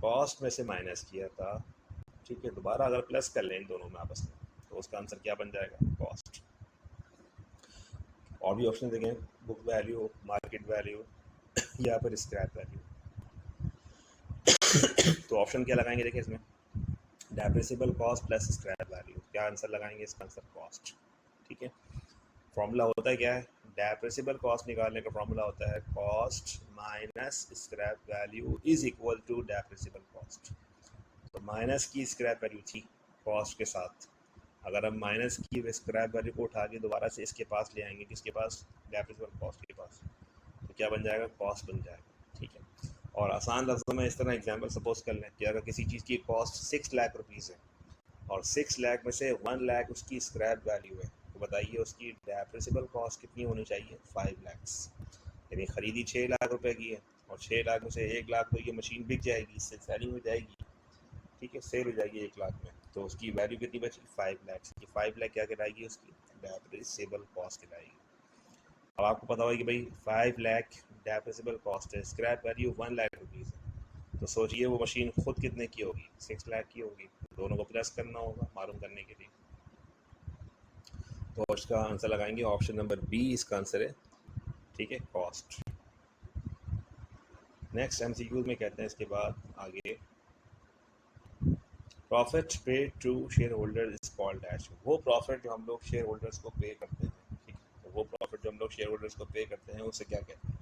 कॉस्ट में से माइनस किया था, ठीक है, दोबारा अगर प्लस कर लें इन दोनों में आपस में तो उसका आंसर क्या बन जाएगा, कॉस्ट। और भी ऑप्शन देखें, बुक वैल्यू, मार्केट वैल्यू या फिर स्क्रैप वैल्यू। तो ऑप्शन क्या लगाएंगे, देखिए इसमें depreciable cost plus scrap value, क्या आंसर लगाएंगे, इसका आंसर कॉस्ट, ठीक है। फॉर्मूला होता है क्या है, डेप्रिसिएबल कॉस्ट निकालने का फॉर्मूला होता है cost minus scrap value is equal to depreciable cost. तो माइनस की स्क्रैप वैल्यू थी कॉस्ट के साथ, अगर हम माइनस की स्क्रैप वैल्यू को उठा के दोबारा से इसके पास ले आएंगे, किसके पास, डेप्रिसिएबल कॉस्ट के पास, तो क्या बन जाएगा, कॉस्ट बन जाएगा, ठीक है। और आसान लफ्ज़ों में इस तरह एग्जांपल सपोज कर लें कि अगर किसी चीज़ की कॉस्ट 6 लाख रुपीज़ है और 6 लाख में से 1 लाख उसकी स्क्रैप वैल्यू है, तो बताइए उसकी डेप्रिसिएबल कॉस्ट कितनी होनी चाहिए, 5 लाख। यानी ख़रीदी 6 लाख रुपए की है और 6 लाख में से 1 लाख तो ये मशीन बिक जाएगी, इससे सेलिंग हो जाएगी, ठीक है, सेल हो जाएगी 1 लाख में, तो उसकी वैल्यू कितनी बची, 5 लाख की। 5 लाख क्या कहलाएगी, उसकी डेप्रिसिएबल कॉस्ट कहलाएगी। अब आपको पता होगा कि भाई 5 लाख डेप्रिसिएबल कॉस्ट है, स्क्रैप वैल्यू 1 लाख रुपीज़ है, तो सोचिए वो मशीन खुद कितने की होगी, 6 लाख की होगी। दोनों को प्लस करना होगा मालूम करने के लिए, तो इसका आंसर लगाएंगे ऑप्शन नंबर बी, इसका आंसर है, ठीक है, कॉस्ट। नेक्स्ट एमसीक्यू में कहते हैं इसके बाद आगे, profit pay to shareholder is called dash. वो प्रॉफिट जो हम लोग शेयर होल्डर्स को पे करते हैं, ठीक है, तो वो प्रॉफिट जो हम लोग शेयर होल्डर्स को पे करते हैं उसे क्या कहते हैं,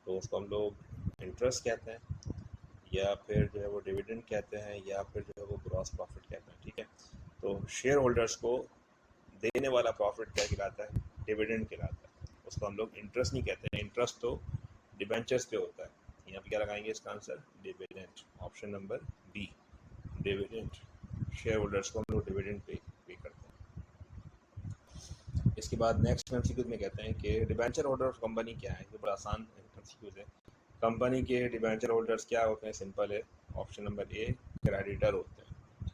तो उसको हम लोग इंटरेस्ट कहते हैं या फिर जो है वो डिविडेंड कहते हैं, या फिर जो है वो ग्रॉस प्रॉफिट कहते हैं। ठीक है, तो शेयर होल्डर्स को देने वाला प्रॉफिट क्या कहलाता है? डिविडेंड कहलाता है। उसको हम लोग इंटरेस्ट नहीं कहते हैं, इंटरेस्ट तो डिबेंचर्स पे होता है। यहाँ पे क्या लगाएंगे इसका answer? Dividend, option number B, dividend. Shareholders को हम लोग डिविडेंड पे करते हैं। इसके बाद नेक्स्ट एमसीक्यूज में कहते हैं कि डिबेंचर होल्डर ऑफ कंपनी क्या है? ये बड़ा आसान एमसीक्यूज है। कंपनी के डिबेंचर होल्डर्स क्या होते हैं? सिंपल है, ऑप्शन नंबर ए, क्रेडिटर होते हैं।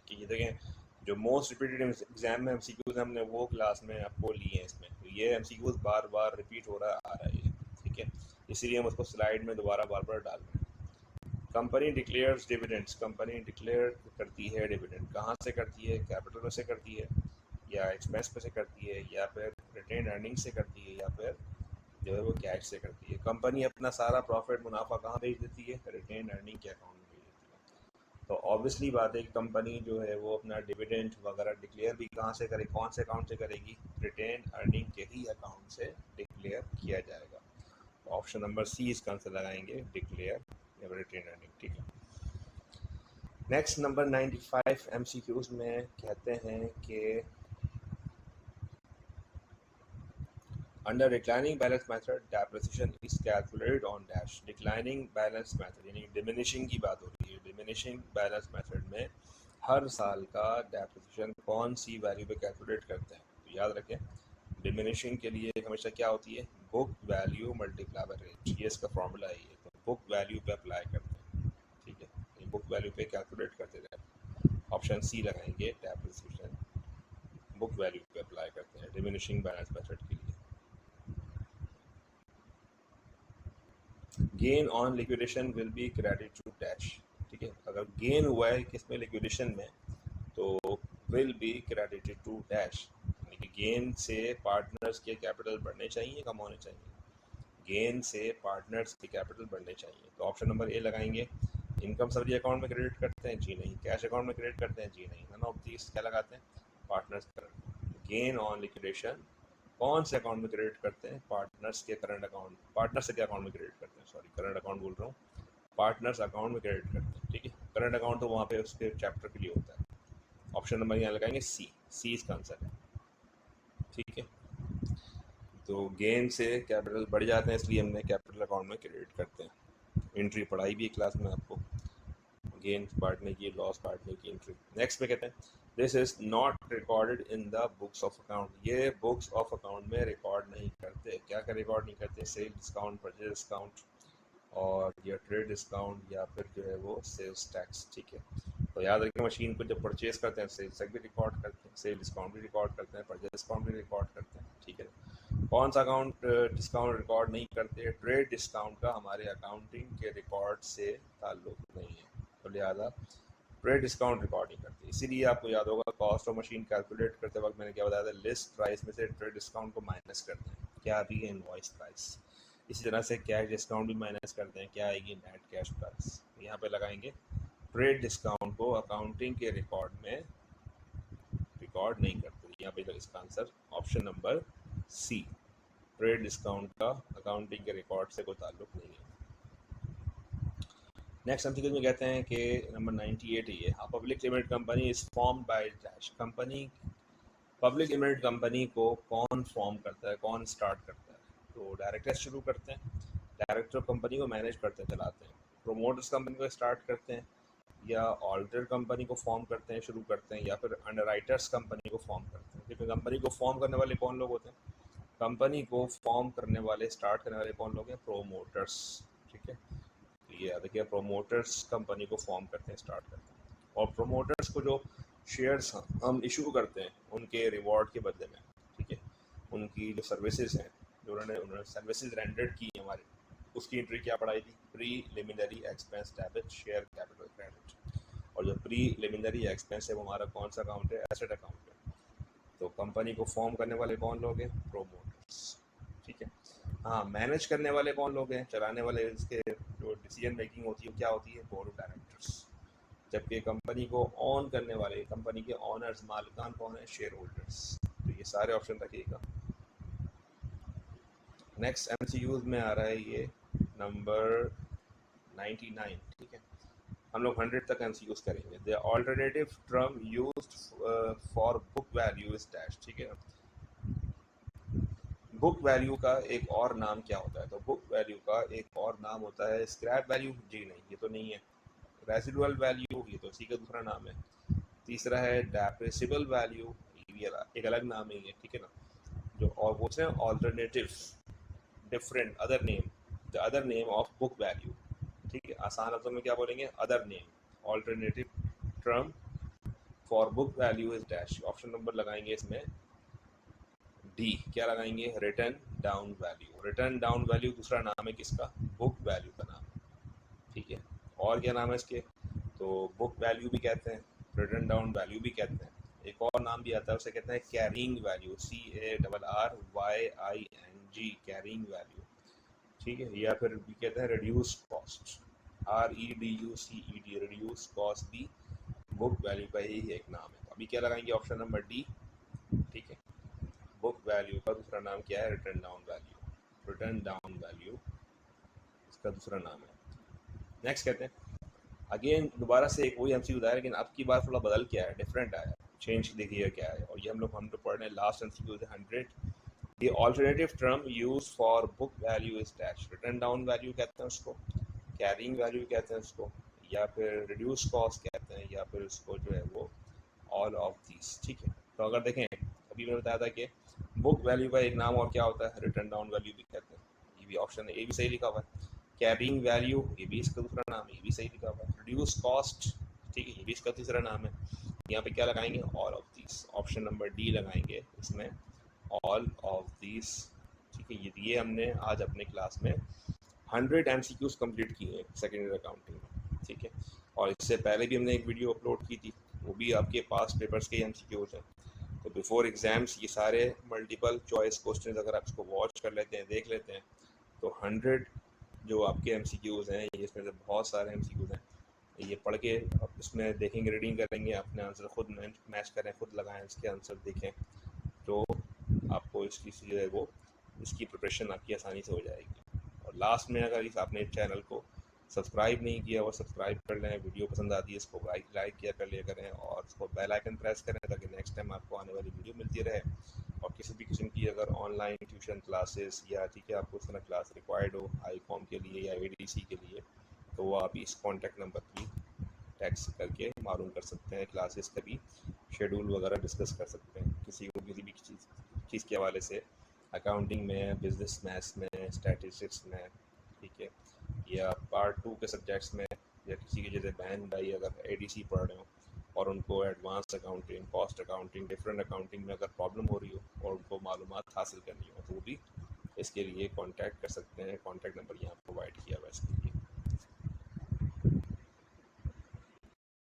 कि ये देखें, जो मोस्ट रिपीटेड एग्जाम में एमसीक्यूज हमने वो क्लास में आपको लिए हैं इसमें, तो ये एमसीक्यूज बार बार रिपीट हो रहा आ रहा है। ठीक है, इसीलिए हम उसको स्लाइड में दोबारा बार बार डाल रहे हैं। Company declares dividends, company declare करती है डिविडेंड। कहाँ से करती है? कैपिटल में से करती है, या एक्सपेंस पे से करती है, या फिर रिटेन अर्निंग से करती है, या फिर जो है वो कैश से करती है। कंपनी अपना सारा प्रॉफिट मुनाफा कहाँ भेज देती है? रिटेन अर्निंग के अकाउंट में भेज देती है। तो ऑब्वियसली बात है कि कंपनी जो है वो अपना डिविडेंड वगैरह डिक्लेयर भी कहाँ से करे, कौन से अकाउंट से करेगी? रिटेन अर्निंग के ही अकाउंट से डिक्लेयर किया जाएगा। तो ऑप्शन नंबर सी इसका आंसर लगाएंगे, डिक्लेयर या रिटेन अर्निंग। ठीक है, नेक्स्ट नंबर 95 एमसीक्यूज में कहते हैं कि under declining balance method depreciation is calculated on dash. Declining balance method यानी डिमिनिशिंग की बात हो रही है। डिमिनिशिंग बैलेंस मेथड में हर साल का डेप्रिसिएशन कौन सी वैल्यू पे कैलकुलेट करते हैं? तो याद रखें, डिमिनिशिंग के लिए हमेशा क्या होती है? Book value multiply by rate, ये इसका फॉर्मूला है। ये तो बुक वैल्यू पे अप्लाई करते हैं। ठीक है, ये बुक वैल्यू पे कैलकुलेट करते हैं। ऑप्शन सी लगाएंगे, डेप्रिसिएशन बुक वैल्यू पे अप्लाई करते हैं डिमिनिशिंग बैलेंस मेथड के लिए। Gain on liquidation will be credit to dash. ठीक है, अगर गेन हुआ है किसमें? लिक्विडेशन में, तो will be credited to dash, यानी कि गेन से पार्टनर्स के कैपिटल बढ़ने चाहिए, कम होने चाहिए? गेन से पार्टनर्स के कैपिटल बढ़ने चाहिए। तो ऑप्शन नंबर ए लगाएंगे। इनकम सब्जी अकाउंट में क्रेडिट करते हैं? जी नहीं। कैश अकाउंट में क्रेडिट करते हैं? जी नहीं। नन ऑफ दीस क्या लगाते हैं? पार्टनर्स गेन ऑन लिक्विडेशन कौन से अकाउंट में क्रेडिट करते हैं? पार्टनर्स के करंट अकाउंट, पार्टनर्स के अकाउंट में क्रेडिट करते हैं, सॉरी करंट अकाउंट बोल रहा हूँ, पार्टनर्स अकाउंट में क्रेडिट करते हैं। ठीक है, करंट अकाउंट तो वहाँ पे उसके चैप्टर के लिए होता है। ऑप्शन नंबर यहाँ लगाएंगे सी, सी इसका आंसर है। ठीक है, तो गेन से कैपिटल बढ़ जाते हैं, इसलिए हमने कैपिटल अकाउंट में क्रेडिट करते हैं। एंट्री पढ़ाई भी है क्लास में आपको, गेन बांटने की, लॉस बांटने की एंट्री। नेक्स्ट में कहते हैं this is not recorded in the books of account. ये बुक्स ऑफ अकाउंट में रिकॉर्ड नहीं करते। क्या क्या रिकॉर्ड नहीं करते? सेल डिस्काउंट, परचेज डिस्काउंट, और या ट्रेड डिस्काउंट, या फिर जो है वो सेल्स टैक्स। ठीक है, तो याद रखिए, मशीन को जब परचेज करते हैं सेल्स टैक्स भी रिकॉर्ड करते हैं, सेल डिस्काउंट भी रिकॉर्ड करते हैं, परचेज डिस्काउंट भी रिकॉर्ड करते हैं। ठीक है, कौन सा अकाउंट डिस्काउंट रिकॉर्ड नहीं करते? ट्रेड डिस्काउंट का हमारे अकाउंटिंग के रिकॉर्ड से ताल्लुक नहीं है, तो लिहाजा ट्रेड डिस्काउंट रिकॉर्ड नहीं करते। इसीलिए आपको याद होगा कॉस्ट ऑफ मशीन कैलकुलेट करते वक्त मैंने क्या बताया था? लिस्ट प्राइस में से ट्रेड डिस्काउंट को माइनस करते हैं, क्या आती है? Invoice price. इसी तरह से कैश डिस्काउंट भी माइनस करते हैं, क्या आएगी? Net cash price. यहाँ पे लगाएंगे ट्रेड डिस्काउंट को अकाउंटिंग के रिकॉर्ड में रिकॉर्ड नहीं करते। यहाँ पे इसका answer option number C, trade discount का अकाउंटिंग के रिकॉर्ड से कोई ताल्लुक नहीं है। नेक्स्ट एमसीक्यू में कहते हैं कि नंबर 98 है ये, public limited company is form by dash. Company, public limited company को कौन फॉर्म करता है, कौन स्टार्ट करता है? तो डायरेक्टर्स शुरू करते हैं, डायरेक्टर कंपनी को मैनेज करते हैं, चलाते हैं। प्रोमोटर्स कंपनी को स्टार्ट करते हैं, या ऑडिटर कंपनी को फॉर्म करते हैं, शुरू करते हैं, या फिर अंडरराइटर्स कंपनी को फॉर्म करते हैं। देखिए, कंपनी को फॉर्म करने वाले कौन लोग होते हैं? कंपनी को फॉर्म करने वाले, स्टार्ट करने वाले कौन लोग हैं? प्रोमोटर्स। ठीक है, ये देखिए, प्रोमोटर्स कंपनी को फॉर्म करते हैं, स्टार्ट करते हैं। और प्रोमोटर्स को जो शेयर्स हम इशू करते हैं उनके रिवॉर्ड के बदले में, ठीक है, उनकी जो सर्विसेज हैं, जो उन्होंने सर्विसेज रेंडर्ड की हमारे, उसकी एंट्री क्या पढ़ाई थी? Preliminary expense debit share capital credit. और जो प्रीलिमिनरी एक्सपेंस है वो हमारा कौन सा अकाउंट है? एसेट अकाउंट है। तो कंपनी को फॉर्म करने वाले कौन लोग हैं? प्रोमोटर्स। ठीक है, हाँ, मैनेज करने वाले कौन लोग हैं? चलाने वाले, इसके जो डिसीजन मेकिंग होती है क्या होती है? Board of directors. जबकि कंपनी को ऑन करने वाले, कंपनी के ऑनर्स, मालिकान कौन है? Share holders. तो ये सारे ऑप्शन रखिएगा। नेक्स्ट एमसीक्यूज में आ रहा है ये नंबर 99। ठीक है, हम लोग 100 तक MCQs करेंगे। The alternative term used for book value is dash, ठीक है ना। बुक वैल्यू का एक और नाम क्या होता है? तो बुक वैल्यू का एक और नाम होता है स्क्रैप वैल्यू। जी नहीं, ये तो नहीं है। रेसिडुअल वैल्यू, ये तो इसी का दूसरा नाम है। तीसरा है डेप्रिसिबल वैल्यू, ये भी एक अलग नाम है ये, ठीक है ना। जो और वो है alternative, different, other name, the other name of book value, ठीक है। आसान लफ्ज़ों में क्या बोलेंगे? Other name, alternative term for book value is dash. Option number लगाएंगे इसमें डी। क्या लगाएंगे? Return down value. Return down value दूसरा नाम है किसका? बुक वैल्यू का नाम, ठीक है। और क्या नाम है इसके? तो बुक वैल्यू भी कहते हैं, रिटर्न डाउन वैल्यू भी कहते हैं। एक और नाम भी आता है, उसे कहते हैं carrying value, CARRYING, carrying value, ठीक है। या फिर भी कहते हैं reduce cost, REDUCED, reduce cost भी बुक वैल्यू का ही एक नाम है। तो अभी क्या लगाएंगे? ऑप्शन नंबर डी, ठीक है। बुक वैल्यू का दूसरा नाम क्या है? Return down value. Return down value इसका दूसरा नाम है। नेक्स्ट कहते हैं, अगेन दोबारा से एक वही MCQ है, लेकिन अब की बार थोड़ा बदल के आया, डिफरेंट आया, चेंज देखिए क्या है। और ये हम लोग पढ़ रहे हैं लास्ट MCQ है 100। The alternative term use for book value is dash. Return down value कहते हैं उसको, कैरिंग वैल्यू कहते हैं उसको, या फिर रिड्यूस कॉस्ट कहते हैं, या फिर उसको जो है वो ऑल ऑफ दीज, ठीक है। तो अगर देखें, अभी मैंने बताया था कि बुक वैल्यू का एक नाम और क्या होता है? रिटर्न डाउन वैल्यू भी कहते हैं। ये भी ऑप्शन ए भी सही लिखा हुआ है। कैरिंग वैल्यू, ये भी इसका दूसरा नाम है, ये भी सही लिखा हुआ है। रिड्यूस कॉस्ट, ठीक है, ये भी इसका तीसरा नाम है। यहाँ पे क्या लगाएंगे? All of these. Option number D लगाएंगे इसमें, ऑल ऑफ दीज, ठीक है। ये हमने आज अपने क्लास में 100 MCQs कंप्लीट किए हैं सेकेंड ईयर अकाउंटिंग में, ठीक है। और इससे पहले भी हमने एक वीडियो अपलोड की थी, वो भी आपके पास पेपर्स के MCQs हैं। तो बिफोर एग्जाम्स ये सारे मल्टीपल चॉइस क्वेश्चन अगर आप इसको वॉच कर लेते हैं, देख लेते हैं, तो 100 जो आपके MCQs हैं, ये इसमें से बहुत सारे MCQs हैं, ये पढ़ के आप इसमें देखेंगे, रीडिंग करेंगे, अपने आंसर खुद मैच करें, खुद लगाएं, इसके आंसर देखें, तो आपको इसकी जो है वो इसकी प्रिपरेशन आपकी आसानी से हो जाएगी। और लास्ट में अगर इस आपने चैनल को सब्सक्राइब नहीं किया वो सब्सक्राइब कर लें, वीडियो पसंद आती है इसको लाइक किया कर लिया करें, और इसको बेल आइकन प्रेस करें ताकि नेक्स्ट टाइम आपको आने वाली वीडियो मिलती रहे। और किसी भी किस्म की अगर ऑनलाइन ट्यूशन क्लासेस या ठीक है आपको उस तरह क्लास रिक्वायर्ड हो ICOM के लिए या ADC के लिए, तो वो आप इस कॉन्टैक्ट नंबर की टेक्स्ट करके मालूम कर सकते हैं। क्लासेस का भी शेड्यूल वगैरह डिस्कस कर सकते हैं, किसी को किसी भी चीज़ के हवाले से, अकाउंटिंग में, बिजनेस मैथ्स में, स्टैटिस्टिक्स में, ठीक है, या पार्ट 2 के सब्जेक्ट्स में, या किसी की जैसे बहन भाई अगर ADC पढ़ रहे हो और उनको advance accounting, cost accounting, different accounting में अगर प्रॉब्लम हो रही हो और उनको मालूमात हासिल करनी हो, तो वो भी इसके लिए कांटेक्ट कर सकते हैं। कांटेक्ट नंबर यहाँ प्रोवाइड किया हुआ है इसके लिए।